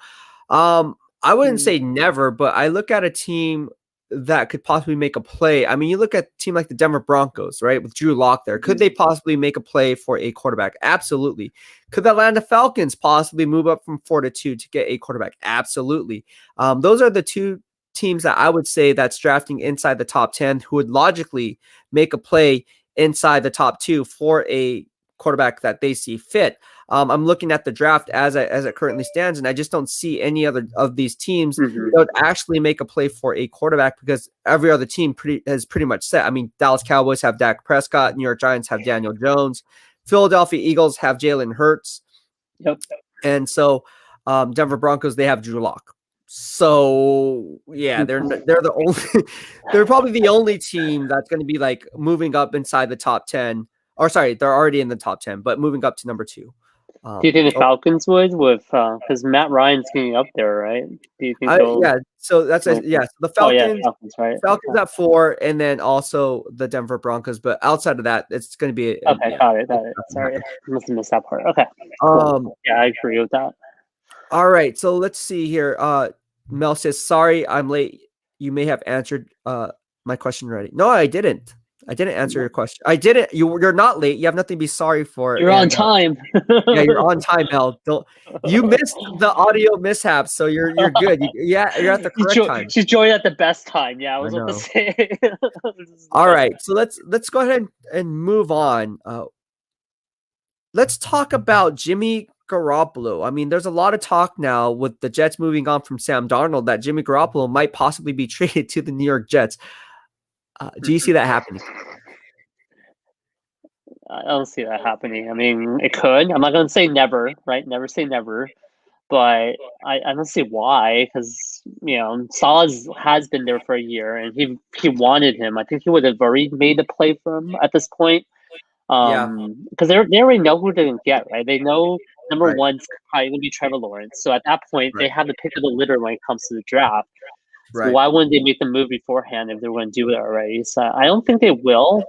A: I wouldn't say never, but I look at a team that could possibly make a play. I mean, you look at a team like the Denver Broncos, right, with Drew Lock there. Could they possibly make a play for a quarterback? Absolutely. Could the Atlanta Falcons possibly move up from 4 to 2 to get a quarterback? Absolutely. Those are the two teams that I would say that's drafting inside the top 10 who would logically make a play inside the top 2 for a quarterback that they see fit. I'm looking at the draft as it currently stands, and I just don't see any other of these teams that would actually make a play for a quarterback because every other team has pretty much set. I mean, Dallas Cowboys have Dak Prescott, New York Giants have Daniel Jones, Philadelphia Eagles have Jalen Hurts, and so Denver Broncos, they have Drew Lock. So yeah, they're the only they're probably the only team that's going to be like moving up inside the top 10. Or sorry, they're already in the top 10, but moving up to number 2.
C: Do you think the Falcons would with because Matt Ryan's getting up there, right? Do you think
A: yeah, so that's so the Falcons,
C: Falcons, right?
A: Falcons at 4, and then also the Denver Broncos. But outside of that, it's going to be
C: got it. Sorry, I must have missed that part. Okay, cool. Yeah, I agree with that.
A: All right, so let's see here. Mel says, "Sorry, I'm late. You may have answered my question already." No, I didn't. I didn't answer your question. I didn't. You're not late. You have nothing to be sorry for.
C: You're on time.
A: Yeah, you're on time, Mel. You missed the audio mishap, so you're good. You're at the correct time.
C: She joined at the best time. Yeah, I was about to say.
A: All right, so let's go ahead and move on. Let's talk about Jimmy Garoppolo. I mean, there's a lot of talk now with the Jets moving on from Sam Darnold that Jimmy Garoppolo might possibly be traded to the New York Jets. Do you see that happening?
C: I don't see that happening. I mean, it could. I'm not going to say never, right? Never say never. But I don't see why, because Salah has been there for a year, and he wanted him. I think he would have already made a play for him at this point. Because they already know who they're going to get, right? They know number one's probably going to be Trevor Lawrence. So at that point, they have the pick of the litter when it comes to the draft. So why wouldn't they make the move beforehand if they're going to do it already? So I don't think they will.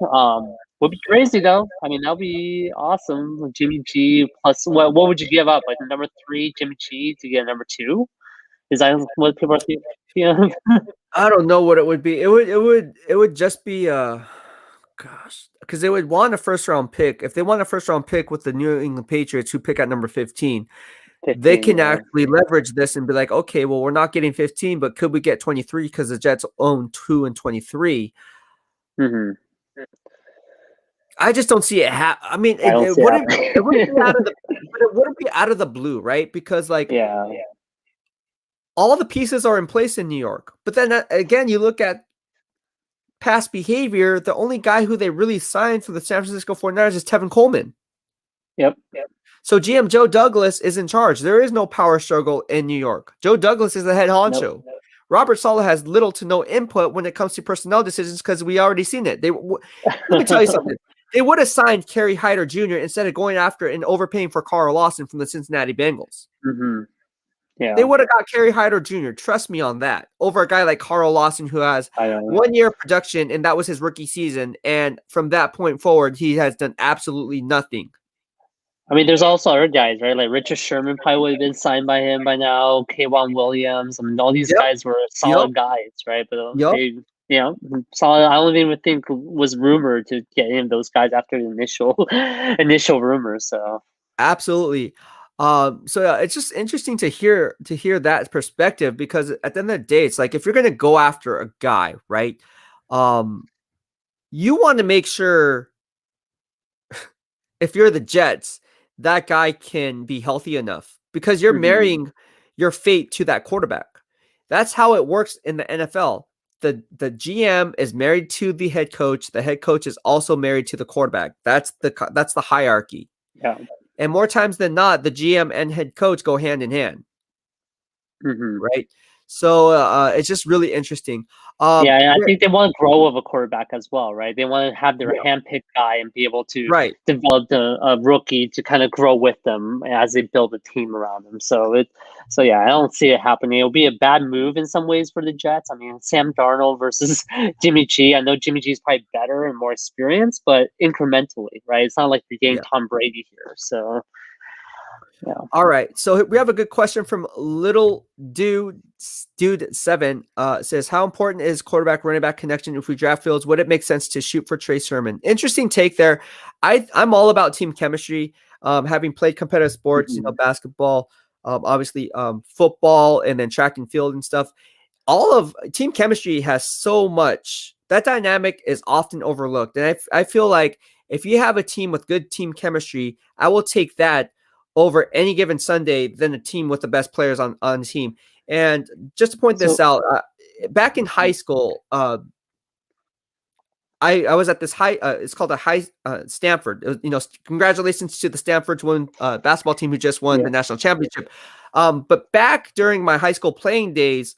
C: Would be crazy though. I mean, that'd be awesome. Jimmy G plus what would you give up? Like number 3, Jimmy G to get number 2? Is that what people are thinking? Yeah.
A: I don't know what it would be. It would just be gosh, because they would want a first round pick. If they want a first round pick with the New England Patriots who pick at number 15, they can actually leverage this and be like, okay, well, we're not getting 15, but could we get 23 because the Jets own 2 and 23? I just don't see it I mean, it wouldn't be out of the blue, right? Because all the pieces are in place in New York. But then again, you look at past behavior, the only guy who they really signed for the San Francisco 49ers is Tevin Coleman.
C: Yep.
A: So GM Joe Douglas is in charge. There is no power struggle in New York. Joe Douglas is the head honcho. Nope. Robert Saleh has little to no input when it comes to personnel decisions because we already seen it. Let me tell you something. They would have signed Kerry Hyder Jr. instead of going after and overpaying for Carl Lawson from the Cincinnati Bengals.
C: Yeah.
A: They would have got Kerry Hyder Jr. Trust me on that. Over a guy like Carl Lawson who has 1 year of production, and that was his rookie season. And from that point forward, he has done absolutely nothing.
C: I mean, there's also other guys, right? Like Richard Sherman probably would have been signed by him by now. K'Wan Williams. I mean, all these guys were solid guys, right? But they, solid. I don't even think was rumored to get any of those guys after the initial rumors. So
A: Absolutely. So it's just interesting to hear that perspective, because at the end of the day, it's like if you're going to go after a guy, right? You want to make sure, if you're the Jets, that guy can be healthy enough, because you're marrying your fate to that quarterback. That's how it works in the NFL. The GM is married to the head coach. The head coach is also married to the quarterback. That's the hierarchy.
C: Yeah.
A: And more times than not, the GM and head coach go hand in hand, right? So it's just really interesting.
C: Yeah, and I think they want to grow of a quarterback as well, right? They want to have their handpicked guy and be able to
A: right.
C: develop a rookie to kind of grow with them as they build a team around them. So yeah, I don't see it happening. It'll be a bad move in some ways for the Jets. I mean, Sam Darnold versus Jimmy G. I know Jimmy G is probably better and more experienced, but incrementally, right? It's not like you're getting Tom Brady here. So yeah.
A: All right. So we have a good question from Little Dude 7. Says, how important is quarterback running back connection if we draft Fields? Would it make sense to shoot for Trey Sermon? Interesting take there. I'm all about team chemistry. Having played competitive sports, basketball, obviously football, and then track and field and stuff. All of team chemistry has so much. That dynamic is often overlooked. And I feel like if you have a team with good team chemistry, I will take that over any given Sunday than a team with the best players on the team. And just to point this out, back in high school, I was at this it's called a high Stanford. Congratulations to the Stanford basketball team who just won the national championship. But back during my high school playing days,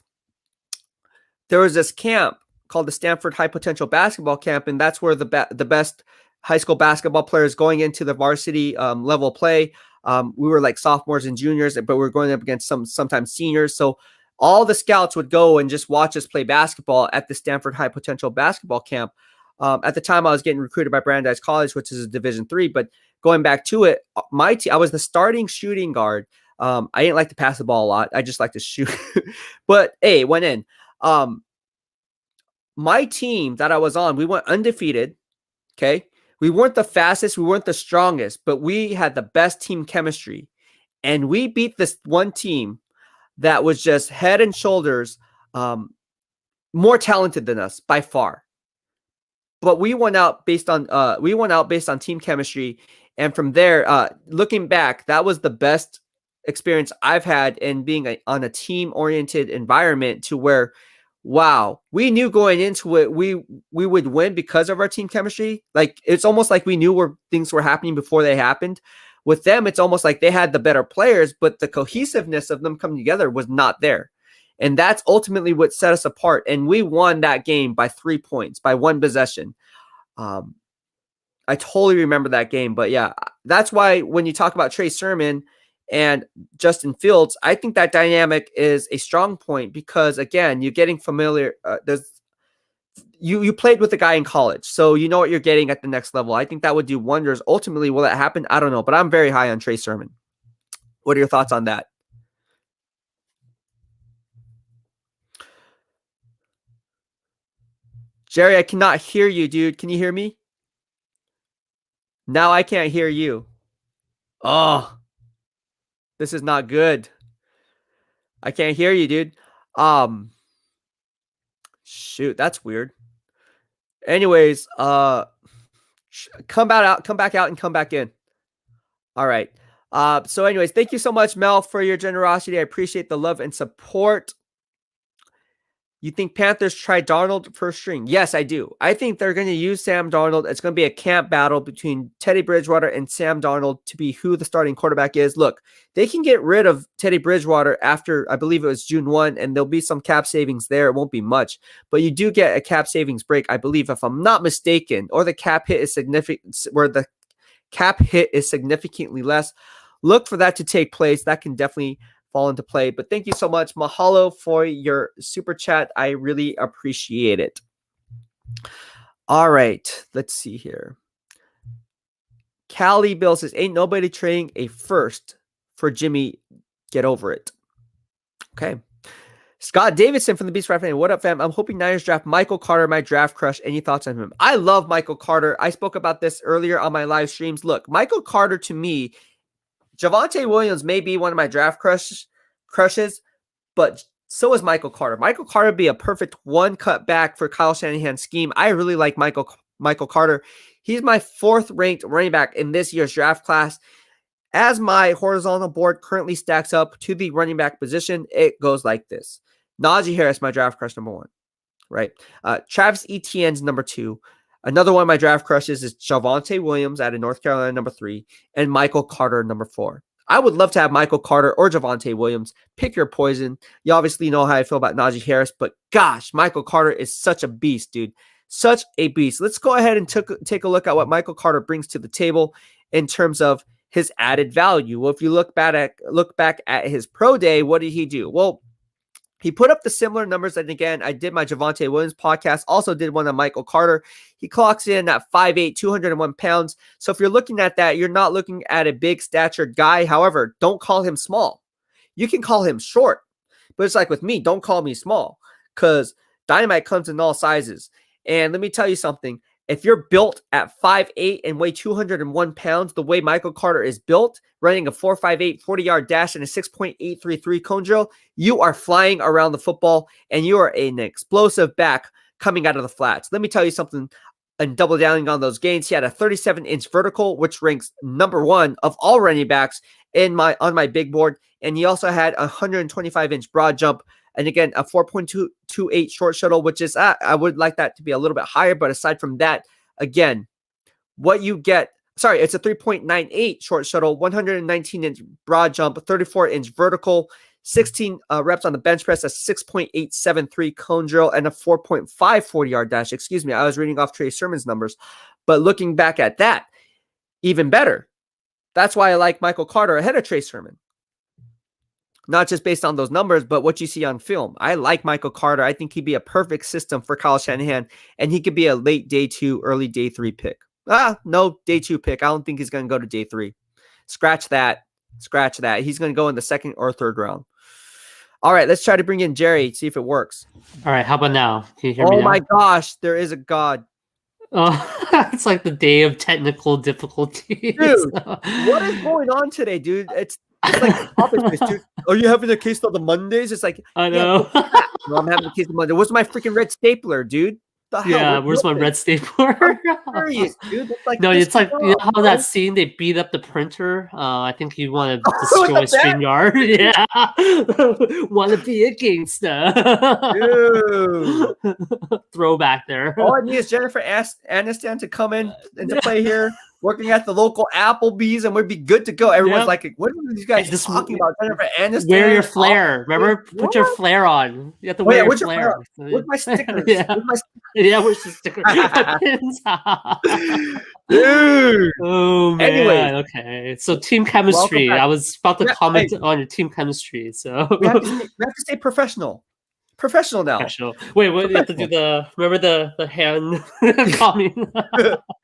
A: there was this camp called the Stanford High Potential Basketball Camp, and that's where the best high school basketball players going into the varsity level play. We were like sophomores and juniors, but we were going up against sometimes seniors. So all the scouts would go and just watch us play basketball at the Stanford High Potential Basketball Camp. At the time, I was getting recruited by Brandeis College, which is a Division III. But going back to it, my team, I was the starting shooting guard. I didn't like to pass the ball a lot. I just like to shoot. But hey, went in. My team that I was on, we went undefeated. Okay. We weren't the fastest, we weren't the strongest, but we had the best team chemistry. And we beat this one team that was just head and shoulders more talented than us by far. But we went out based on team chemistry. And from there, looking back, that was the best experience I've had in being on a team-oriented environment, to where, wow, we knew going into it we would win because of our team chemistry. Like, it's almost like we knew where things were happening before they happened. With them, it's almost like they had the better players, but the cohesiveness of them coming together was not there. And that's ultimately what set us apart. And we won that game by 3 points, by one possession. I totally remember that game. But yeah, that's why when you talk about Trey Sermon and Justin Fields, I think that dynamic is a strong point, because again, you're getting familiar. You played with the guy in college, so you know what you're getting at the next level. I think that would do wonders. Ultimately, will that happen? I don't know, but I'm very high on Trey Sermon. What are your thoughts on that? Jerry, I cannot hear you, dude. Can you hear me? Now I can't hear you. Oh, this is not good. I can't hear you, dude. Shoot, that's weird. Anyways, come back out and come back in. All right. So anyways, thank you so much, Mel, for your generosity. I appreciate the love and support. You think Panthers try Darnold first string? Yes, I do. I think they're going to use Sam Darnold. It's going to be a camp battle between Teddy Bridgewater and Sam Darnold to be who the starting quarterback is. Look, they can get rid of Teddy Bridgewater after, I believe it was June 1, and there'll be some cap savings there. It won't be much, but you do get a cap savings break, I believe, if I'm not mistaken, or the cap hit is significant, where the cap hit is significantly less. Look for that to take place. That can definitely fall into play. But thank you so much, Mahalo, for your super chat. I really appreciate it. All right, let's see here. Callie Bill says, ain't nobody trading a first for Jimmy. Get over it. Okay. Scott Davidson from the BEASTwriter Family. What up, fam? I'm hoping Niners draft Michael Carter, my draft crush. Any thoughts on him? I love Michael Carter. I spoke about this earlier on my live streams. Look, Michael Carter, to me, Javonte Williams may be one of my draft crushes, but so is Michael Carter. Michael Carter would be a perfect one cut back for Kyle Shanahan's scheme. I really like Michael Carter. He's my 4th ranked running back in this year's draft class. As my horizontal board currently stacks up to the running back position, it goes like this. Najee Harris, my draft crush number 1, right? Travis Etienne's number 2. Another one of my draft crushes is Javonte Williams out of North Carolina, number 3, and Michael Carter, number 4. I would love to have Michael Carter or Javonte Williams. Pick your poison. You obviously know how I feel about Najee Harris, but gosh, Michael Carter is such a beast, dude. Such a beast. Let's go ahead and take a look at what Michael Carter brings to the table in terms of his added value. Well, if you look back at his pro day, what did he do? Well, he put up the similar numbers. And again, I did my Javonte Williams podcast, also did one on Michael Carter. He clocks in at 5'8", 201 pounds. So if you're looking at that, you're not looking at a big statured guy. However, don't call him small. You can call him short, but it's like with me, don't call me small because dynamite comes in all sizes. And let me tell you something. If you're built at 5'8" and weigh 201 pounds, the way Michael Carter is built, running a 4.58 40-yard dash and a 6.833 cone drill, you are flying around the football and you are an explosive back coming out of the flats. Let me tell you something and double down on those gains. He had a 37-inch vertical, which ranks number 1 of all running backs on my big board. And he also had a 125-inch broad jump. And again, a 4.28 short shuttle, which is, I would like that to be a little bit higher. But aside from that, again, what you get, it's a 3.98 short shuttle, 119-inch broad jump, 34-inch vertical, 16 reps on the bench press, a 6.873 cone drill, and a 4.5 40-yard dash. Excuse me, I was reading off Trey Sermon's numbers. But looking back at that, even better. That's why I like Michael Carter ahead of Trey Sermon. Not just based on those numbers, but what you see on film. I like Michael Carter. I think he'd be a perfect system for Kyle Shanahan, and he could be a late day 2, early day 3 pick. No, day 2 pick. I don't think he's going to go to day 3. Scratch that. He's going to go in the 2nd or 3rd round. All right, let's try to bring in Jerry, see if it works.
D: All right, how about now? Can you hear me now?
A: Oh my gosh, there is a God.
D: Oh, it's like the day of technical difficulties.
A: Dude, what is going on today, dude? It's like office space, dude. Are you having a case of the Mondays? It's like,
D: I know.
A: Yeah, no, I'm having a case of Monday. What's my freaking red stapler, dude? The hell?
D: Yeah, where's my red stapler?
A: I'm serious, dude. It's like
D: no, it's like, you know how
A: bro?
D: that scene they beat up the printer? I think you want to
A: Oh,
D: destroy StreamYard. Yeah. Want to be a gangster.
A: Dude.
D: Throwback there.
A: All I need is Jennifer Aniston to come into play here, working at the local Applebee's, and we'd be good to go. Everyone's like, what are these guys talking about? Jennifer Aniston?
D: Wear your flare. Remember, put your flare on. You have to wear your flare.
A: Where's my stickers?
D: Yeah, where's the sticker?
A: Dude.
D: Oh man.
A: Anyway,
D: okay. So team chemistry. I was about to comment on your team chemistry. So
A: we have to stay professional. Professional now.
D: Professional. Wait, what? You have to do the. Remember the hand comment.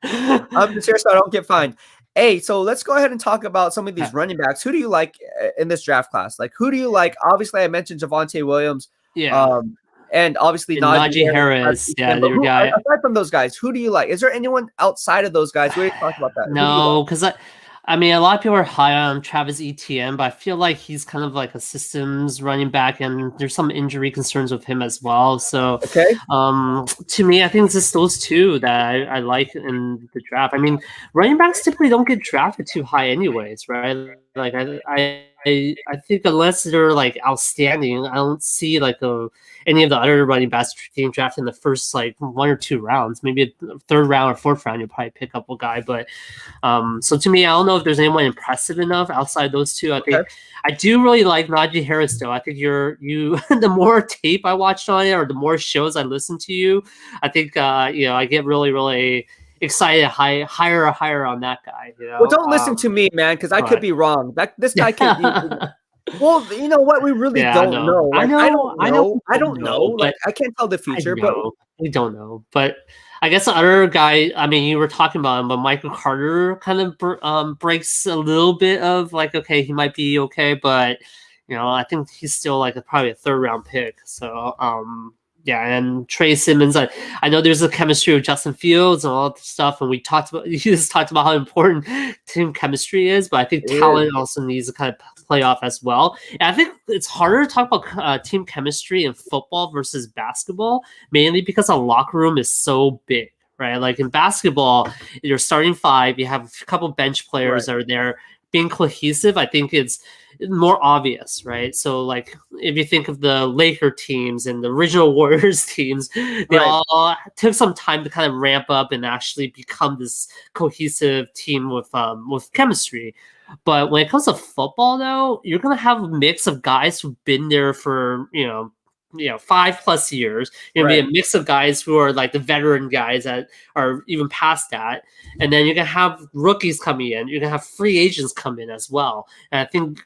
A: I'm serious, so I don't get fined. Hey, so let's go ahead and talk about some of these running backs. Who do you like in this draft class? Like, who do you like? Obviously, I mentioned Javonte Williams.
D: Yeah.
A: And obviously
D: Najee Harris. Yeah,
A: but aside from those guys, who do you like? Is there anyone outside of those guys? We already talked about that.
D: No, because I mean, a lot of people are high on Travis Etienne, but I feel like he's kind of like a systems running back, and there's some injury concerns with him as well. So, to me, I think it's just those two that I like in the draft. I mean, running backs typically don't get drafted too high, anyways, right? Like I think unless they're like outstanding, I don't see like any of the other running backs getting drafted in the first like 1 or 2 rounds. Maybe a 3rd round or 4th round, you'll probably pick up a guy. But so to me, I don't know if there's anyone impressive enough outside those two. I think I do really like Najee Harris though. I think you the more tape I watched on it or the more shows I listen to you, I think I get really excited higher on that guy. You know?
A: Well, don't listen to me, man, because I could be wrong. This guy could be. Well, you know what? We really don't know. Like, I don't know. Like, I can't tell the future, but
D: we don't know. But I guess the other guy, I mean, you were talking about him, but Michael Carter kind of breaks a little bit of like, okay, he might be okay, but I think he's still like probably a 3rd round pick. So yeah, and Trey Simmons. I know there's a chemistry with Justin Fields and all that stuff, and you just talked about how important team chemistry is, but I think talent also needs to kind of play off as well. And I think it's harder to talk about team chemistry in football versus basketball, mainly because a locker room is so big. Right, like in basketball, you're starting five. You have a couple bench players that are there. Being cohesive, I think it's more obvious, right? So, like if you think of the Laker teams and the original Warriors teams, they all took some time to kind of ramp up and actually become this cohesive team with chemistry. But when it comes to football, though, you're gonna have a mix of guys who've been there for 5+ years. You're gonna be a mix of guys who are like the veteran guys that are even past that, and then you're gonna have rookies coming in. You're gonna have free agents come in as well. And I think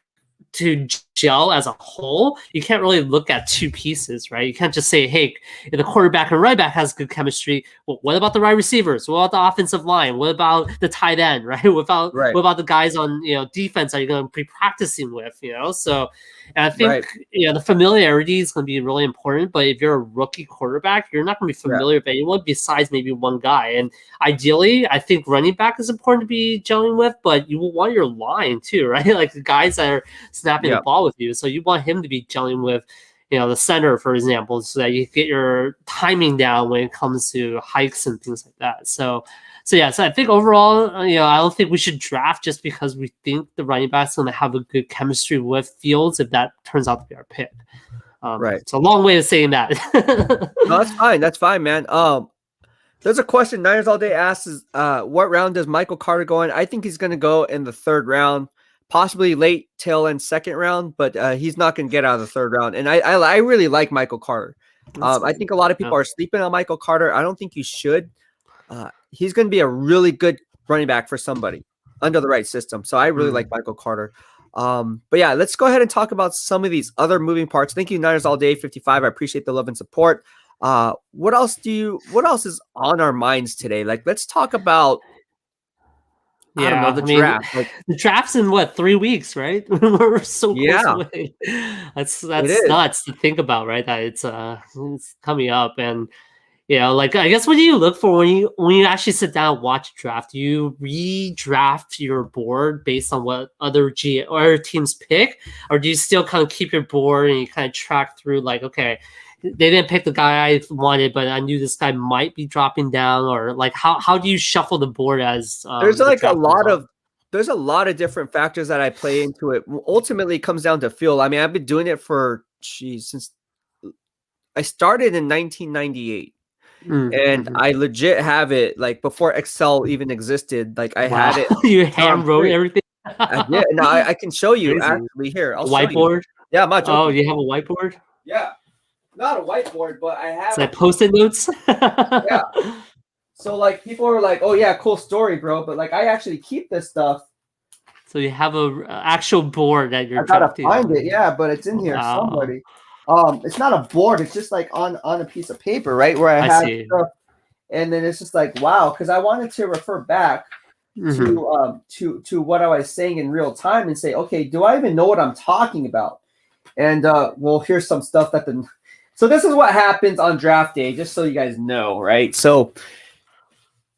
D: to gel as a whole, you can't really look at two pieces, right? You can't just say, hey, the quarterback and right back has good chemistry. Well, what about the wide receivers? What about the offensive line? What about the tight end, right? What about the guys on defense that you're going to be practicing with, So, and I think the familiarity is going to be really important. But if you're a rookie quarterback, you're not going to be familiar with anyone besides maybe one guy. And ideally, I think running back is important to be gelling with, but you will want your line too, right? Like the guys that are snapping the ball with you. So you want him to be gelling with, the center, for example, so that you get your timing down when it comes to hikes and things like that. So I think overall, I don't think we should draft just because we think the running back's going to have a good chemistry with Fields if that turns out to be our pick. It's a long way of saying that.
A: No, that's fine. That's fine, man. There's a question Niners All Day asks is, what round does Michael Carter go in? I think he's going to go in the 3rd round. Possibly late tail end 2nd round, but he's not going to get out of the 3rd round. And I really like Michael Carter. I think a lot of people are sleeping on Michael Carter. I don't think you should. He's going to be a really good running back for somebody under the right system. So I really like Michael Carter. But yeah, let's go ahead and talk about some of these other moving parts. Thank you, Niners All Day 55. I appreciate the love and support. What else is on our minds today? Like, let's talk about I don't know, the draft.
D: Like, the draft's in 3 weeks, right? We're so close away. That's nuts to think about, right? That it's coming up, and I guess what do you look for when you actually sit down and watch a draft? Do you redraft your board based on what other teams pick, or do you still kind of keep your board and you kind of track through like, okay, they didn't pick the guy I wanted, but I knew this guy might be dropping down, or like how do you shuffle the board as
A: there's like a lot of different factors that I play into it. Ultimately, it comes down to feel. I mean, I've been doing it since I started in 1998. And I legit have it like before Excel even existed. Like I had it.
D: You hand wrote everything.
A: Yeah, no, I can show you actually here. I'll
D: whiteboard.
A: Yeah, much.
D: Oh, you have a whiteboard?
A: Yeah, not a whiteboard, but I have.
D: It's like Post-it notes.
A: Yeah. So like people are like, "Oh yeah, cool story, bro," but like I actually keep this stuff.
D: So you have a actual board that you're.
A: I gotta find it. Yeah, but it's in here.
D: Wow.
A: Somebody. It's not a board. It's just like on a piece of paper, right? Where I have stuff, and then it's just like wow, because I wanted to refer back to what I was saying in real time and say, okay, do I even know what I'm talking about? And well, here's some stuff that so this is what happens on draft day, just so you guys know, right? So,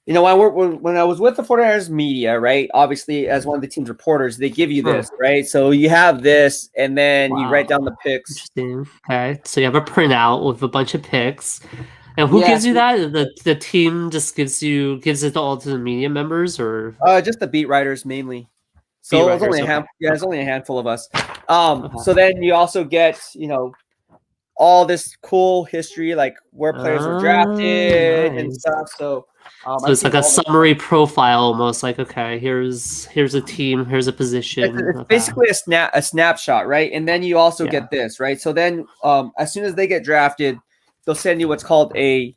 A: when I was with the 49ers media, right? Obviously, as one of the team's reporters, they give you this, right? So you have this, and then you write down the picks.
D: Interesting. Okay, so you have a printout with a bunch of picks, and who gives you that? The team just gives it all to the media members, or
A: just the beat writers mainly. So it's only there's only a handful of us. So then you also get all this cool history, like where players were drafted and stuff. So
D: it's like a summary profile almost, like, okay, here's a team, here's a position.
A: It's basically a snapshot, right? And then you also get this, right? So then as soon as they get drafted, they'll send you what's called a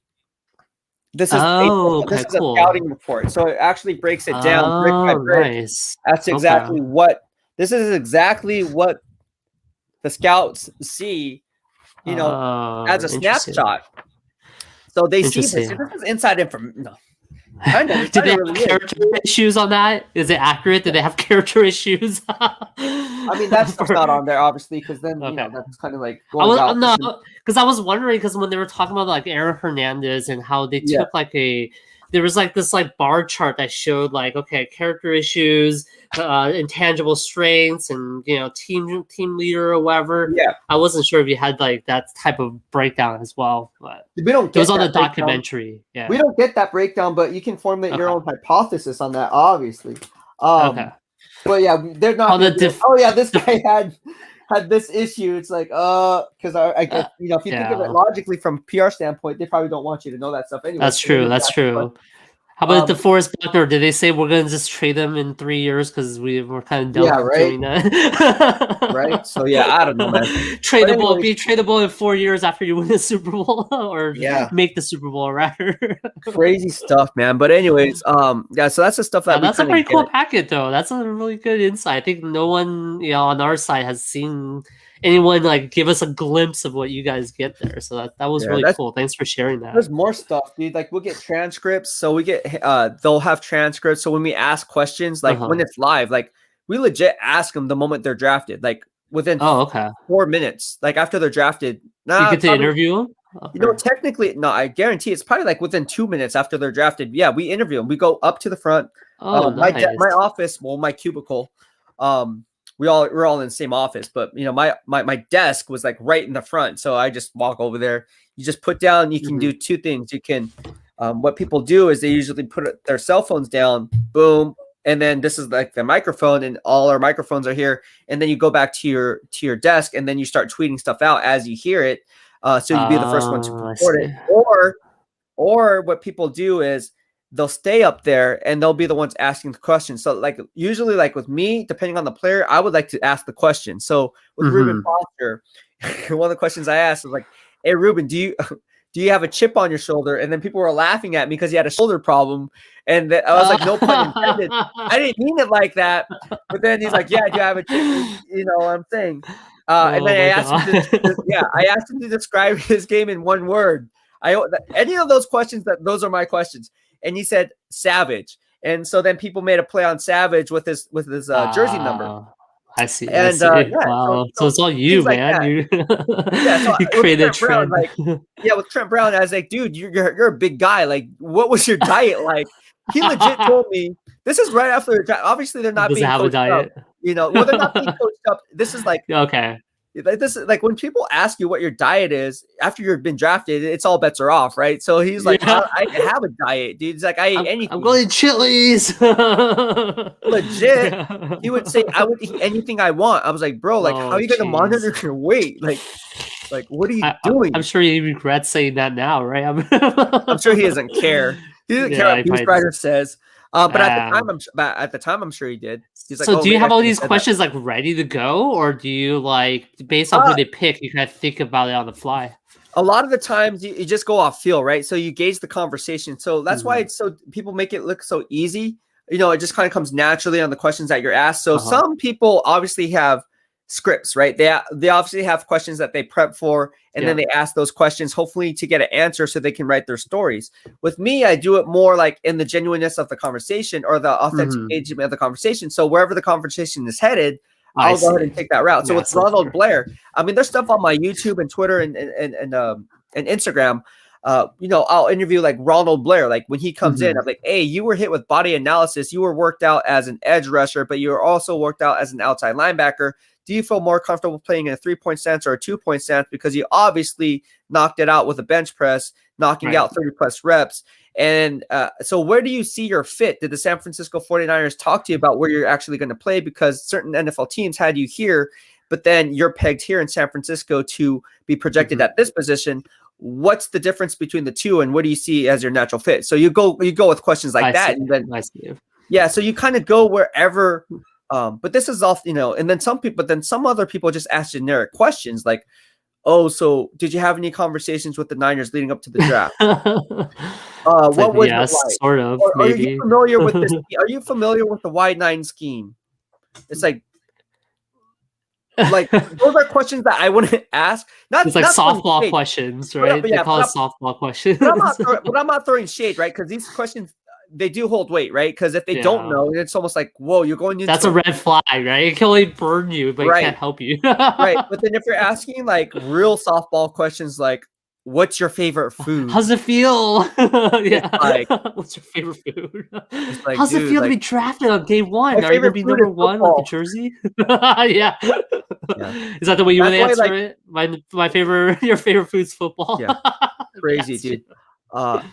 A: scouting report. So it actually breaks it down brick by brick.
D: Nice.
A: That's exactly what the scouts see, as a snapshot. So they see this. This is inside information. No. Kind of.
D: Did they have
A: really
D: character issues on that? Is it accurate? Did they have character issues?
A: I mean, that's not on there, obviously, because then
D: Okay.
A: that's kind of like
D: I
A: going
D: was
A: out.
D: no, because I was wondering because when they were talking about like Aaron Hernandez and how they
A: Yeah.
D: took like there was like this like bar chart that showed like okay character issues, intangible strengths, and team leader or whatever.
A: Yeah.
D: I wasn't sure if you had like that type of breakdown as well, but
A: We don't.
D: it
A: Get
D: was on the
A: that breakdown.
D: documentary. Yeah,
A: We don't get that breakdown, but you can formulate your
D: Okay.
A: own hypothesis on that, obviously.
D: Okay.
A: But yeah, they're not.
D: How the
A: gonna be like, oh yeah, this guy had this issue. It's like because I guess if you think of it
D: Yeah.
A: logically from PR standpoint, they probably don't want you to know that stuff anyway.
D: That's
A: So they're
D: true.
A: gonna
D: That's
A: ask you
D: true. How about DeForest Buckner? Did they say we're gonna just trade them in 3 years because we're kind of done
A: Yeah,
D: with
A: right.
D: doing that?
A: Right. So yeah, I don't know, man.
D: Tradable,
A: anyways-
D: be tradable in 4 years after you win the Super Bowl or
A: Yeah.
D: make the Super Bowl rather.
A: Crazy stuff, man. But anyways, yeah. So that's the stuff that
D: That's a
A: we
D: pretty
A: kinda
D: cool packet, though. That's a really good insight. I think no one, on our side has seen anyone like give us a glimpse of what you guys get there. So that was
A: Yeah,
D: really
A: that's-
D: cool. Thanks for sharing that.
A: There's more stuff, dude. Like we'll get transcripts. So we get they'll have transcripts. So when we ask questions, like when it's live, like we legit ask them the moment they're drafted, like within
D: Oh, okay.
A: 4 minutes, like after they're drafted.
D: You get to
A: probably-
D: interview them?
A: Technically, no, I guarantee it's probably like within 2 minutes after they're drafted. Yeah, we interview them. We go up to the front.
D: Oh,
A: my
D: nice.
A: my office, well, my cubicle. We're all in the same office, but my desk was like right in the front. So I just walk over there. You just put down, you can do two things. You can what people do is they usually put their cell phones down, boom, and then this is like the microphone, and all our microphones are here. And then you go back to your desk, and then you start tweeting stuff out as you hear it. So you'd be the first one to record it. Or what people do is they'll stay up there and they'll be the ones asking the questions. So like usually like with me, depending on the player, I would like to ask the question. So with Ruben Foster, one of the questions I asked was like, hey Ruben, do you have a chip on your shoulder? And then people were laughing at me because he had a shoulder problem. And I was like, no pun intended. I didn't mean it like that. But then he's like, yeah, do you have a chip? You know what I'm saying? And then I asked him to describe his game in one word. Any of those questions, those are my questions. And he said savage. And so then people made a play on savage with his jersey number.
D: I see.
A: And
D: wow. So it's all you, man.
A: So
D: you created a trend.
A: With Trent Brown, I was like, dude, you're a big guy. Like, what was your diet like? He legit told me this is right after. Obviously, they're not being coached up. Well, they're not being coached up. This is like
D: okay.
A: Like this is like when people ask you what your diet is after you've been drafted, it's all bets are off, right? So he's like, I have a diet, dude. He's like, I eat anything.
D: I'm going to Chili's.
A: Legit, he would say, I would eat anything I want. I was like, bro, like, how are you going to monitor your weight? Like, what are you doing?
D: I'm sure he regrets saying that now, right?
A: I'm sure he doesn't care. He doesn't care what BEASTwriter says. But at the time, I'm sure he did. He's like,
D: so do you have all these questions like ready to go, or do you like based on who they pick, you kind of think about it on the fly?
A: A lot of the times you just go off feel, right? So you gauge the conversation. So that's why it's so people make it look so easy. It just kind of comes naturally on the questions that you're asked. So some people obviously have scripts, right? They obviously have questions that they prep for, and then they ask those questions, hopefully to get an answer so they can write their stories. With me, I do it more like in the genuineness of the conversation or the authentic engagement of the conversation. So wherever the conversation is headed, I'll go ahead and take that route. So with Ronald Blair, I mean, there's stuff on my YouTube and Twitter and Instagram. I'll interview like Ronald Blair. Like when he comes in, I'm like, hey, you were hit with body analysis. You were worked out as an edge rusher, but you were also worked out as an outside linebacker. Do you feel more comfortable playing in a 3-point stance or a 2-point stance? Because you obviously knocked it out with a bench press, knocking out 30 plus reps. And so where do you see your fit? Did the San Francisco 49ers talk to you about where you're actually going to play? Because certain NFL teams had you here, but then you're pegged here in San Francisco to be projected at this position. What's the difference between the two, and what do you see as your natural fit? So you go with questions like that. And then, so you kind of go wherever. But this is all, and then some other people just ask generic questions like, oh, so did you have any conversations with the Niners leading up to the draft? What was it like?
D: Sort of.
A: Or,
D: maybe.
A: Are you familiar with this? Are you familiar with the wide 9 scheme? It's like those are questions that I wouldn't ask.
D: It's like softball questions, right? They call it softball questions.
A: But I'm not throwing shade, right? Because these questions, they do hold weight, right? Because if they don't know, it's almost like, whoa, you're going into
D: that's a red flag, right? It can only burn you, but it can't help you.
A: Right. But then if you're asking like real softball questions like, what's your favorite food?
D: How's it feel? Yeah.
A: Like,
D: what's your favorite food?
A: like,
D: How's it feel to
A: like,
D: be drafted on day one?
A: my
D: Are you gonna
A: favorite
D: be
A: food
D: number
A: is
D: one like the
A: football.
D: jersey? Yeah. Is that the way you would
A: That's why,
D: answer it? My favorite, your favorite food's football.
A: Yeah. Crazy,
D: Yes,
A: dude.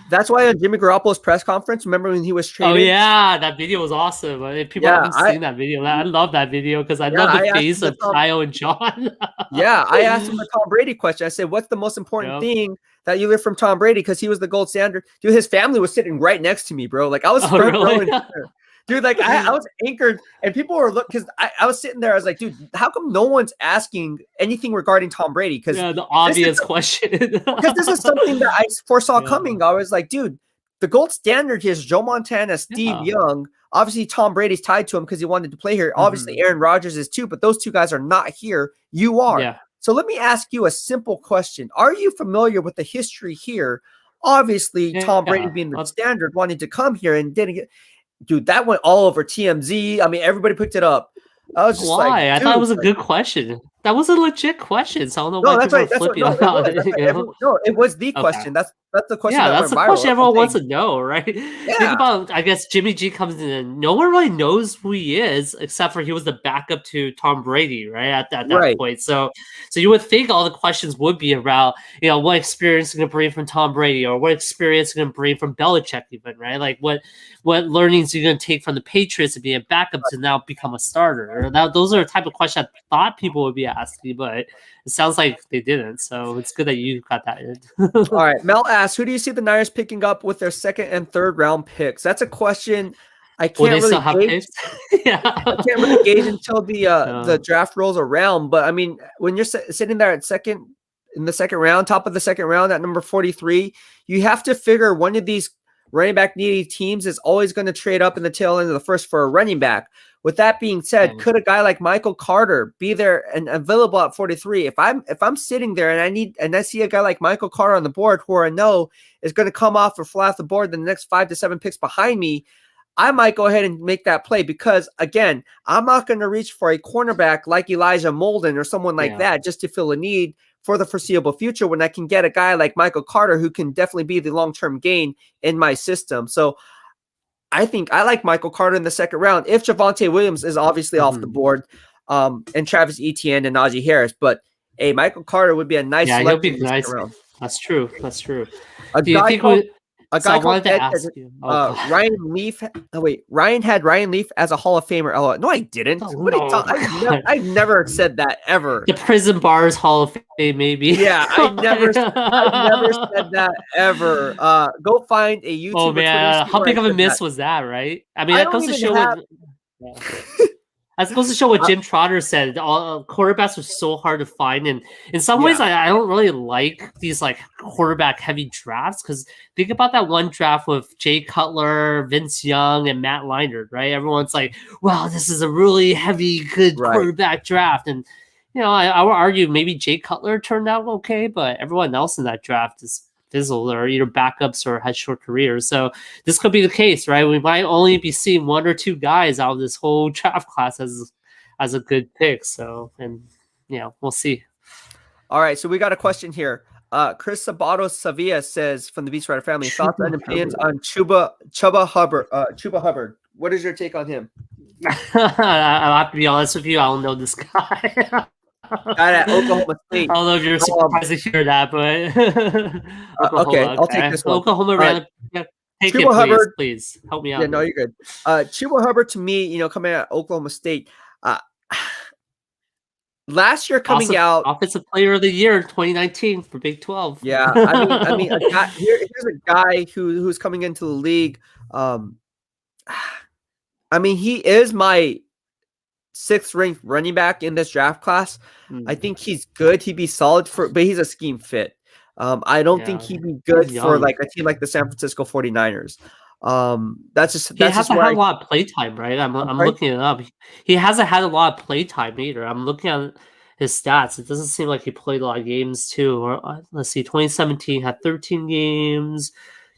A: That's why on Jimmy Garoppolo's press conference, remember when he was
D: Oh
A: traded?
D: yeah, that video was awesome. If people
A: Yeah,
D: haven't seen that video, I love that video because I
A: Yeah,
D: love
A: I
D: the
A: asked
D: face
A: him
D: of
A: the Tom-
D: Kyle and John.
A: Yeah, I asked him the Tom Brady question. I said, "What's the most important
D: Yep.
A: thing that you learned from Tom Brady?" Because he was the gold standard. Dude, his family was sitting right next to me, bro. Like I was
D: Oh,
A: front row
D: really?
A: and center. Dude, like I was anchored, and people were looking because I was sitting there. I was like, dude, how come no one's asking anything regarding Tom Brady? Because
D: Yeah, the obvious question.
A: because this is something that I foresaw
D: Yeah.
A: coming. I was like, dude, the gold standard here is Joe Montana, Steve
D: Yeah.
A: Young. Obviously, Tom Brady's tied to him because he wanted to play here. Obviously, Aaron Rodgers is too, but those two guys are not here. You are.
D: Yeah.
A: So let me ask you a simple question. Are you familiar with the history here? Obviously, Tom Brady being the standard, wanting to come here and didn't get. Dude, that went all over TMZ. I mean, everybody picked it up. I was just
D: Why?
A: like,
D: I thought it was a good question. That was a legit question. So I don't know
A: no,
D: why
A: that's
D: people
A: right.
D: are
A: That's what,
D: flipping
A: no,
D: about
A: it was.
D: it. You know?
A: No, it was the
D: Okay.
A: question. That's the question.
D: Yeah,
A: that
D: that's the
A: went viral.
D: question everyone wants
A: saying,
D: to know, right? Think
A: Yeah.
D: about, I guess Jimmy G comes in and no one really knows who he is except for he was the backup to Tom Brady, right? At that
A: Right.
D: point. So you would think all the questions would be about, what experience you're gonna bring from Tom Brady or what experience you're gonna bring from Belichick even, right? Like what learnings you're gonna take from the Patriots to be a backup to now become a starter. Those are the type of questions I thought people would be asking, but it sounds like they didn't. So it's good that you got that in.
A: All right. Mel asks, who do you see the Niners picking up with their second and third round picks? That's a question I
D: Will
A: can't
D: they
A: really
D: still have
A: gauge.
D: picks? Yeah.
A: I can't really gauge until the draft rolls around. But I mean, when you're sitting there at in the second round, top of the second round at number 43, you have to figure one of these running back needy teams is always going to trade up in the tail end of the first for a running back. With that being said, could a guy like Michael Carter be there and available at 43? If I'm sitting there and I see a guy like Michael Carter on the board who I know is going to come off or fly off the board the next 5 to 7 picks behind me, I might go ahead and make that play because, again, I'm not going to reach for a cornerback like Elijah Molden or someone like that just to fill a need for the foreseeable future when I can get a guy like Michael Carter who can definitely be the long-term gain in my system. So I think I like Michael Carter in the second round if Javonte Williams is obviously off the board and Travis Etienne and Najee Harris. But, hey, Michael Carter would be a nice
D: he'll
A: selection
D: be
A: in the
D: nice.
A: second round.
D: That's true. That's true.
A: Do you think a guy
D: I wanted
A: called
D: to ask you.
A: Ryan Leaf. Oh wait, Ryan had Ryan Leaf as a Hall of Famer. Oh, no, I didn't. What are you talking? I've never said that ever.
D: The Prison Bars Hall of Fame, maybe.
A: Yeah, I've never said that ever. Go find a YouTube.
D: Oh man, how big of a miss was that, right? I mean, that goes to show That's supposed to show what Jim Trotter said. All quarterbacks are so hard to find, and in some ways, I don't really like these like quarterback heavy drafts because think about that one draft with Jay Cutler, Vince Young, and Matt Leinart. Right? Everyone's like, "Wow, this is a really heavy, good quarterback draft." And I would argue maybe Jay Cutler turned out okay, but everyone else in that draft is fizzled or either backups or had short careers. So this could be the case, right? We might only be seeing one or two guys out of this whole draft class as a good pick. So, and we'll see.
A: All right. So we got a question here. Chris Sabato Sevilla says from the BEASTwriter Family, thoughts and opinions on Chuba Hubbard. What is your take on him?
D: I'll have to be honest with you. I don't know this guy.
A: Guy at Oklahoma State.
D: I don't know if you're surprised to hear that, but
A: okay, I'll take this one.
D: Oklahoma ran. Take
A: Chuba
D: it,
A: Hubbard,
D: please. Help me out.
A: Yeah, no, you're good. Chuba Hubbard to me, coming out of Oklahoma State, last year coming out
D: Offensive Player of the Year in 2019 for Big 12.
A: Yeah, I mean, here's a guy who's coming into the league. I mean, he is my 6th ranked running back in this draft class. I think he's good. He'd be solid but he's a scheme fit. I don't think he'd be good for like a team like the San Francisco 49ers. He
D: hasn't had a lot of play time, right? I'm looking it up. He hasn't had a lot of play time either. I'm looking at his stats. It doesn't seem like he played a lot of games too. Or let's see, 2017 had 13 games.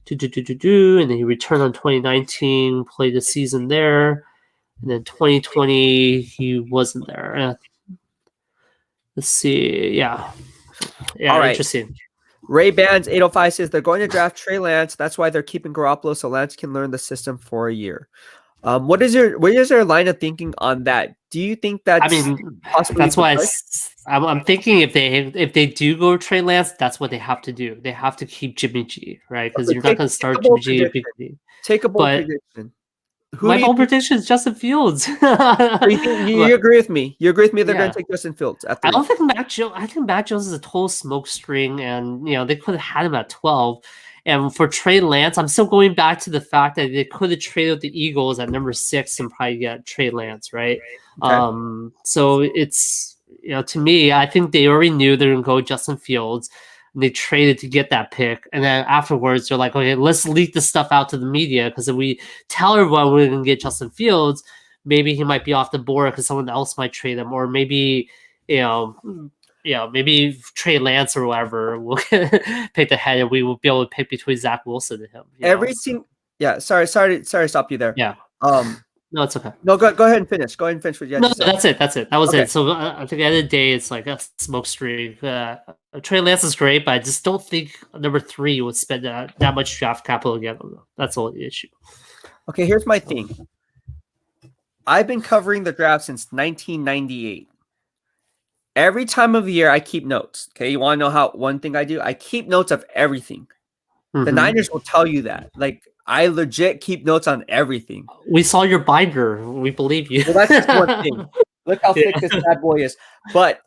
D: And then he returned on 2019, played the season there, and then 2020 he wasn't there. Let's see, yeah,
A: All right.
D: interesting.
A: Ray Bands 805 says they're going to draft Trey Lance. That's why they're keeping Garoppolo so Lance can learn the system for a year. What is your line of thinking on that? Do you think that's?
D: I mean,
A: possibly
D: that's why I'm thinking if they do go Trey Lance, that's what they have to do. They have to keep Jimmy G, right? Because you're not going to start Jimmy G.
A: Take a bold prediction.
D: My bold prediction is Justin Fields.
A: You agree with me? You agree with me? They're going to take Justin Fields at 3.
D: I don't think Mac Jones. I think Mac Jones is a total smokescreen, and they could have had him at 12. And for Trey Lance, I'm still going back to the fact that they could have traded the Eagles at number 6 and probably get Trey Lance, right? Okay. So it's to me, I think they already knew they're going to go Justin Fields. And they traded to get that pick, and then afterwards they're like, okay, let's leak this stuff out to the media because if we tell everyone we're going to get Justin Fields, maybe he might be off the board because someone else might trade him, or maybe maybe Trey Lance or whatever will pick the head, and we will be able to pick between Zach Wilson and him.
A: Everything. Yeah. Sorry to stop you there.
D: Yeah. No, it's okay.
A: No, go ahead and finish. Go ahead and finish what you had to say.
D: That's it. That was it. So I think at the end of the day, it's like a smoke screen. Trey Lance is great, but I just don't think number 3 would spend that much draft capital again. That's all the issue. Okay,
A: here's my thing. I've been covering the draft since 1998. Every time of the year, I keep notes. Okay, you want to know one thing I do? I keep notes of everything. Mm-hmm. The Niners will tell you that. Like, I legit keep notes on everything.
D: We saw your binder. We believe you.
A: Well, that's just one thing. Look how thick this bad boy is. But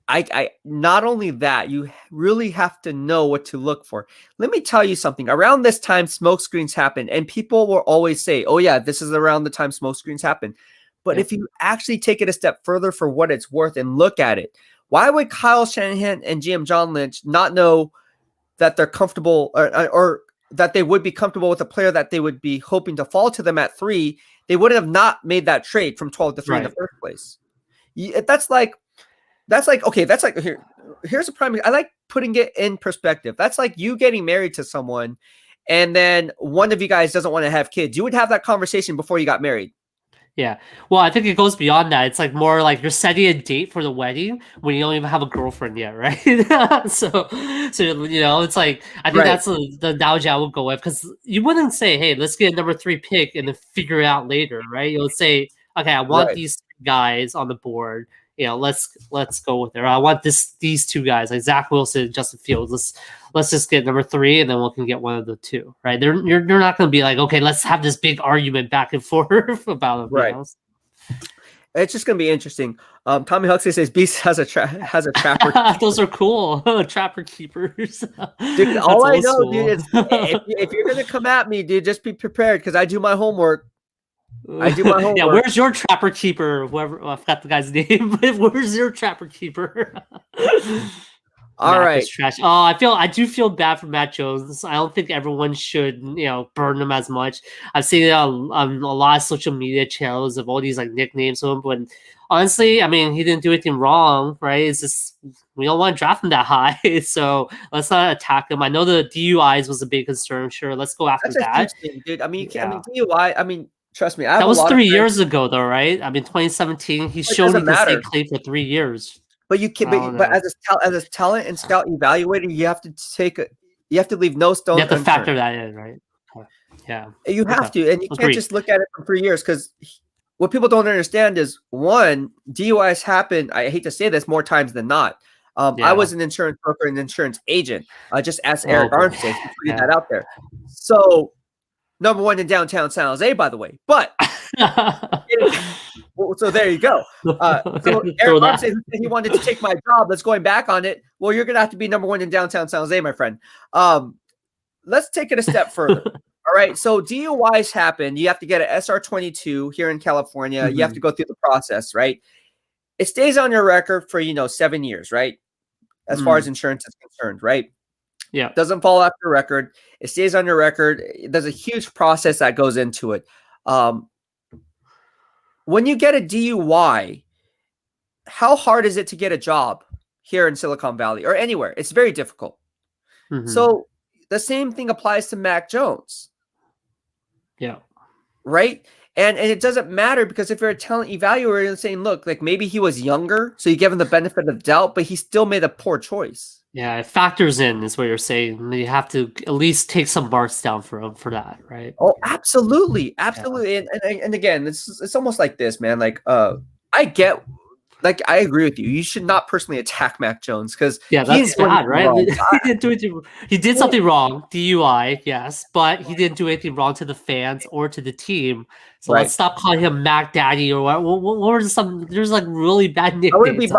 A: I not only that, you really have to know what to look for. Let me tell you something. Around this time, smoke screens happen, and people will always say, "Oh yeah, this is around the time smoke screens happen." But if you actually take it a step further for what it's worth and look at it, why would Kyle Shanahan and GM John Lynch not know that they're comfortable or that they would be comfortable with a player that they would be hoping to fall to them at 3? They would have not made that trade from 12 to 3 in the first place. That's like here's a prime. I like putting it in perspective. That's like you getting married to someone, and then one of you guys doesn't want to have kids. You would have that conversation before you got married.
D: Yeah. Well, I think it goes beyond that. It's like more like you're setting a date for the wedding when you don't even have a girlfriend yet, right? so it's like I think that's the analogy I would go with, because you wouldn't say, hey, let's get a number 3 pick and then figure it out later, right? You'll say, okay, I want these guys on the board. Let's go with it. Or I want these 2 guys, like Zach Wilson and Justin Fields. Let's just get number 3, and then we can get one of the 2, right? You're not going to be like, okay, let's have this big argument back and forth about it.
A: Right. It's just going to be interesting. Tommy Huxley says Beast has a trapper.
D: Those are cool. Trapper keepers.
A: Dude, all I know, dude, is if you're going to come at me, dude, just be prepared because I do my homework.
D: Yeah, where's your trapper keeper? Whoever, I forgot the guy's name. Where's your trapper keeper?
A: All right.
D: Trash. Oh, I do feel bad for Matt Jones. I don't think everyone should, burn him as much. I've seen it on a lot of social media channels of all these like nicknames of him, but honestly, I mean, he didn't do anything wrong, right? It's just we don't want to draft him that high, so let's not attack him. I know the DUIs was a big concern. Sure, let's go after that.
A: Dude. I mean, DUI. I mean. Trust me,
D: that was 3 years ago, though, right? I mean, 2017. He showed he can stay clean for 3 years.
A: But you can, but as a talent and scout evaluator, you have to leave no stone.
D: You have to factor that in, right? Yeah,
A: you have to, and you can't just look at it for 3 years, because what people don't understand is, one, DUIs happen. I hate to say this, more times than not. I was an insurance broker and insurance agent. Just ask Eric Armstead, putting that out there. So. Number 1 in downtown San Jose, by the way. But so there you go. So Eric Armstead, he wanted to take my job. Let's going back on it. Well, you're gonna have to be number 1 in downtown San Jose, my friend. Let's take it a step further. All right. So DUIs happen. You have to get an SR22 here in California. Mm-hmm. You have to go through the process, right? It stays on your record for 7 years, right? As far as insurance is concerned, right?
D: Yeah.
A: Doesn't fall off your record. It stays on your record. There's a huge process that goes into it. When you get a DUI, how hard is it to get a job here in Silicon Valley or anywhere? It's very difficult. Mm-hmm. So the same thing applies to Mac Jones.
D: Yeah.
A: Right. And it doesn't matter because if you're a talent evaluator, you're saying, look, like maybe he was younger, so you give him the benefit of doubt, but he still made a poor choice.
D: Yeah, it factors in, is what you're saying. You have to at least take some marks down for him for that, right?
A: Oh, absolutely, absolutely. And again, it's almost like this, man. Like, I get, like, I agree with you. You should not personally attack Mac Jones because
D: that's bad, right? He didn't do anything. He did something wrong, DUI, yes, but he didn't do anything wrong to the fans or to the team. So let's stop calling him Mac Daddy or what were some? There's like really bad nicknames.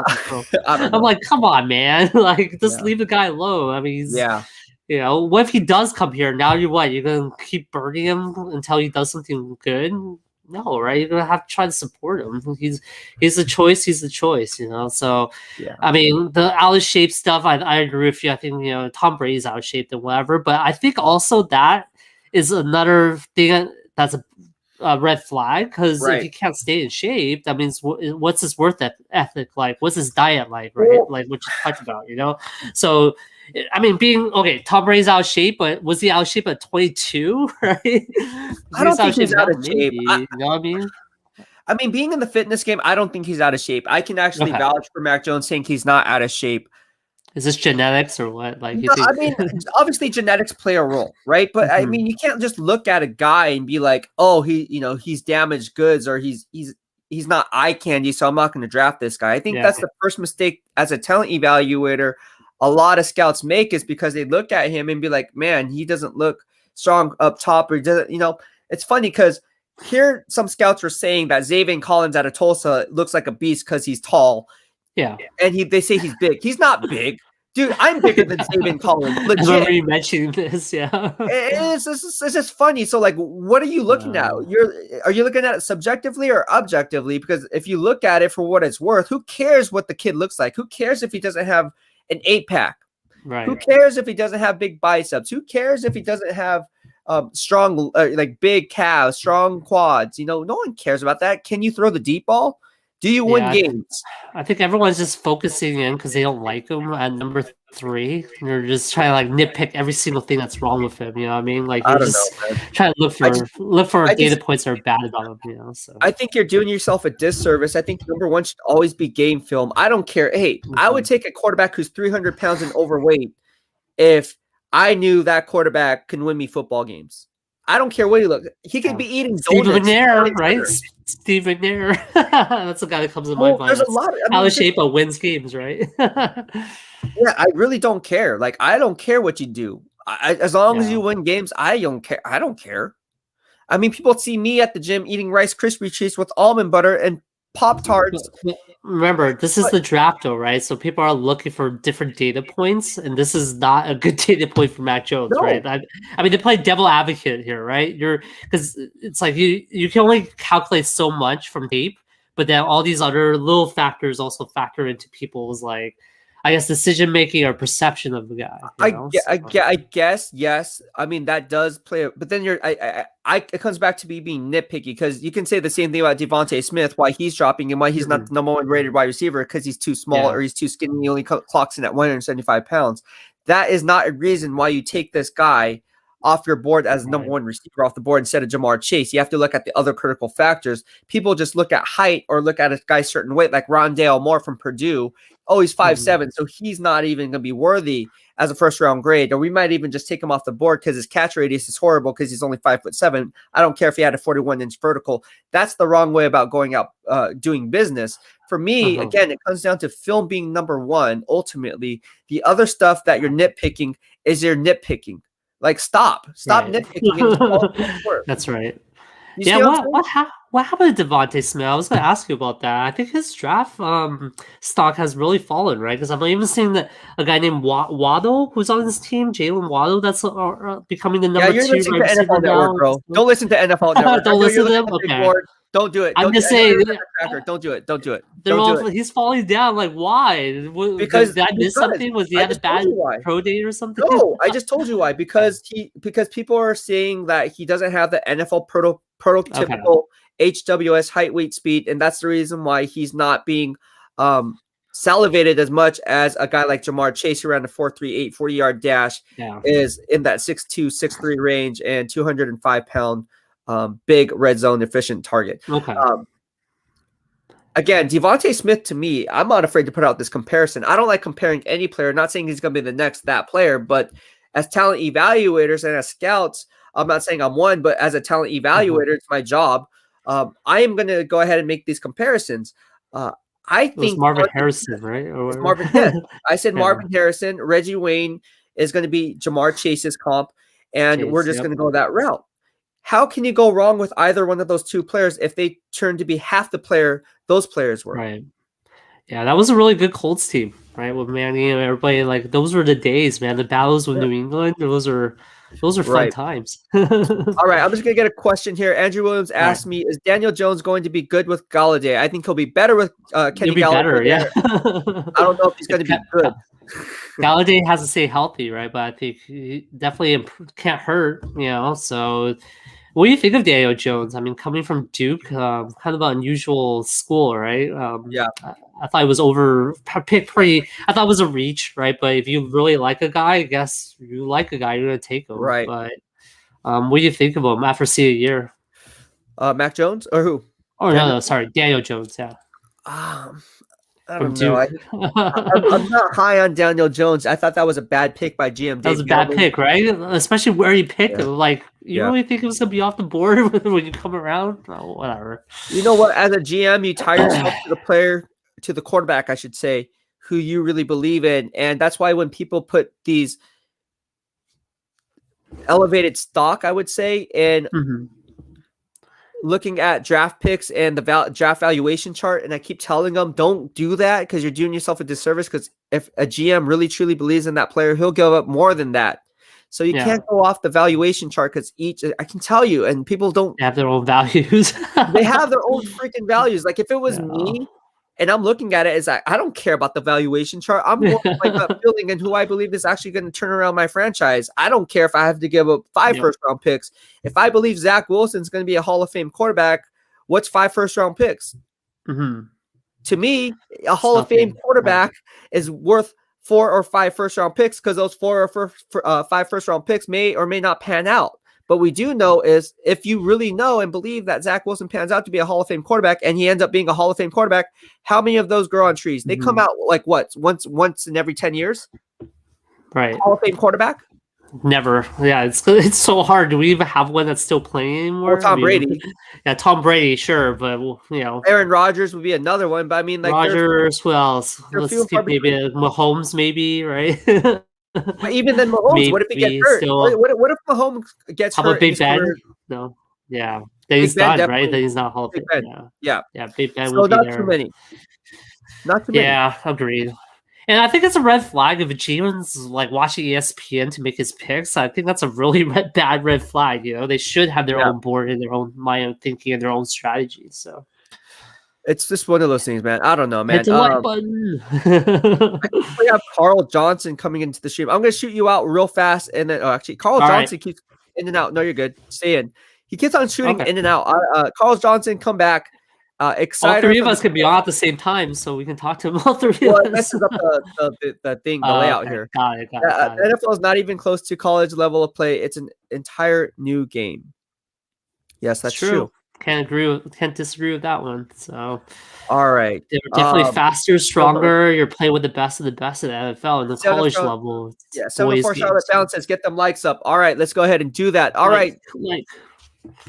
D: I'm like, come on, man! Like, just leave the guy alone. I mean, you know, what if he does come here? Now you're what? You're gonna keep burning him until he does something good? No, right? You're gonna have to try to support him. He's the choice. He's the choice, you know. So, I mean, the out of shape stuff. I agree with you. I think, you know, Tom Brady's out of shape and whatever. But I think also that is another thing that's a red flag, because if he can't stay in shape, that means what's his work ethic like? What's his diet like? Right, like what you talked about, you know. So, I mean, Tom Brady's out of shape, but was he out of shape at 22? Right?
A: I don't think he's out of shape.
D: You know what I mean?
A: I mean, being in the fitness game, I don't think he's out of shape. I can actually vouch for Mac Jones saying he's not out of shape.
D: Is this genetics or what? Like,
A: no, I mean, obviously genetics play a role, right? But I mean, you can't just look at a guy and be like, oh, he's damaged goods, or he's not eye candy, so I'm not going to draft this guy. I think that's the first mistake as a talent evaluator a lot of scouts make, is because they look at him and be like, man, he doesn't look strong up top, or he doesn't, you know. It's funny because here some scouts were saying that Zaven Collins out of Tulsa looks like a beast because he's tall.
D: Yeah.
A: And they say he's big. He's not big. Dude, I'm bigger than Zaven Collins. Legit.
D: I remember you mentioning this,
A: It's just funny. So, like, what are you looking at? Are you looking at it subjectively or objectively? Because if you look at it for what it's worth, who cares what the kid looks like? Who cares if he doesn't have an 8-pack?
D: Right.
A: Who cares if he doesn't have big biceps? Who cares if he doesn't have strong, like big calves, strong quads? You know, no one cares about that. Can you throw the deep ball? Do you win games?
D: I think everyone's just focusing in because they don't like him at number 3. They're just trying to like nitpick every single thing that's wrong with him. You know what I mean? Like, you're just trying to look for data points that are bad about him. You know, so
A: I think you're doing yourself a disservice. I think number 1 should always be game film. I don't care. Hey, I would take a quarterback who's 300 pounds and overweight if I knew that quarterback can win me football games. I don't care what he looks. He could be eating
D: Steve
A: donuts.
D: McNair, right? Steve McNair. That's the guy that comes to my mind.
A: There's a lot.
D: Out of shape, but wins games, right?
A: Yeah, I really don't care. Like, I don't care what you do. As long as you win games, I don't care. I don't care. I mean, people see me at the gym eating Rice Krispie treats with almond butter and Pop-Tarts.
D: Remember, this is the draft, though, right? So people are looking for different data points, and this is not a good data point for Mac Jones, right? I mean, they play devil advocate here, right? Because it's like you can only calculate so much from tape, but then all these other little factors also factor into people's, like, I guess, decision making or perception of the guy.
A: I guess yes. I mean, that does play, but then it comes back to me being nitpicky, because you can say the same thing about Devontae Smith, why he's dropping and why he's not the number 1 rated wide receiver, because he's too small or he's too skinny. He only clocks in at 175 pounds. That is not a reason why you take this guy off your board as number 1 receiver off the board instead of Jamar Chase. You have to look at the other critical factors. People just look at height or look at a guy's certain weight, like Rondale Moore from Purdue. Oh, he's 5'7", so he's not even going to be worthy as a first-round grade. Or we might even just take him off the board because his catch radius is horrible because he's only 5'7". I don't care if he had a 41-inch vertical. That's the wrong way about going out doing business. For me, again, it comes down to film being number 1. Ultimately, the other stuff that you're nitpicking is you're nitpicking. Like, stop nitpicking.
D: That's right. What happened to Devontae Smith? I was going to ask you about that. I think his draft stock has really fallen, right? Because I'm even seeing that a guy named Waddle, who's on his team, Jalen Waddle, that's becoming the number 2
A: listening to NFL Network, bro. Don't listen to NFL Network.
D: Don't listen to them? Okay.
A: Don't do it.
D: I'm just saying.
A: Don't do it. Don't do it.
D: He's falling down. Like, why?
A: Because
D: did I miss something? Was he had a bad pro day or something?
A: No, I just told you why. Because people are saying that he doesn't have the NFL prototypical HWS height, weight, speed, and that's the reason why he's not being salivated as much as a guy like Jamar Chase, who ran a 4.38 40-yard dash, is in that 6'2", 6'3" range and 205-pound big red zone efficient target.
D: Okay.
A: Again, Devontae Smith, to me, I'm not afraid to put out this comparison. I don't like comparing any player. Not saying he's going to be the next that player, but as talent evaluators and as scouts, I'm not saying I'm one, but as a talent evaluator, it's my job. I am going to go ahead and make these comparisons. I think
D: Marvin Harrison, right?
A: It's Marvin. Yes, I said Marvin Harrison. Reggie Wayne is going to be Jamar Chase's comp, and we're just going to go that route. How can you go wrong with either one of those two players if they turn to be half the player those players were?
D: Right. Yeah, that was a really good Colts team, right? With Manny and everybody, like those were the days, man. The battles with New England, those are fun times.
A: All right, I'm just gonna get a question here. Andrew Williams asked me, "Is Daniel Jones going to be good with Galladay?" I think he'll be better with Kenny Galladay.
D: Yeah.
A: I don't know if he's going to be good.
D: Galladay has to stay healthy, right? But I think he definitely can't hurt, So, what do you think of Daniel Jones? I mean, coming from Duke, kind of an unusual school, right? I thought it was I thought it was a reach, right? But if you really like a guy, I guess you like a guy, you're gonna take him,
A: right?
D: But what do you think of him after seeing a year?
A: Mac Jones or who?
D: Oh no, sorry, Daniel Jones. Yeah.
A: I don't know. I'm not high on Daniel Jones. I thought that was a bad pick by GM.
D: That was a bad pick, right? Especially where you pick him. Like, you really think it was going to be off the board when you come around? Oh, whatever.
A: You know what? As a GM, you tie yourself to the quarterback, I should say, who you really believe in. And that's why when people put these elevated stock, I would say, in looking at draft picks and the draft valuation chart, and I keep telling them, don't do that because you're doing yourself a disservice, because if a GM really truly believes in that player, he'll give up more than that. So you can't go off the valuation chart because I can tell you, and people don't
D: have their own values.
A: They have their own freaking values. Like if it was me and I'm looking at it, it's like, I don't care about the valuation chart. I'm more like building and who I believe is actually going to turn around my franchise. I don't care if I have to give up 5 first-round picks. If I believe Zach Wilson's going to be a Hall of Fame quarterback, what's 5 first-round picks? To me, a Hall of Fame quarterback is worth 4 or 5 first-round picks, because those 4 or 5 first-round picks may or may not pan out. But we do know is if you really know and believe that Zach Wilson pans out to be a Hall of Fame quarterback and he ends up being a Hall of Fame quarterback, how many of those grow on trees? They come out like what? Once in every 10 years?
D: Right.
A: Hall of Fame quarterback?
D: Never. Yeah, it's so hard. Do we even have one that's still playing anymore?
A: Well, Tom Brady.
D: Yeah, Tom Brady, sure, but
A: Aaron Rodgers would be another one. But I mean, like
D: Rodgers, who else? Let's keep maybe Mahomes, maybe, right?
A: But even then, Mahomes, what if he gets hurt? What if Mahomes gets hurt?
D: How about Big Ben? No. Yeah. Then he's done, right? Then he's not Hall of Fame.
A: Yeah.
D: Big Ben
A: so
D: would be
A: not
D: there.
A: too many. Not too many.
D: Yeah, agreed. And I think it's a red flag if a GM's like watching ESPN to make his picks. I think that's a really bad red flag. They should have their own board and their own mind thinking and their own strategies. So
A: it's just one of those things, man. I don't know, man.
D: Hit the like button.
A: We have Carl Johnson coming into the stream. I'm going to shoot you out real fast, and then actually, Carl Johnson keeps in and out. No, you're good. Stay in. He keeps on shooting in and out. Carl Johnson, come back. Excited.
D: All 3 of us could be on at the same time, so we can talk to him. All 3 of us.
A: It messes up the layout here.
D: Got it.
A: NFL is not even close to college level of play. It's an entire new game. Yes, that's true.
D: Can't disagree with that one. So,
A: all right,
D: they're definitely faster, stronger. You're playing with the best of the best of the NFL and the college level.
A: Yeah, 74 Charlotte Bound says, "Get them likes up." All right, let's go ahead and do that. All right,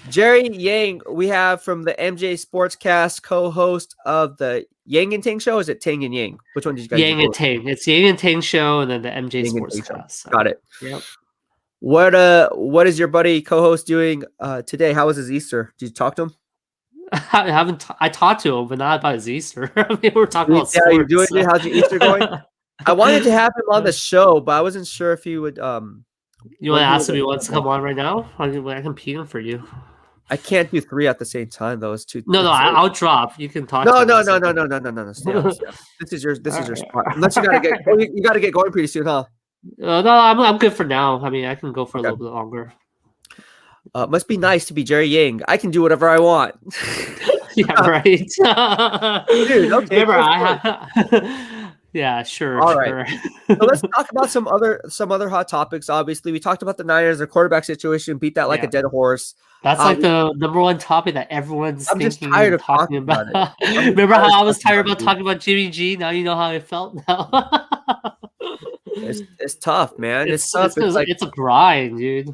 A: Jerry Yang, we have from the MJ Sportscast, co-host of the Yang and Tang show. Is it Tang and Yang? Which one did you guys?
D: Yang and Tang. It's Yang and Tang show, and then the MJ Sportscast. So.
A: Got it.
D: Yep.
A: What is your buddy co-host doing today? How was his Easter? Did you talk to him?
D: I haven't. I talked to him, but not about his Easter. I mean, we're talking about sports.
A: How you doing? So. How's your Easter going? I wanted to have him on the show, but I wasn't sure if he would.
D: You want to ask him if he wants to come on right now? I can ping him for you.
A: I can't do 3 at the same time. Though it's too.
D: No, I'll drop. You can talk.
A: No. This is your spot. Unless you gotta get going pretty soon, huh?
D: No, I'm good for now. I mean, I can go for a little bit longer.
A: Must be nice to be Jerry Yang. I can do whatever I want.
D: Yeah, right.
A: Dude, okay,
D: Remember,
A: go
D: I
A: for it.
D: have. Yeah, sure,
A: All right.
D: sure.
A: So let's talk about some other hot topics. Obviously, we talked about the Niners, their quarterback situation, beat that like a
D: Yeah.
A: dead horse.
D: That's like the number one topic that everyone's
A: I'm just
D: thinking
A: tired
D: and
A: of
D: talking
A: talking
D: about.
A: about it. I'm just
D: Remember
A: tired of
D: how I was
A: talking
D: tired
A: about it,
D: about
A: dude.
D: talking about Jimmy G? Now you know how I felt now.
A: It's tough, man. It's
D: It's
A: tough.
D: it's
A: It's like
D: it's a grind, dude.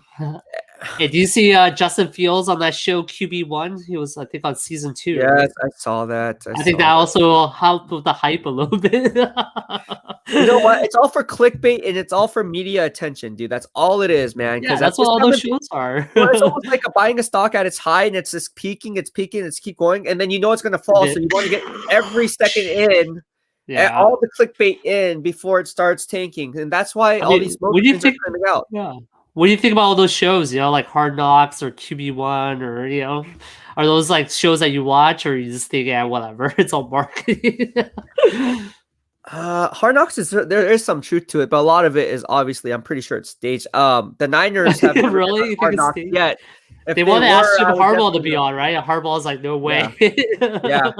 D: Hey, do you see Justin Fields on that show QB1? He was, I think, on season 2,
A: yes,
D: right?
A: I saw that. I
D: I think that
A: saw that.
D: also helped with the hype a little bit.
A: You know what? It's all for clickbait and it's all for media attention, dude. That's all it is, man.
D: Yeah,
A: Because at
D: that's what
A: this
D: all
A: time
D: those
A: of
D: shows are.
A: well, it's almost like buying a stock at its high and it's just peaking, it's keep going, and then you know it's gonna fall. So you want to get every second in and
D: Yeah.
A: all the clickbait in before it starts tanking. And that's why
D: I
A: all
D: mean,
A: these smoke
D: what do you
A: screens are
D: think?
A: coming out.
D: Yeah. What do you think about all those shows? Like Hard Knocks or QB1, or are those like shows that you watch, or you just think, yeah, whatever, it's all marketing?
A: Hard Knocks there is some truth to it, but a lot of it is obviously I'm pretty sure it's staged. The Niners have never been
D: Really?
A: on
D: You think
A: Hard
D: it's
A: Knocks
D: staged?
A: yet. If
D: They
A: they
D: want to ask
A: were,
D: Jim
A: I would
D: Harbaugh to
A: definitely
D: be
A: know.
D: on, right? Harbaugh's like, no
A: Yeah,
D: way.
A: yeah.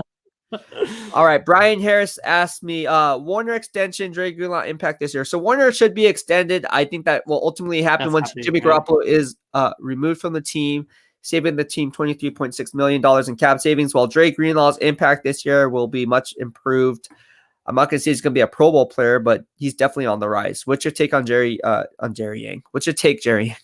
A: All right, Brian Harris asked me, Warner extension, Dre Greenlaw impact this year. So Warner should be extended. I think that will ultimately happen
D: That's
A: once
D: happening,
A: Jimmy
D: right?
A: Garoppolo is removed from the team, saving the team $23.6 million in cap savings, while Dre Greenlaw's impact this year will be much improved. I'm not going to say he's going to be a Pro Bowl player, but he's definitely on the rise. What's your take on Jerry Yang? What's your take, Jerry Yang?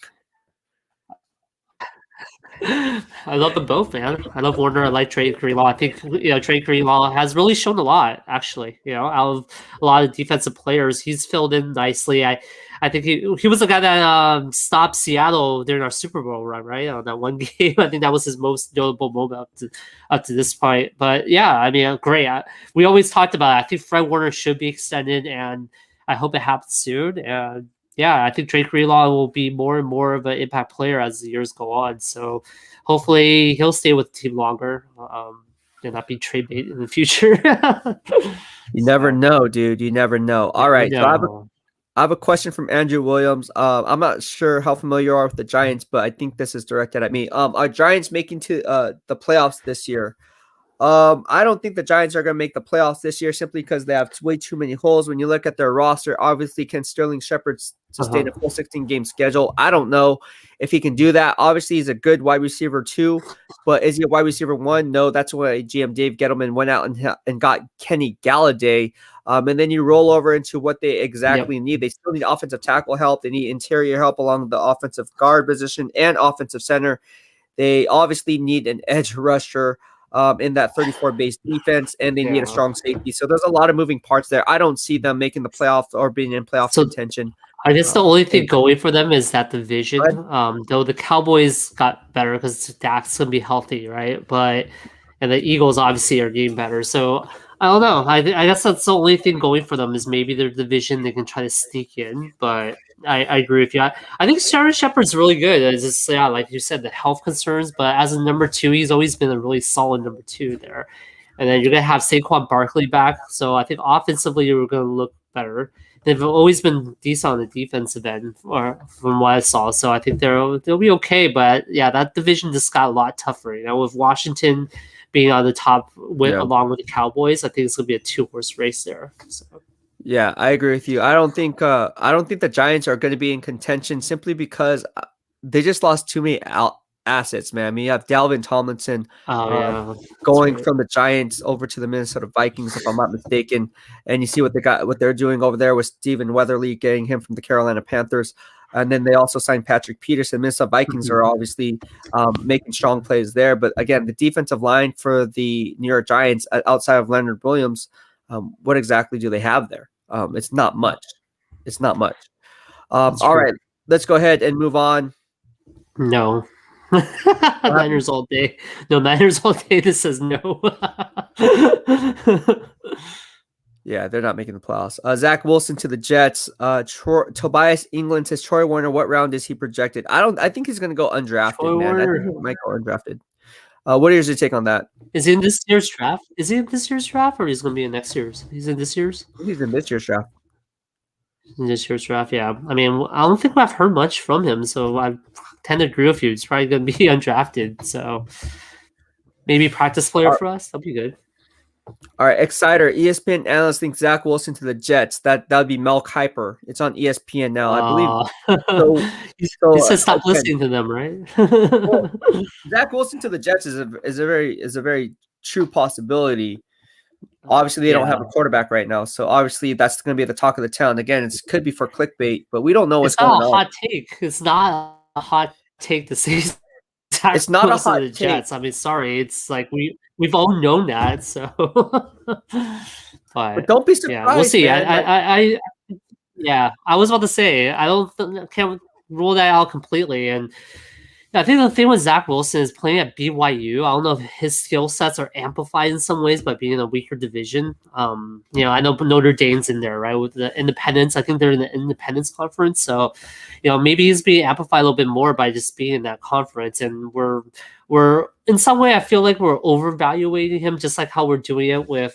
D: I love them both, man. I love Warner. I like Trey Greenlaw. I think Trey Greenlaw has really shown a lot, actually. Out of a lot of defensive players, he's filled in nicely. I think he was the guy that stopped Seattle during our Super Bowl run, right? On that one game, I think that was his most notable moment up to this point. But yeah, I mean, great. We always talked about it. I think Fred Warner should be extended, and I hope it happens soon. And yeah, I think Drake Greenlaw will be more and more of an impact player as the years go on. So hopefully he'll stay with the team longer and not be trade bait in the future.
A: You never know, dude. You never know. All right. So I have a question from Andrew Williams. I'm not sure how familiar you are with the Giants, but I think this is directed at me. Are Giants making to the playoffs this year? I don't think the Giants are going to make the playoffs this year simply because they have way too many holes. When you look at their roster, obviously, can Sterling Shepard sustain a full 16-game schedule? I don't know if he can do that. Obviously, he's a good wide receiver too, but is he a wide receiver one? No, that's why GM Dave Gettleman went out and got Kenny Galladay. And then you roll over into what they exactly need. They still need offensive tackle help. They need interior help along the offensive guard position and offensive center. They obviously need an edge rusher in that 34 base defense, and they need a strong safety. So there's a lot of moving parts there. I don't see them making the playoffs or being in playoff contention.
D: I guess the only thing going for them is that division. Though the Cowboys got better because Dak's gonna be healthy, right? And the Eagles obviously are getting better. So I don't know. I guess that's the only thing going for them is maybe their division they can try to sneak in. But I agree with you. I think Sterling Shepard's really good. It's just like you said, the health concerns. But as a number 2, he's always been a really solid number 2 there. And then you're gonna have Saquon Barkley back. So I think offensively you're gonna look better. They've always been decent on the defensive end, or from what I saw. So I think they'll be okay. But yeah, that division just got a lot tougher. With Washington being on the top along with the Cowboys, I think it's gonna be a 2-horse race there. So.
A: Yeah, I agree with you. I don't think the Giants are going to be in contention simply because they just lost too many assets, man. I mean, you have Dalvin Tomlinson going from the Giants over to the Minnesota Vikings, if I'm not mistaken, and you see what they're doing over there with Stephen Weatherly, getting him from the Carolina Panthers, and then they also signed Patrick Peterson. Minnesota Vikings are obviously making strong plays there, but again, the defensive line for the New York Giants outside of Leonard Williams, what exactly do they have there? It's not much. It's not much. All right, let's go ahead and move on.
D: No. Niners all day. No, Niners all day. This says no.
A: Yeah, they're not making the playoffs. Zach Wilson to the Jets. Tobias England says Troy Warner. What round is he projected? I think he's going to go undrafted, man. I think he might go undrafted. What is your take on that?
D: Is he in this year's draft? Is he in this year's draft, or he's going to be in next year's? He's in this year's?
A: He's in this year's draft.
D: In this year's draft, yeah. I mean, I don't think I've heard much from him, so I tend to agree with you. He's probably going to be undrafted, so... Maybe practice player for us. That'd be good.
A: All right, Exciter. ESPN analyst thinks Zach Wilson to the Jets. That'd be Mel Kiper. It's on ESPN now, I believe. So,
D: you said stop listening to them, right?
A: Well, Zach Wilson to the Jets is a very true possibility. Obviously, they don't have a quarterback right now, so obviously that's going to be the talk of the town. Again, it could be for clickbait, but we don't know what's going on.
D: It's not a hot take. It's not a hot take to say Zach
A: it's not
D: Wilson
A: a hot
D: to the
A: take.
D: Jets. I mean, sorry, it's like we've all known that. So,
A: but don't be surprised.
D: Yeah, we'll see.
A: Man.
D: I was about to say can't rule that out completely. And I think the thing with Zach Wilson is playing at BYU. I don't know if his skill sets are amplified in some ways by being in a weaker division. I know Notre Dame's in there, right? With the Independence. I think they're in the Independence Conference. So, maybe he's being amplified a little bit more by just being in that conference. And we're in some way, I feel like we're overvaluating him, just like how we're doing it with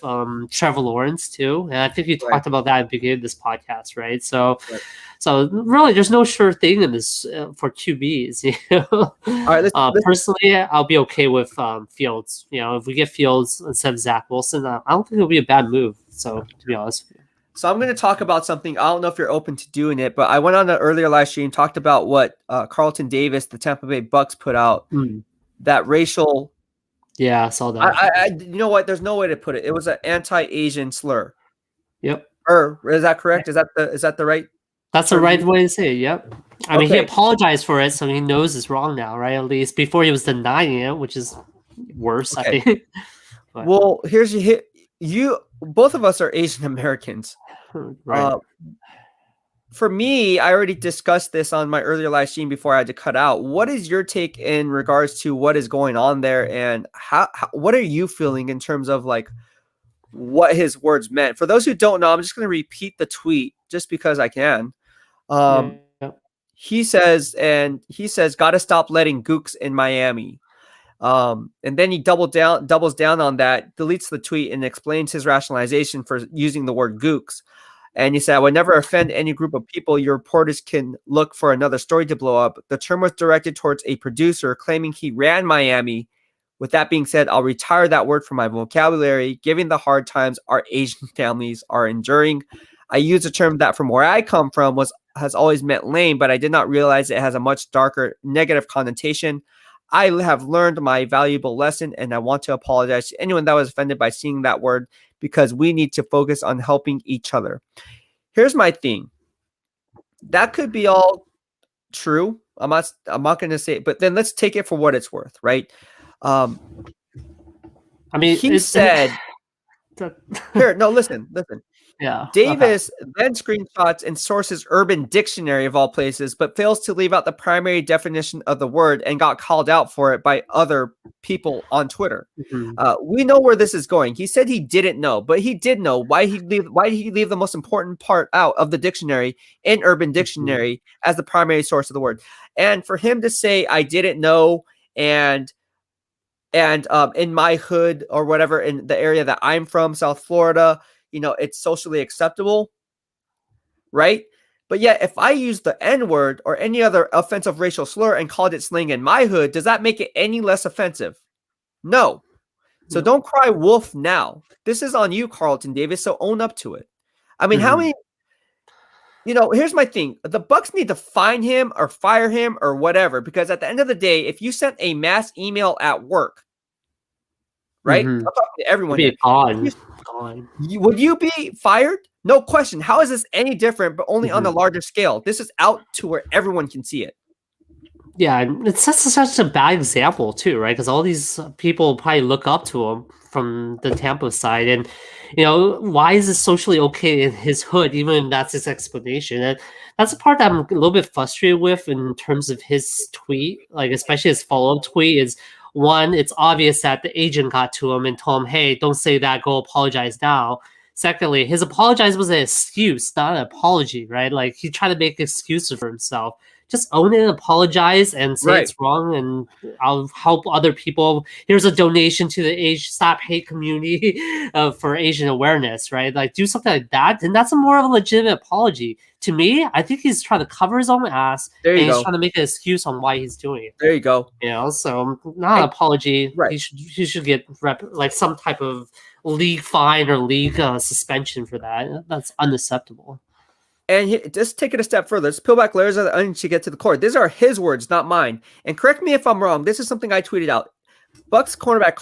D: Trevor Lawrence too. And I think you talked about that at the beginning of this podcast, right? So. Right. So really, there's no sure thing in this for QBs.
A: All right,
D: personally, I'll be okay with Fields. If we get Fields instead of Zach Wilson, I don't think it'll be a bad move. So to be honest with you.
A: So I'm going to talk about something. I don't know if you're open to doing it, but I went on an earlier live stream, talked about what Carlton Davis, the Tampa Bay Bucks, put out. That racial.
D: Yeah, I saw that.
A: You know what? There's no way to put it. It was an anti-Asian slur.
D: Yep.
A: Is that correct? Is that the right?
D: That's the right way to say it, yep. I mean, he apologized for it, so he knows it's wrong now, right? At least before he was denying it, which is worse, I think.
A: Well, here's you. Both of us are Asian Americans.
D: Right.
A: For me, I already discussed this on my earlier live stream before I had to cut out. What is your take in regards to what is going on there, and what are you feeling in terms of like what his words meant? For those who don't know, I'm just going to repeat the tweet just because I can. He says, gotta stop letting gooks in Miami. And then he doubles down on that, deletes the tweet, and explains his rationalization for using the word gooks. And he said, I would never offend any group of people. Your reporters can look for another story to blow up. The term was directed towards a producer claiming he ran Miami. With that being said, I'll retire that word from my vocabulary, given the hard times our Asian families are enduring. I use a term that from where I come from has always meant lame, but I did not realize it has a much darker negative connotation. I have learned my valuable lesson, and I want to apologize to anyone that was offended by seeing that word, because we need to focus on helping each other. Here's my thing. That could be all true. I'm not going to say it, but then let's take it for what it's worth, right? I
D: mean,
A: he said, here, no, listen.
D: Yeah.
A: Davis then screenshots and sources Urban Dictionary of all places, but fails to leave out the primary definition of the word and got called out for it by other people on Twitter. We know where this is going. He said he didn't know, but he did know. Why did he leave the most important part out of the dictionary in Urban Dictionary as the primary source of the word? And for him to say, I didn't know, and in my hood or whatever, in the area that I'm from, South Florida, it's socially acceptable, right? But yet, if I use the N-word or any other offensive racial slur and called it slang in my hood, does that make it any less offensive? No. So don't cry wolf now. This is on you, Carlton Davis, so own up to it. I mean, how many... here's my thing. The Bucks need to fine him or fire him or whatever, because at the end of the day, if you sent a mass email at work, right? I'm talking to everyone. Would you be fired? No question. How is this any different, but only on a larger scale? This is out to where everyone can see it.
D: Yeah, it's such a bad example too, right? Because all these people probably look up to him from the Tampa side, and why is this socially okay in his hood? Even that's his explanation, and that's the part that I'm a little bit frustrated with in terms of his tweet, like especially his follow-up tweet. Is one, it's obvious that the agent got to him and told him, "Hey, don't say that. Go apologize now." Secondly, his apologize was an excuse, not an apology, right? Like he tried to make excuses for himself. Just own it and apologize and say it's wrong, and I'll help other people. Here's a donation to the Stop Hate community for Asian awareness, right? Like do something like that, and that's a more of a legitimate apology. To me, I think he's trying to cover his own ass, and he's trying to make an excuse on why he's doing it.
A: There you go.
D: You know, so not an apology.
A: Right.
D: He should get like some type of league fine or league suspension for that. That's unacceptable.
A: And just take it a step further. Let's peel back layers of the onion to get to the core. These are his words, not mine. And correct me if I'm wrong. This is something I tweeted out. Bucks cornerback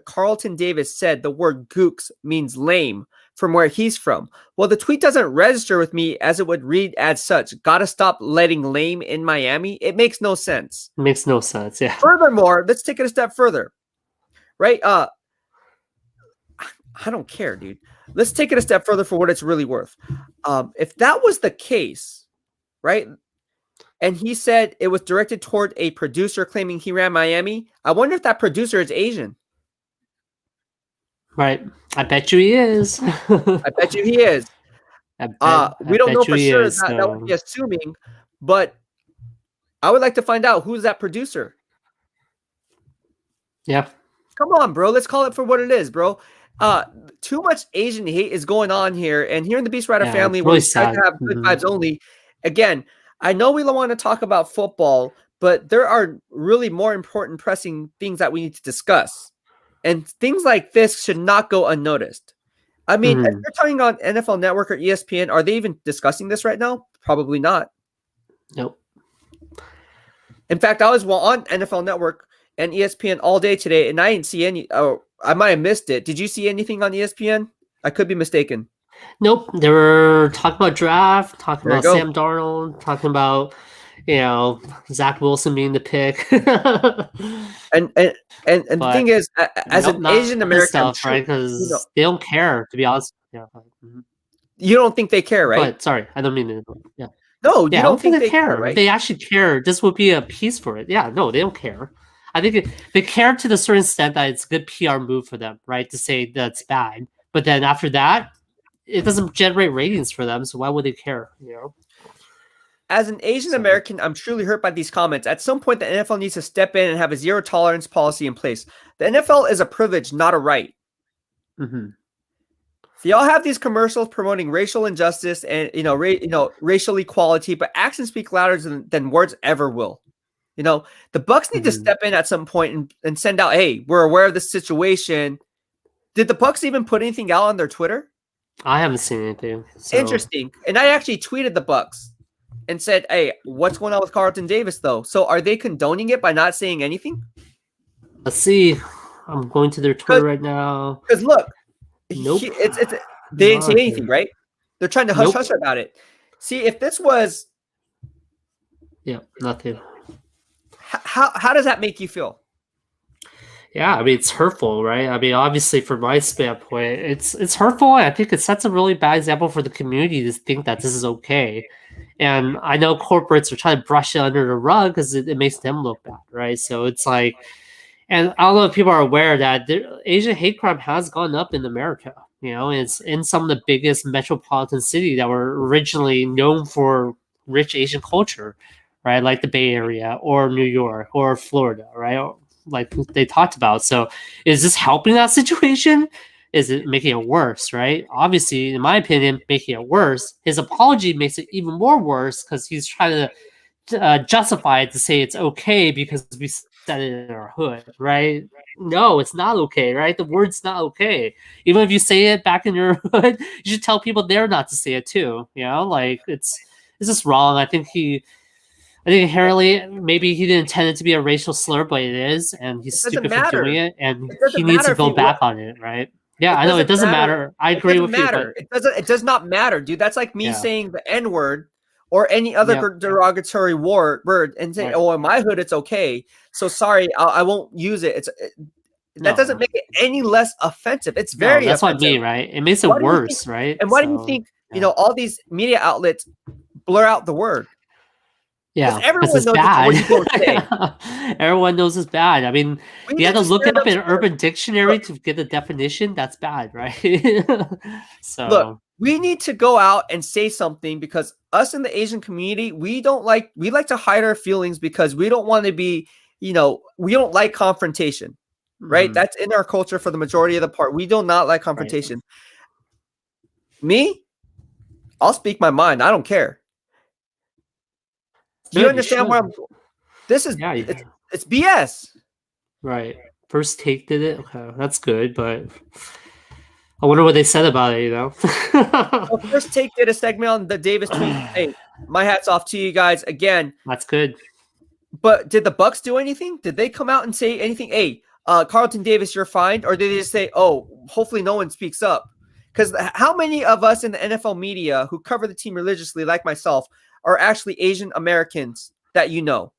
A: Carlton Davis said the word gooks means lame from where he's from. Well, the tweet doesn't register with me as it would read as such. Gotta stop letting lame in Miami. It makes no sense.
D: It makes no sense, yeah.
A: Furthermore, let's take it a step further. Right? I don't care, dude. Let's take it a step further for what it's really worth. If that was the case, right, and he said it was directed toward a producer claiming he ran Miami, I wonder if that producer is Asian.
D: Right. I bet you he is.
A: I bet you he is. We don't know for sure. That would be assuming, but I would like to find out who's that producer.
D: Yeah.
A: Come on, bro. Let's call it for what it is, bro. Too much Asian hate is going on here, and here in the BEASTwriter family,
D: really
A: we try to have good vibes only. Again, I know we don't want to talk about football, but there are really more important, pressing things that we need to discuss, and things like this should not go unnoticed. I mean, if you're talking on NFL Network or ESPN, are they even discussing this right now? Probably not.
D: Nope.
A: In fact, I was on NFL Network and ESPN all day today, and I didn't see any. Oh, I might have missed it. Did you see anything on ESPN? I could be mistaken.
D: Nope. They were talking about draft, talking about Sam Darnold, talking about, you know, Zach Wilson being the pick.
A: and the thing is, as an Asian American,
D: right? Because they don't care, to be honest. Yeah.
A: You don't think they care, right?
D: But sorry, I don't mean to. Yeah.
A: No, you don't think they care, right?
D: If they actually care, this would be a piece for it. Yeah, no, they don't care. I think they care to the certain extent that it's a good PR move for them, right? To say that's bad, but then after that, it doesn't generate ratings for them. So why would they care? You know.
A: As an Asian American, I'm truly hurt by these comments. At some point, the NFL needs to step in and have a zero tolerance policy in place. The NFL is a privilege, not a right.
D: Mm-hmm.
A: So y'all have these commercials promoting racial injustice and racial equality, but actions speak louder than words ever will. You know, the Bucks need to step in at some point and send out, hey, we're aware of this situation. Did the Bucks even put anything out on their Twitter?
D: I haven't seen anything. So.
A: Interesting. And I actually tweeted the Bucks and said, hey, what's going on with Carlton Davis, though? So are they condoning it by not saying anything?
D: Let's see. I'm going to their Twitter right now.
A: Because look,
D: nope.
A: They didn't say anything, right? They're trying to hush about it. See, if this was...
D: Yeah, nothing.
A: How does that make you feel?
D: Yeah, I mean, it's hurtful, right? I mean, obviously, from my standpoint, it's hurtful. I think it sets a really bad example for the community to think that this is okay. And I know corporates are trying to brush it under the rug because it makes them look bad, right? So it's like, and I don't know if people are aware that Asian hate crime has gone up in America. You know, and it's in some of the biggest metropolitan cities that were originally known for rich Asian culture, right? Like the Bay Area or New York or Florida, right? Like they talked about. So is this helping that situation? Is it making it worse, right? Obviously, in my opinion, making it worse. His apology makes it even more worse because he's trying to justify it to say it's okay because we said it in our hood, right? No, it's not okay, right? The word's not okay. Even if you say it back in your hood, you should tell people they're not to say it too. You know, like it's just wrong. I think inherently, maybe he didn't intend it to be a racial slur, but it is, and he's stupid for doing it, and he needs to go back on it, right? Yeah, I know it doesn't matter. I agree with you. But
A: it does not matter, dude. That's like me saying the N-word or any other derogatory word and saying, "Oh, in my hood, it's okay." So sorry, I won't use it. That doesn't make it any less offensive. It's very.
D: That's
A: offensive.
D: what I mean, right? It makes it worse, right?
A: And why do you think all these media outlets blur out the word?
D: Yeah, because
A: everyone
D: it's
A: knows it's
D: bad.
A: what you don't say.
D: Everyone knows it's bad. I mean,
A: We
D: you have
A: need
D: to
A: to
D: look it
A: stand
D: up
A: up
D: in
A: for
D: Urban Dictionary to get the definition. That's bad, right?
A: Look,
D: So
A: we need to go out and say something because us in the Asian community, we like to hide our feelings because we don't want to be, we don't like confrontation, right?
D: mhm,
A: That's in our culture for the majority of the part. We do not like
D: right.
A: confrontation. Me, I'll speak my mind. I don't care. Do you
D: Good, you
A: understand where
D: should.
A: I'm? This is
D: Yeah,
A: it's BS.
D: right. First Take did it. Okay, that's good, but I wonder what they said about it, you know?
A: Well, First Take did a segment on the Davis tweet. Hey, my hat's off to you guys again.
D: That's good.
A: But did the Bucks do anything? Did they come out and say anything? Hey, Carlton Davis, you're fined, or did they just say, "Oh, hopefully no one speaks up"? Because how many of us in the NFL media who cover the team religiously, like myself, are actually Asian Americans that you know?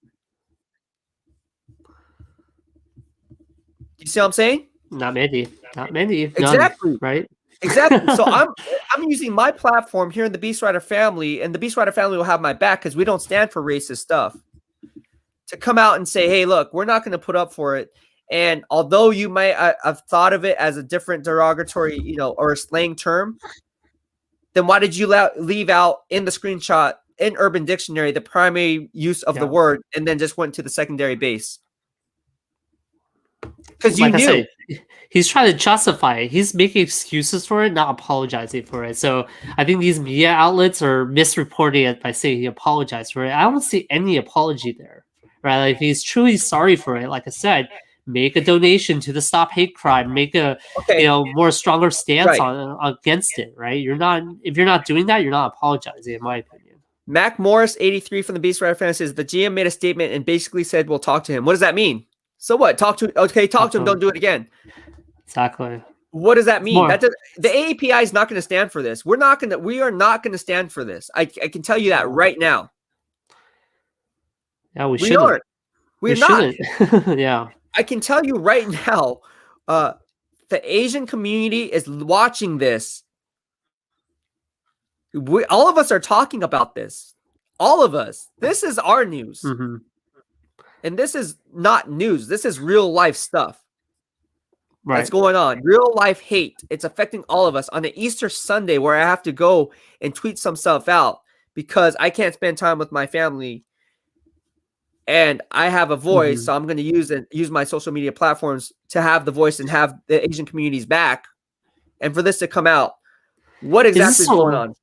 A: You see what I'm saying?
D: Not many. Not many. None,
A: Exactly.
D: right?
A: Exactly. So I'm using my platform here in the BEASTwriter family, and the BEASTwriter family will have my back because we don't stand for racist stuff. To come out and say, "Hey, look, we're not going to put up for it." And although you might have thought of it as a different derogatory, or a slang term, then why did you leave out in the screenshot in Urban Dictionary the primary use of the
D: Yeah.
A: word and then just went to the secondary base? Because you
D: Like I
A: knew.
D: said, he's trying to justify it. He's making excuses for it, not apologizing for it. So I think these media outlets are misreporting it by saying he apologized for it. I don't see any apology there, right? Like, if he's truly sorry for it, like I said, make a donation to the Stop Hate Crime, make a
A: Okay,
D: more stronger stance
A: right.
D: on against it, right? If you're not doing that, you're not apologizing, in my opinion.
A: Mac Morris, 83 from the BEASTwriter fan says the GM made a statement and basically said we'll talk to him. What does that mean? So what? Talk to him. Don't do it again.
D: Exactly.
A: What does that mean?
D: more-
A: The AAPI is not going to stand for this. We are not going to stand for this. I can tell you that right now.
D: Yeah, we
A: We
D: shouldn't.
A: aren't. We're not.
D: Shouldn't. Yeah.
A: I can tell you right now, the Asian community is watching this. All of us are talking about this. All of us. This is our news.
D: Mm-hmm.
A: And this is not news. This is real life stuff.
D: Right.
A: That's going on. Real life hate. It's affecting all of us on an Easter Sunday where I have to go and tweet some stuff out because I can't spend time with my family. And I have a voice, so I'm going to use my social media platforms to have the voice and have the Asian communities back. And for this to come out, what exactly is going on?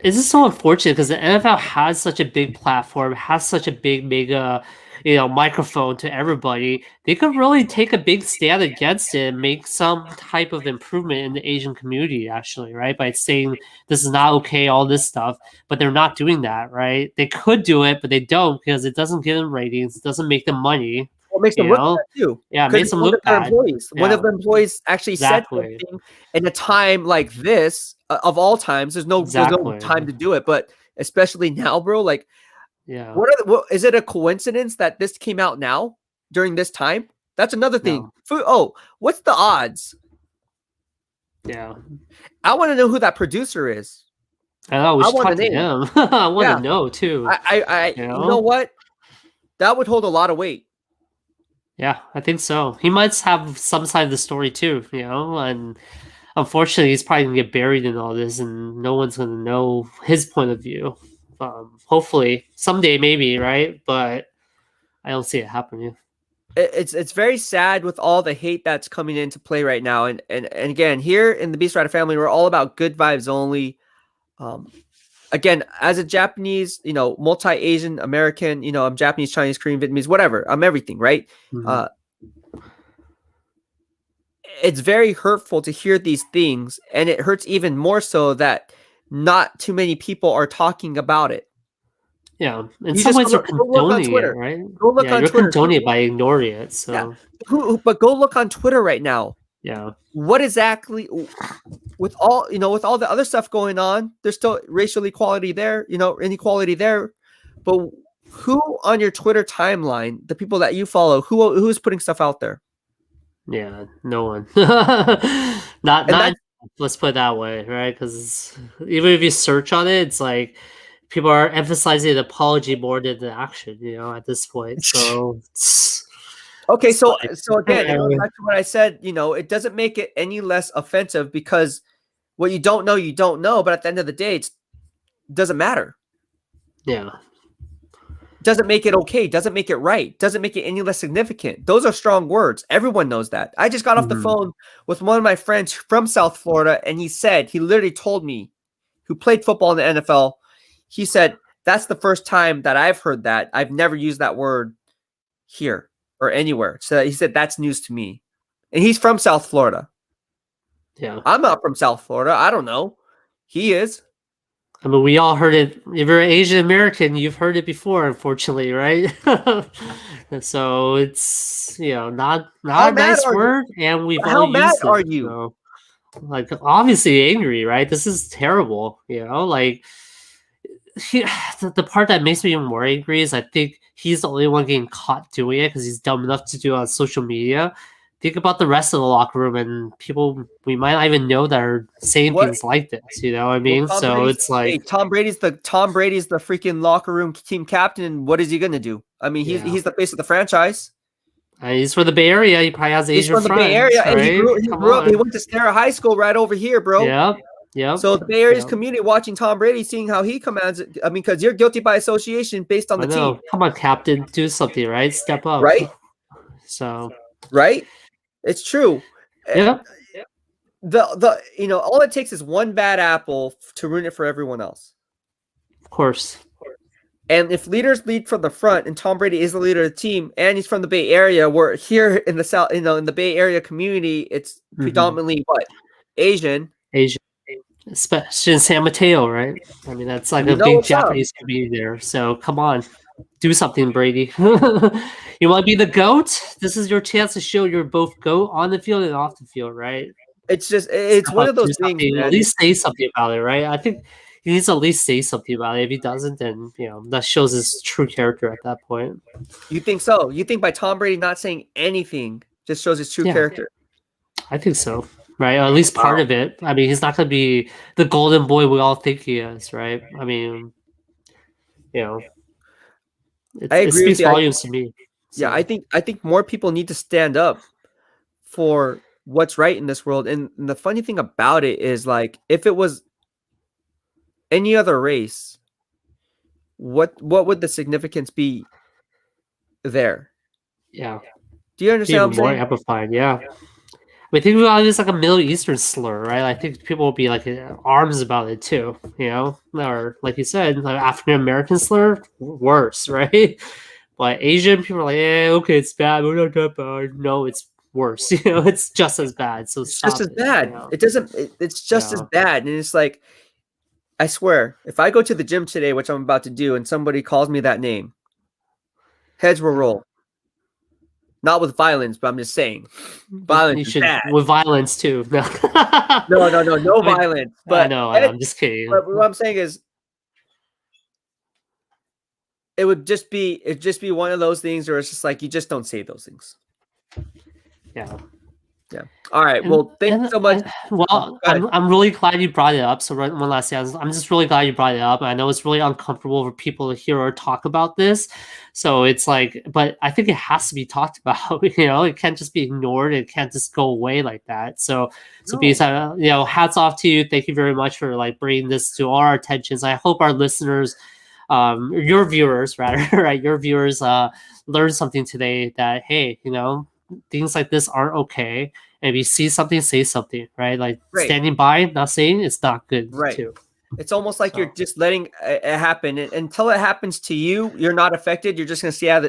D: This is so unfortunate because the NFL has such a big platform, has such a big mega, microphone to everybody. They could really take a big stand against it and make some type of improvement in the Asian community, actually, right? By saying this is not okay, all this stuff, but they're not doing that, right? They could do it, but they don't because it doesn't give them ratings, it doesn't make them money.
A: Well, it makes them look bad too.
D: Yeah, it makes them look bad.
A: One of the employees actually
D: Exactly.
A: said something in a time like this, of all times. There's no time to do it, but especially now, bro. Like,
D: yeah.
A: Is it a coincidence that this came out now during this time? That's another thing.
D: No.
A: What's the odds?
D: Yeah.
A: I want to know who that producer is.
D: I know. We should talk to him. I want to know too.
A: You know what? That would hold a lot of weight.
D: Yeah, I think so. He might have some side of the story too, and unfortunately, he's probably gonna get buried in all this, and no one's gonna know his point of view. Hopefully, someday, maybe, right? But I don't see it happening.
A: It's very sad with all the hate that's coming into play right now, and again, here in the BEASTwriter family, we're all about good vibes only. Again, as a Japanese, multi-Asian American, I'm Japanese, Chinese, Korean, Vietnamese, whatever. I'm everything, right? It's very hurtful to hear these things, and it hurts even more so that not too many people are talking about it.
D: Yeah, in some ways, you're condoning it, right?
A: Go look on
D: you're
A: Twitter.
D: Condoning it by ignoring it. So,
A: but go look on Twitter right now.
D: Yeah.
A: What exactly, with all the other stuff going on, there's still racial equality there, inequality there. But who on your Twitter timeline, the people that you follow, who's putting stuff out there?
D: Yeah, no one. not let's put it that way, right? Because even if you search on it, it's like people are emphasizing the apology more than the action, at this point. So
A: okay,
D: it's
A: so
D: like,
A: again, it goes back to what I said. It doesn't make it any less offensive because what you don't know, you don't know. But at the end of the day, it doesn't matter.
D: yeah.
A: Doesn't make it okay. Doesn't make it right. Doesn't make it any less significant. Those are strong words. Everyone knows that. I just got off the phone with one of my friends from South Florida, and he literally told me, who played football in the NFL, he said, that's the first time that I've heard that. I've never used that word here or anywhere. So he said, that's news to me. And he's from South Florida.
D: Yeah.
A: I'm not from South Florida. I don't know. He is.
D: I mean, we all heard it. If you're Asian American, you've heard it before, unfortunately, right? So it's not a nice word, and we've all used it. How mad
A: are you?
D: So, like, obviously angry, right? This is terrible. Like the part that makes me even more angry is I think he's the only one getting caught doing it because he's dumb enough to do it on social media. Think about the rest of the locker room and people we might not even know that are saying things like this. You know what I mean?
A: Well,
D: so it's like,
A: hey, Tom Brady's the freaking locker room team captain, and what is he gonna do? I mean, he's the face of the franchise.
D: He's from the Bay Area. He probably has Asian friends. He's from the Bay Area,
A: right? And he grew up. He went to Sarah High School right over here, bro.
D: Yeah.
A: So the Bay Area's community watching Tom Brady, seeing how he commands it. I mean, because you're guilty by association based on the team.
D: Come on, Captain, do something, right? Step up,
A: right?
D: So,
A: right. It's true.
D: Yeah.
A: All it takes is one bad apple to ruin it for everyone else.
D: Of course.
A: And if leaders lead from the front, and Tom Brady is the leader of the team, and he's from the Bay Area, where here in the South, in the Bay Area community, it's predominantly Asian,
D: especially in San Mateo, right? I mean, that's like a big Japanese community there. So come on. Do something, Brady. You want to be the GOAT? This is your chance to show you're both GOAT on the field and off the field, right?
A: It's one of those things.
D: At least say something about it, right? I think he needs to at least say something about it. If he doesn't, then that shows his true character at that point.
A: You think so? You think by Tom Brady not saying anything just shows his true character?
D: I think so, right? Or at least part of it. I mean, he's not going to be the golden boy we all think he is, right? I mean, it speaks volumes to me. So.
A: Yeah, I think more people need to stand up for what's right in this world. And the funny thing about it is, like, if it was any other race, what would the significance be there?
D: Yeah.
A: Do you understand what I'm saying?
D: More amplified, yeah. I think about it as like a Middle Eastern slur, right? I think people will be like arms about it too, or like you said, like African American slur, worse, right? But Asian people are like, okay, it's bad, we're not that bad. No, it's worse. It's just as bad. So
A: it's just as bad. It doesn't. It's just as bad, and it's like, I swear, if I go to the gym today, which I'm about to do, and somebody calls me that name, heads will roll. Not with violence, but I'm just saying, violence is bad.
D: With violence too. No,
A: no violence. But
D: I know, I'm just kidding.
A: But what I'm saying is, it'd just be one of those things where it's just like you just don't say those things.
D: Yeah.
A: All right. Well, thank you so much.
D: Well, I'm really glad you brought it up. So one last thing, I'm just really glad you brought it up. I know it's really uncomfortable for people to hear or talk about this. So it's like, but I think it has to be talked about. It can't just be ignored. It can't just go away like that. So BEAST, hats off to you. Thank you very much for like bringing this to our attentions. I hope our listeners, your viewers rather, right? Your viewers learned something today that, hey, things like this aren't okay. And if you see something, say something, right? Like standing by, not saying, it's not good too.
A: It's almost like you're just letting it happen. And until it happens to you, you're not affected. You're just going to see how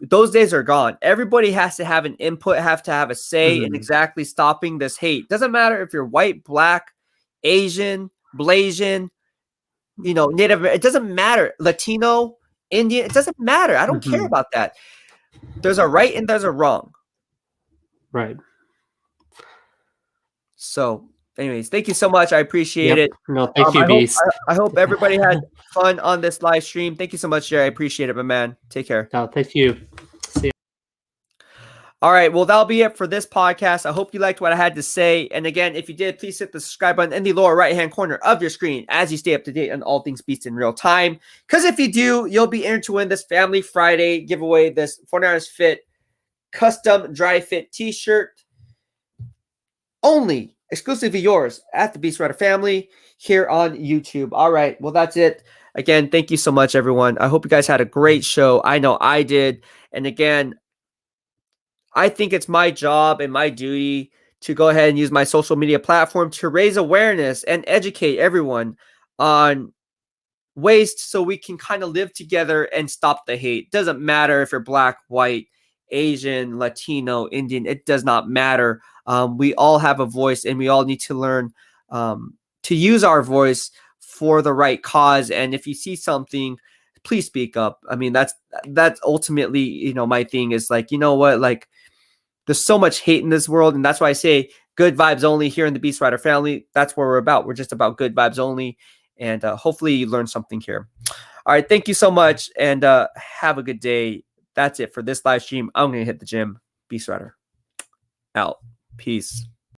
A: those days are gone. Everybody has to have an input, have to have a say in exactly stopping this hate. Doesn't matter if you're white, black, Asian, Blasian, Native. It doesn't matter. Latino, Indian. It doesn't matter. I don't care about that. There's a right and there's a wrong.
D: Right.
A: So, anyways, thank you so much. I appreciate it.
D: No, thank you, BEAST.
A: I hope everybody had fun on this live stream. Thank you so much, Jerry. I appreciate it, my man. Take care.
D: No, thank you. See you.
A: All right. Well, that'll be it for this podcast. I hope you liked what I had to say. And again, if you did, please hit the subscribe button in the lower right-hand corner of your screen as you stay up to date on all things Beast in real time. Because if you do, you'll be entered to win this Family Friday giveaway, this 49ers Fit custom dry fit t-shirt. Only exclusively yours at the BEASTwriter Family here on YouTube. All right. Well, that's it. Again, thank you so much, everyone. I hope you guys had a great show. I know I did. And again, I think it's my job and my duty to go ahead and use my social media platform to raise awareness and educate everyone on ways so we can kind of live together and stop the hate. Doesn't matter if you're black, white, Asian, Latino, Indian. It does not matter. We all have a voice, and we all need to learn to use our voice for the right cause. And if you see something, please speak up. I mean, that's ultimately, you know, my thing is like, you know what, like, there's so much hate in this world, and that's why I say good vibes only here in the BEASTwriter Family. That's what we're about. We're just about good vibes only, and hopefully you learned something here. All right, thank you so much, and have a good day. That's it for this live stream. I'm going to hit the gym. BEASTwriter out. Peace.